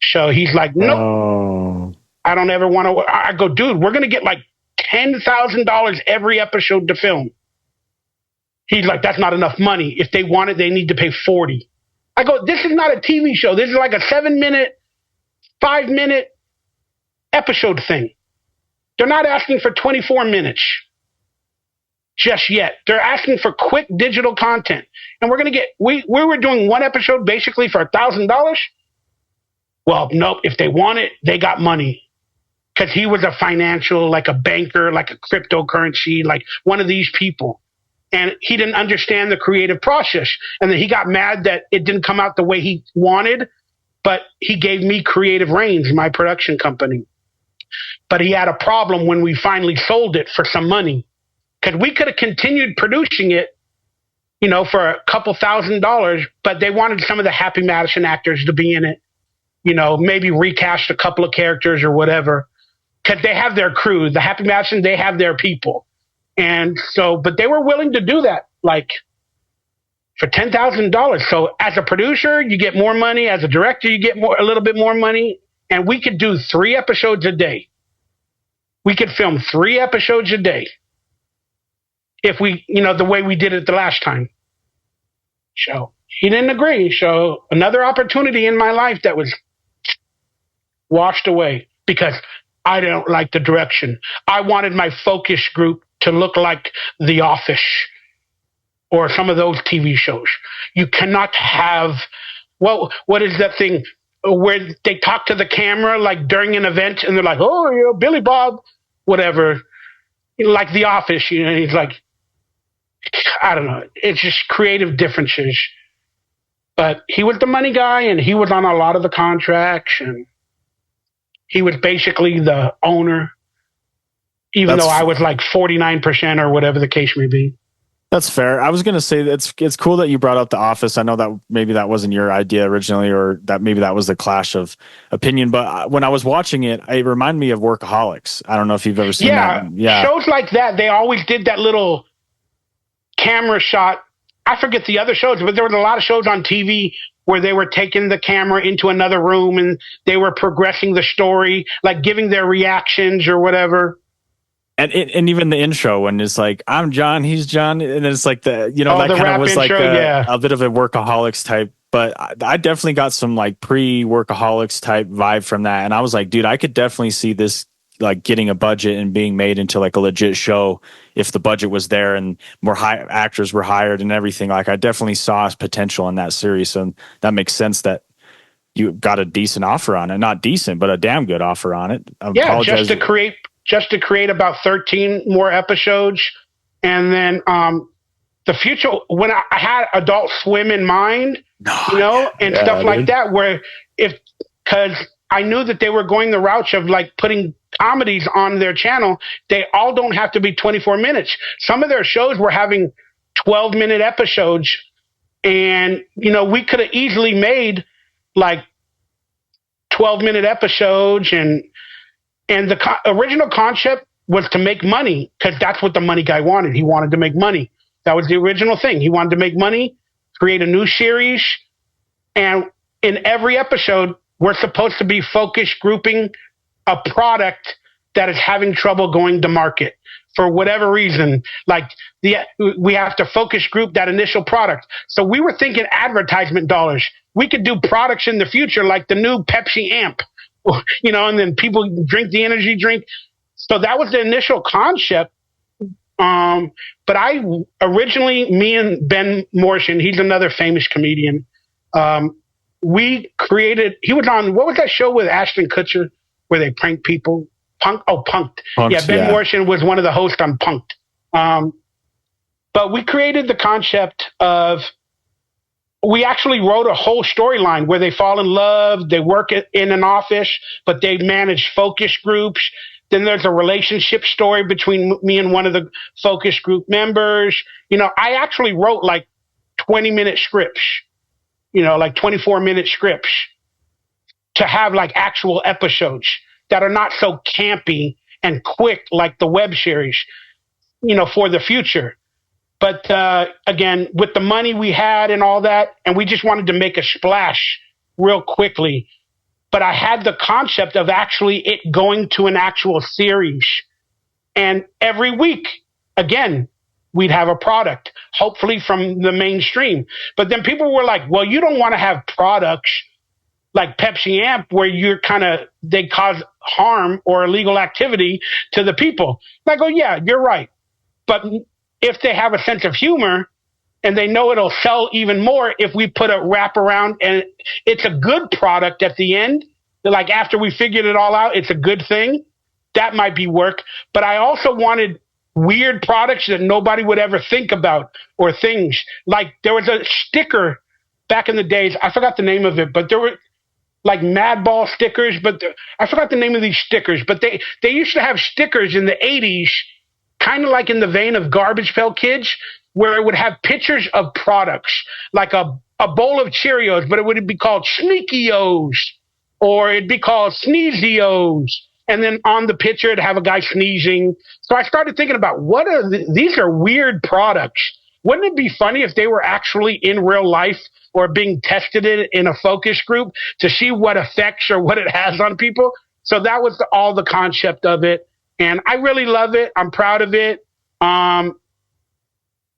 So he's like, nope, I don't ever want to. I go, dude, we're going to get like $10,000 every episode to film. He's like, that's not enough money. If they want it, they need to pay 40. I go, this is not a TV show. This is like a 7-minute, 5-minute episode thing. They're not asking for 24 minutes just yet. They're asking for quick digital content. And we're going to get, we were doing 1 episode basically for $1,000. Well, nope. If they want it, they got money. Because he was a financial, like a banker, like a cryptocurrency, like one of these people. And he didn't understand the creative process. And then he got mad that it didn't come out the way he wanted. But he gave me creative reins, my production company. But he had a problem when we finally sold it for some money. Because we could have continued producing it, for a couple $1,000, but they wanted some of the Happy Madison actors to be in it. Maybe recast a couple of characters or whatever. Because they have their crew. The Happy Madison, they have their people. And so, but they were willing to do that. Like, for $10,000. So as a producer, you get more money. As a director, you get a little bit more money. And we could do 3 episodes a day. We could film 3 episodes a day if we, the way we did it the last time. So he didn't agree. So another opportunity in my life that was washed away because I don't like the direction. I wanted my focus group to look like The Office or some of those TV shows. You cannot have, what is that thing where they talk to the camera like during an event and they're like, oh, Billy Bob, whatever, like The Office, he's like, I don't know. It's just creative differences. But he was the money guy and he was on a lot of the contracts and he was basically the owner, even though I was like 49% or whatever the case may be. That's fair. I was going to say it's cool that you brought up The Office. I know that maybe that wasn't your idea originally, or that maybe that was the clash of opinion. But when I was watching it, it reminded me of Workaholics. I don't know if you've ever seen that. Yeah, shows like that. They always did that little camera shot. I forget the other shows, but there was a lot of shows on TV where they were taking the camera into another room and they were progressing the story, like giving their reactions or whatever. And even the intro when it's like, I'm John, he's John. And it's like that kind of was intro, like a bit of a Workaholics type. But I definitely got some like pre-Workaholics type vibe from that. And I was like, dude, I could definitely see this like getting a budget and being made into like a legit show if the budget was there and more actors were hired and everything. Like I definitely saw potential in that series. So that makes sense that you got a decent offer on it. Not decent, but a damn good offer on it. Just to create about 13 more episodes. And then the future, when I had Adult Swim in mind, stuff like that, where because I knew that they were going the route of like putting comedies on their channel. They all don't have to be 24 minutes. Some of their shows were having 12-minute episodes. And, we could have easily made like 12-minute episodes and the original concept was to make money because that's what the money guy wanted. He wanted to make money. That was the original thing. He wanted to make money, create a new series. And in every episode, we're supposed to be focus grouping a product that is having trouble going to market for whatever reason. Like we have to focus group that initial product. So we were thinking advertisement dollars. We could do products in the future like the new Pepsi Amp. And then people drink the energy drink. So that was the initial concept. But me and Ben Morrison, he's another famous comedian. He was on, what was that show with Ashton Kutcher where they prank people? Punked. Ben Morrison was one of the hosts on Punked. But we created the concept of, we actually wrote a whole storyline where they fall in love, they work in an office, but they manage focus groups. Then there's a relationship story between me and one of the focus group members. I actually wrote like 20-minute scripts, like 24-minute scripts to have like actual episodes that are not so campy and quick like the web series, for the future. But again, with the money we had and all that, and we just wanted to make a splash real quickly. But I had the concept of actually it going to an actual series. And every week, again, we'd have a product, hopefully from the mainstream. But then people were like, well, you don't want to have products like Pepsi Amp where they cause harm or illegal activity to the people. And I go, yeah, you're right. But if they have a sense of humor and they know it'll sell even more if we put a wrap around and it's a good product at the end, like after we figured it all out, it's a good thing, that might be work. But I also wanted weird products that nobody would ever think about or things. Like there was a sticker back in the days, I forgot the name of it, but there were like Madball stickers, but I forgot the name of these stickers, but they used to have stickers in the 80s, kind of like in the vein of Garbage Pail Kids, where it would have pictures of products, like a bowl of Cheerios, but it would be called Sneaky-O's, or it'd be called Sneezy-O's. And then on the picture, it'd have a guy sneezing. So I started thinking about these are weird products. wouldn't it be funny if they were actually in real life or being tested in a focus group to see what effects or what it has on people? So that was all the concept of it. And I really love it. I'm proud of it. And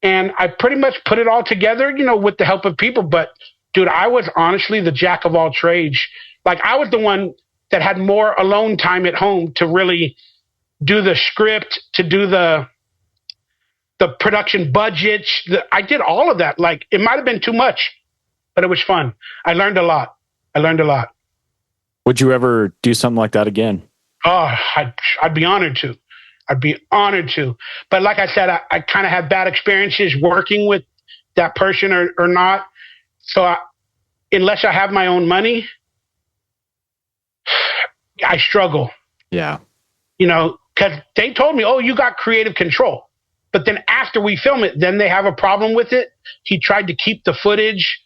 I pretty much put it all together, you know, with the help of people. But dude, I was honestly the jack of all trades. Like, I was the one that had more alone time at home to really do the script, to do the production budgets. I did all of that. Like, it might have been too much, but it was fun. I learned a lot. Would you ever do something like that again? Oh, I'd be honored to. But like I said, I kind of have bad experiences working with that person or not. So unless I have my own money, I struggle. Yeah. You know, because they told me, oh, you got creative control. But then after we film it, then they have a problem with it. He tried to keep the footage.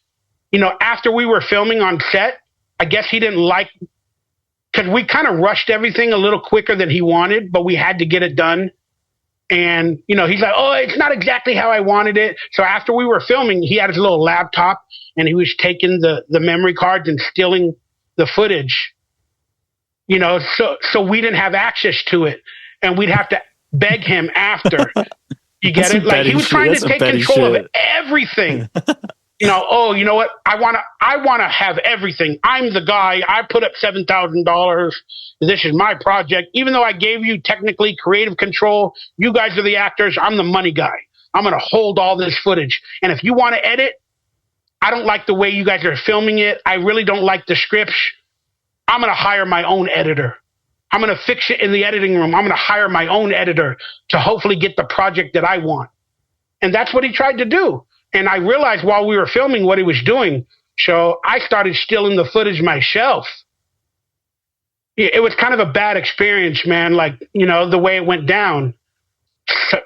You know, after we were filming on set, I guess he didn't like, because we kind of rushed everything a little quicker than he wanted, but we had to get it done. And, you know, he's like, oh, it's not exactly how I wanted it. So after we were filming, he had his little laptop and he was taking the memory cards and stealing the footage, you know, so we didn't have access to it. And we'd have to beg him after. You get it? Like, he was trying to take control of everything. You know, oh, you know what? I want to have everything. I'm the guy. I put up $7,000. This is my project. Even though I gave you technically creative control, you guys are the actors. I'm the money guy. I'm going to hold all this footage. And if you want to edit, I don't like the way you guys are filming it. I really don't like the scripts. I'm going to hire my own editor. I'm going to fix it in the editing room. I'm going to hire my own editor to hopefully get the project that I want. And that's what he tried to do. And I realized while we were filming what he was doing. So I started stealing the footage myself. It was kind of a bad experience, man. Like, you know, the way it went down.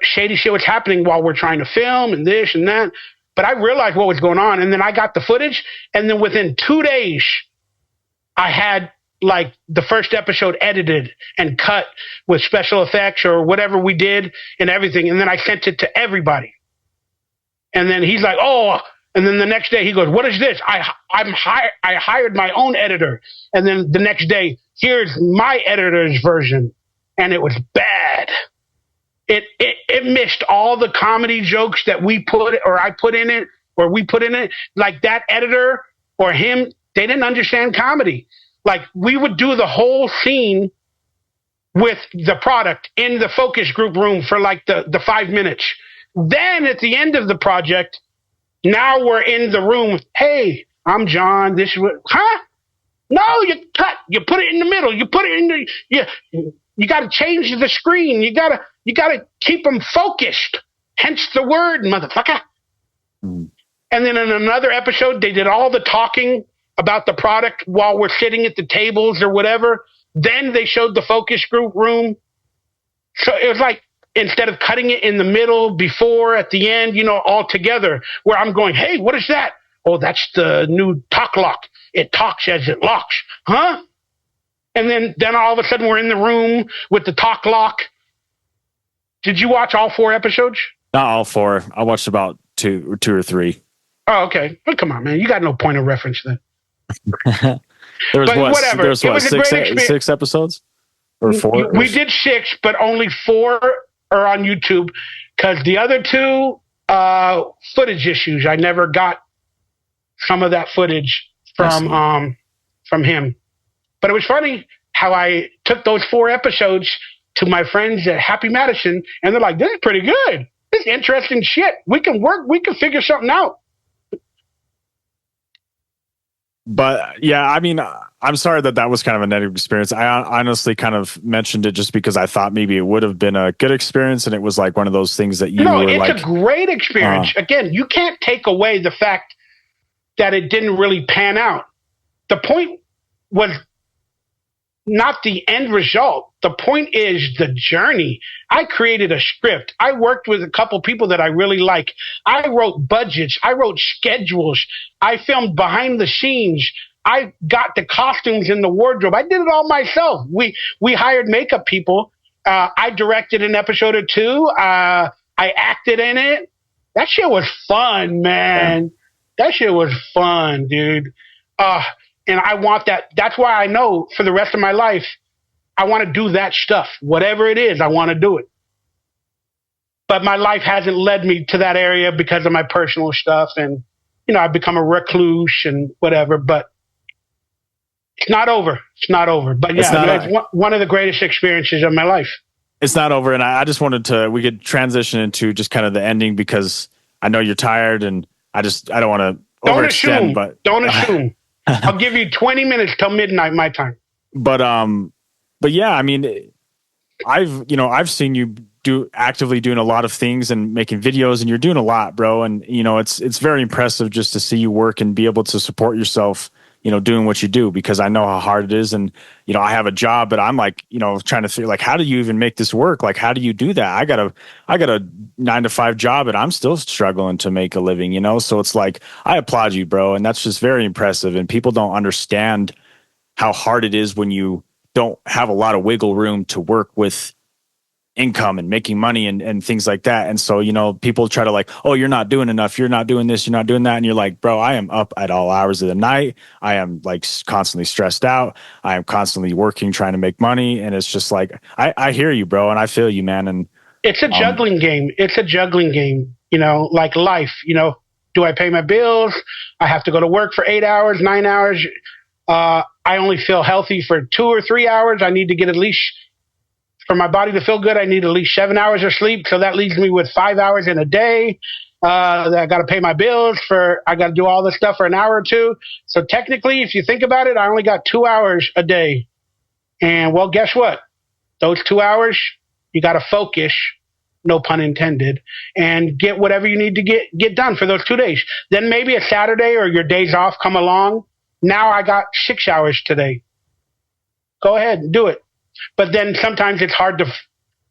Shady shit was happening while we're trying to film and this and that. But I realized what was going on. And then I got the footage. And then within 2 days, I had like the first episode edited and cut with special effects or whatever we did and everything. And then I sent it to everybody. And then he's like, oh, and then the next day he goes, what is this? I hired my own editor. And then the next day, here's my editor's version. And it was bad. It missed all the comedy jokes that we put, or I put in it, or we put in it. Like, that editor or him, they didn't understand comedy. Like, we would do the whole scene with the product in the focus group room for like the 5 minutes. Then at the end of the project, now we're in the room. Hey, I'm John. This is what, huh? No, you cut. You put it in the middle. You put it in the, you got to change the screen. You got to keep them focused. Hence the word, motherfucker. And then in another episode, they did all the talking about the product while we're sitting at the tables or whatever. Then they showed the focus group room. So it was like, instead of cutting it in the middle, before, at the end, you know, all together, where I'm going, hey, what is that? Oh, that's the new talk lock. It talks as it locks. Huh? And then all of a sudden we're in the room with the talk lock. Did you watch all 4 episodes? Not all 4. I watched about two or 3. Oh, okay. Well, come on, man. You got no point of reference then. There was but what? Whatever. There was what? 6 episodes? Or 4? We did 6, but only 4 are on YouTube because the other 2 footage issues. I never got some of that footage from him. But it was funny how I took those 4 episodes to my friends at Happy Madison, and they're like, "This is pretty good. This is interesting shit. We can figure something out." But yeah, I mean, I'm sorry that was kind of a negative experience. I honestly kind of mentioned it just because I thought maybe it would have been a good experience, and it was like one of those things that you were like. No, it's a great experience. Again, you can't take away the fact that it didn't really pan out. The point was not the end result. The point is the journey. I created a script. I worked with a couple people that I really like. I wrote budgets. I wrote schedules. I filmed behind the scenes. I got the costumes in the wardrobe. I did it all myself. We hired makeup people. I directed an episode or 2. I acted in it. That shit was fun, man. Yeah. That shit was fun, dude. And I want that. That's why I know for the rest of my life, I want to do that stuff. Whatever it is, I want to do it. But my life hasn't led me to that area because of my personal stuff. And, I've become a recluse and whatever. But it's not over. It's not over. But yeah, it's one of the greatest experiences of my life. It's not over. And I just wanted we could transition into just kind of the ending because I know you're tired and I don't want to overextend. Don't assume. I'll give you 20 minutes till midnight my time. But yeah, I mean, I've seen you actively doing a lot of things and making videos, and you're doing a lot, bro. And it's very impressive just to see you work and be able to support yourself, doing what you do, because I know how hard it is. And I have a job, but I'm like, trying to figure like, how do you even make this work? Like, how do you do that? I got a 9-to-5 job and I'm still struggling to make a living, So it's like, I applaud you, bro. And that's just very impressive. And people don't understand how hard it is when you don't have a lot of wiggle room to work with income and making money and things like that. And so, people try to like, oh, you're not doing enough. You're not doing this. You're not doing that. And you're like, bro, I am up at all hours of the night. I am like constantly stressed out. I am constantly working, trying to make money. And it's just like, I hear you, bro. And I feel you, man. And it's a juggling game. It's a juggling game, like life, do I pay my bills? I have to go to work for 8 hours, 9 hours. I only feel healthy for 2 or 3 hours. I need to get at least, for my body to feel good, I need at least 7 hours of sleep. So that leaves me with 5 hours in a day. I got to pay my bills I got to do all this stuff for an hour or two. So technically, if you think about it, I only got 2 hours a day. And well, guess what? Those 2 hours, you got to focus, no pun intended, and get whatever you need to get done for those 2 days. Then maybe a Saturday or your days off come along. Now I got 6 hours today. Go ahead and do it. But then sometimes it's hard to,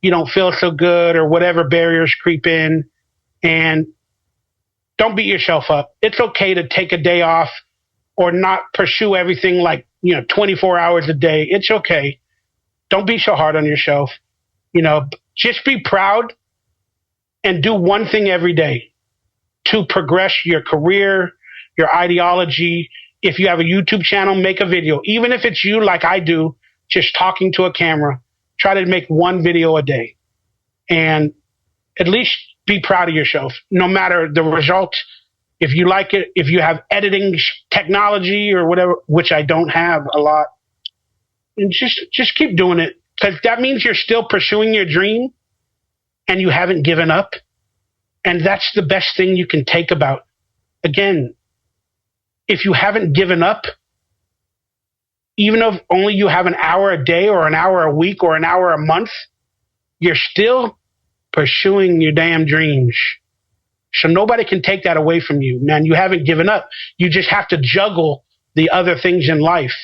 you don't feel so good or whatever barriers creep in. And don't beat yourself up. It's okay to take a day off or not pursue everything like, 24 hours a day. It's okay. Don't be so hard on yourself. Just be proud and do one thing every day to progress your career, your ideology. If you have a YouTube channel, make a video. Even if it's you like I do, just talking to a camera, try to make one video a day. And at least be proud of yourself, no matter the result. If you like it, if you have editing technology or whatever, which I don't have a lot, and just keep doing it. Because that means you're still pursuing your dream and you haven't given up. And that's the best thing you can take about. Again, if you haven't given up, even if only you have an hour a day or an hour a week or an hour a month, you're still pursuing your damn dreams. So nobody can take that away from you, man. You haven't given up. You just have to juggle the other things in life.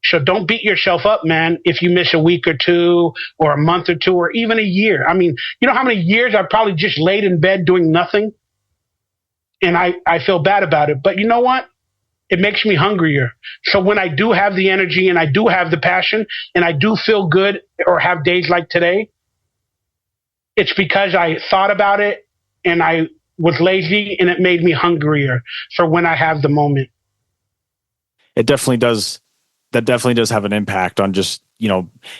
So don't beat yourself up, man, if you miss a week or two or a month or two or even a year. I mean, you know how many years I've probably just laid in bed doing nothing? And I feel bad about it. But you know what? It makes me hungrier. So when I do have the energy and I do have the passion and I do feel good or have days like today, it's because I thought about it and I was lazy and it made me hungrier for when I have the moment. It definitely does. That definitely does have an impact on just,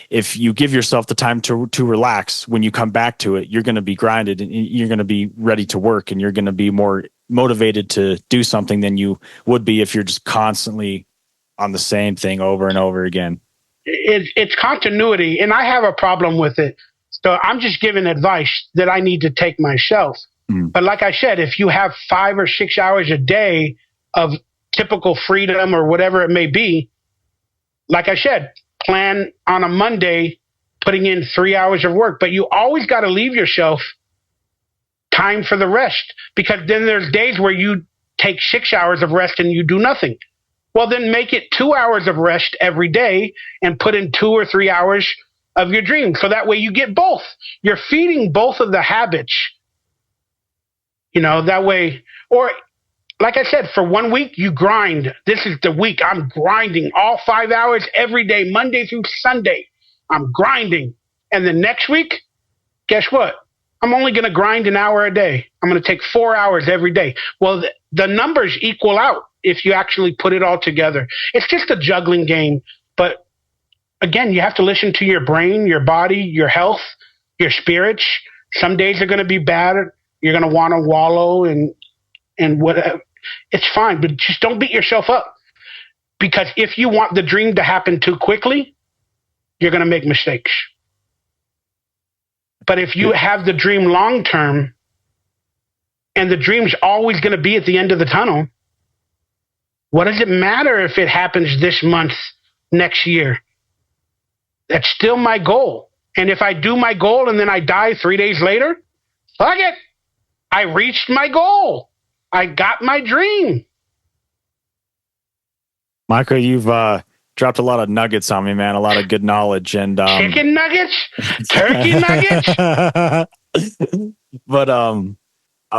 if you give yourself the time to relax, when you come back to it, you're going to be grinded and you're going to be ready to work and you're going to be more motivated to do something than you would be if you're just constantly on the same thing over and over again. It's continuity, and I have a problem with it. So I'm just giving advice that I need to take myself. But like I said, if you have 5 or 6 hours a day of typical freedom or whatever it may be, like I said, plan on a Monday, putting in 3 hours of work, but you always got to leave yourself time for the rest, because then there's days where you take 6 hours of rest and you do nothing. Well, then make it 2 hours of rest every day and put in 2 or 3 hours of your dream. So that way you get both. You're feeding both of the habits, that way. Or like I said, for 1 week, you grind. This is the week I'm grinding all 5 hours every day, Monday through Sunday. I'm grinding. And the next week, guess what? I'm only going to grind an hour a day. I'm going to take 4 hours every day. Well, the numbers equal out if you actually put it all together. It's just a juggling game. But again, you have to listen to your brain, your body, your health, your spirits. Some days are going to be bad. You're going to want to wallow and whatever. It's fine, but just don't beat yourself up. Because if you want the dream to happen too quickly, you're going to make mistakes. But if you have the dream long term, and the dream's always going to be at the end of the tunnel, what does it matter if it happens this month, next year? That's still my goal. And if I do my goal and then I die 3 days later, fuck it. I reached my goal. I got my dream. Michael, you've dropped a lot of nuggets on me, man. A lot of good knowledge and chicken nuggets, turkey nuggets. But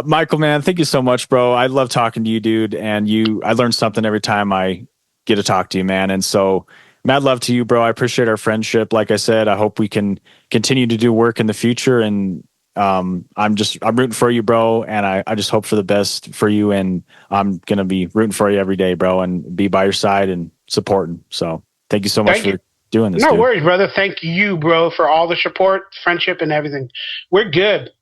Michael, man, thank you so much, bro. I love talking to you, dude. And I learn something every time I get to talk to you, man. And so, mad love to you, bro. I appreciate our friendship. Like I said, I hope we can continue to do work in the future. And I'm rooting for you, bro. And I just hope for the best for you. And I'm going to be rooting for you every day, bro, and be by your side and supporting. So thank you so much for doing this. No dude. worries, brother. Thank you, bro, for all the support, friendship, and everything. We're good.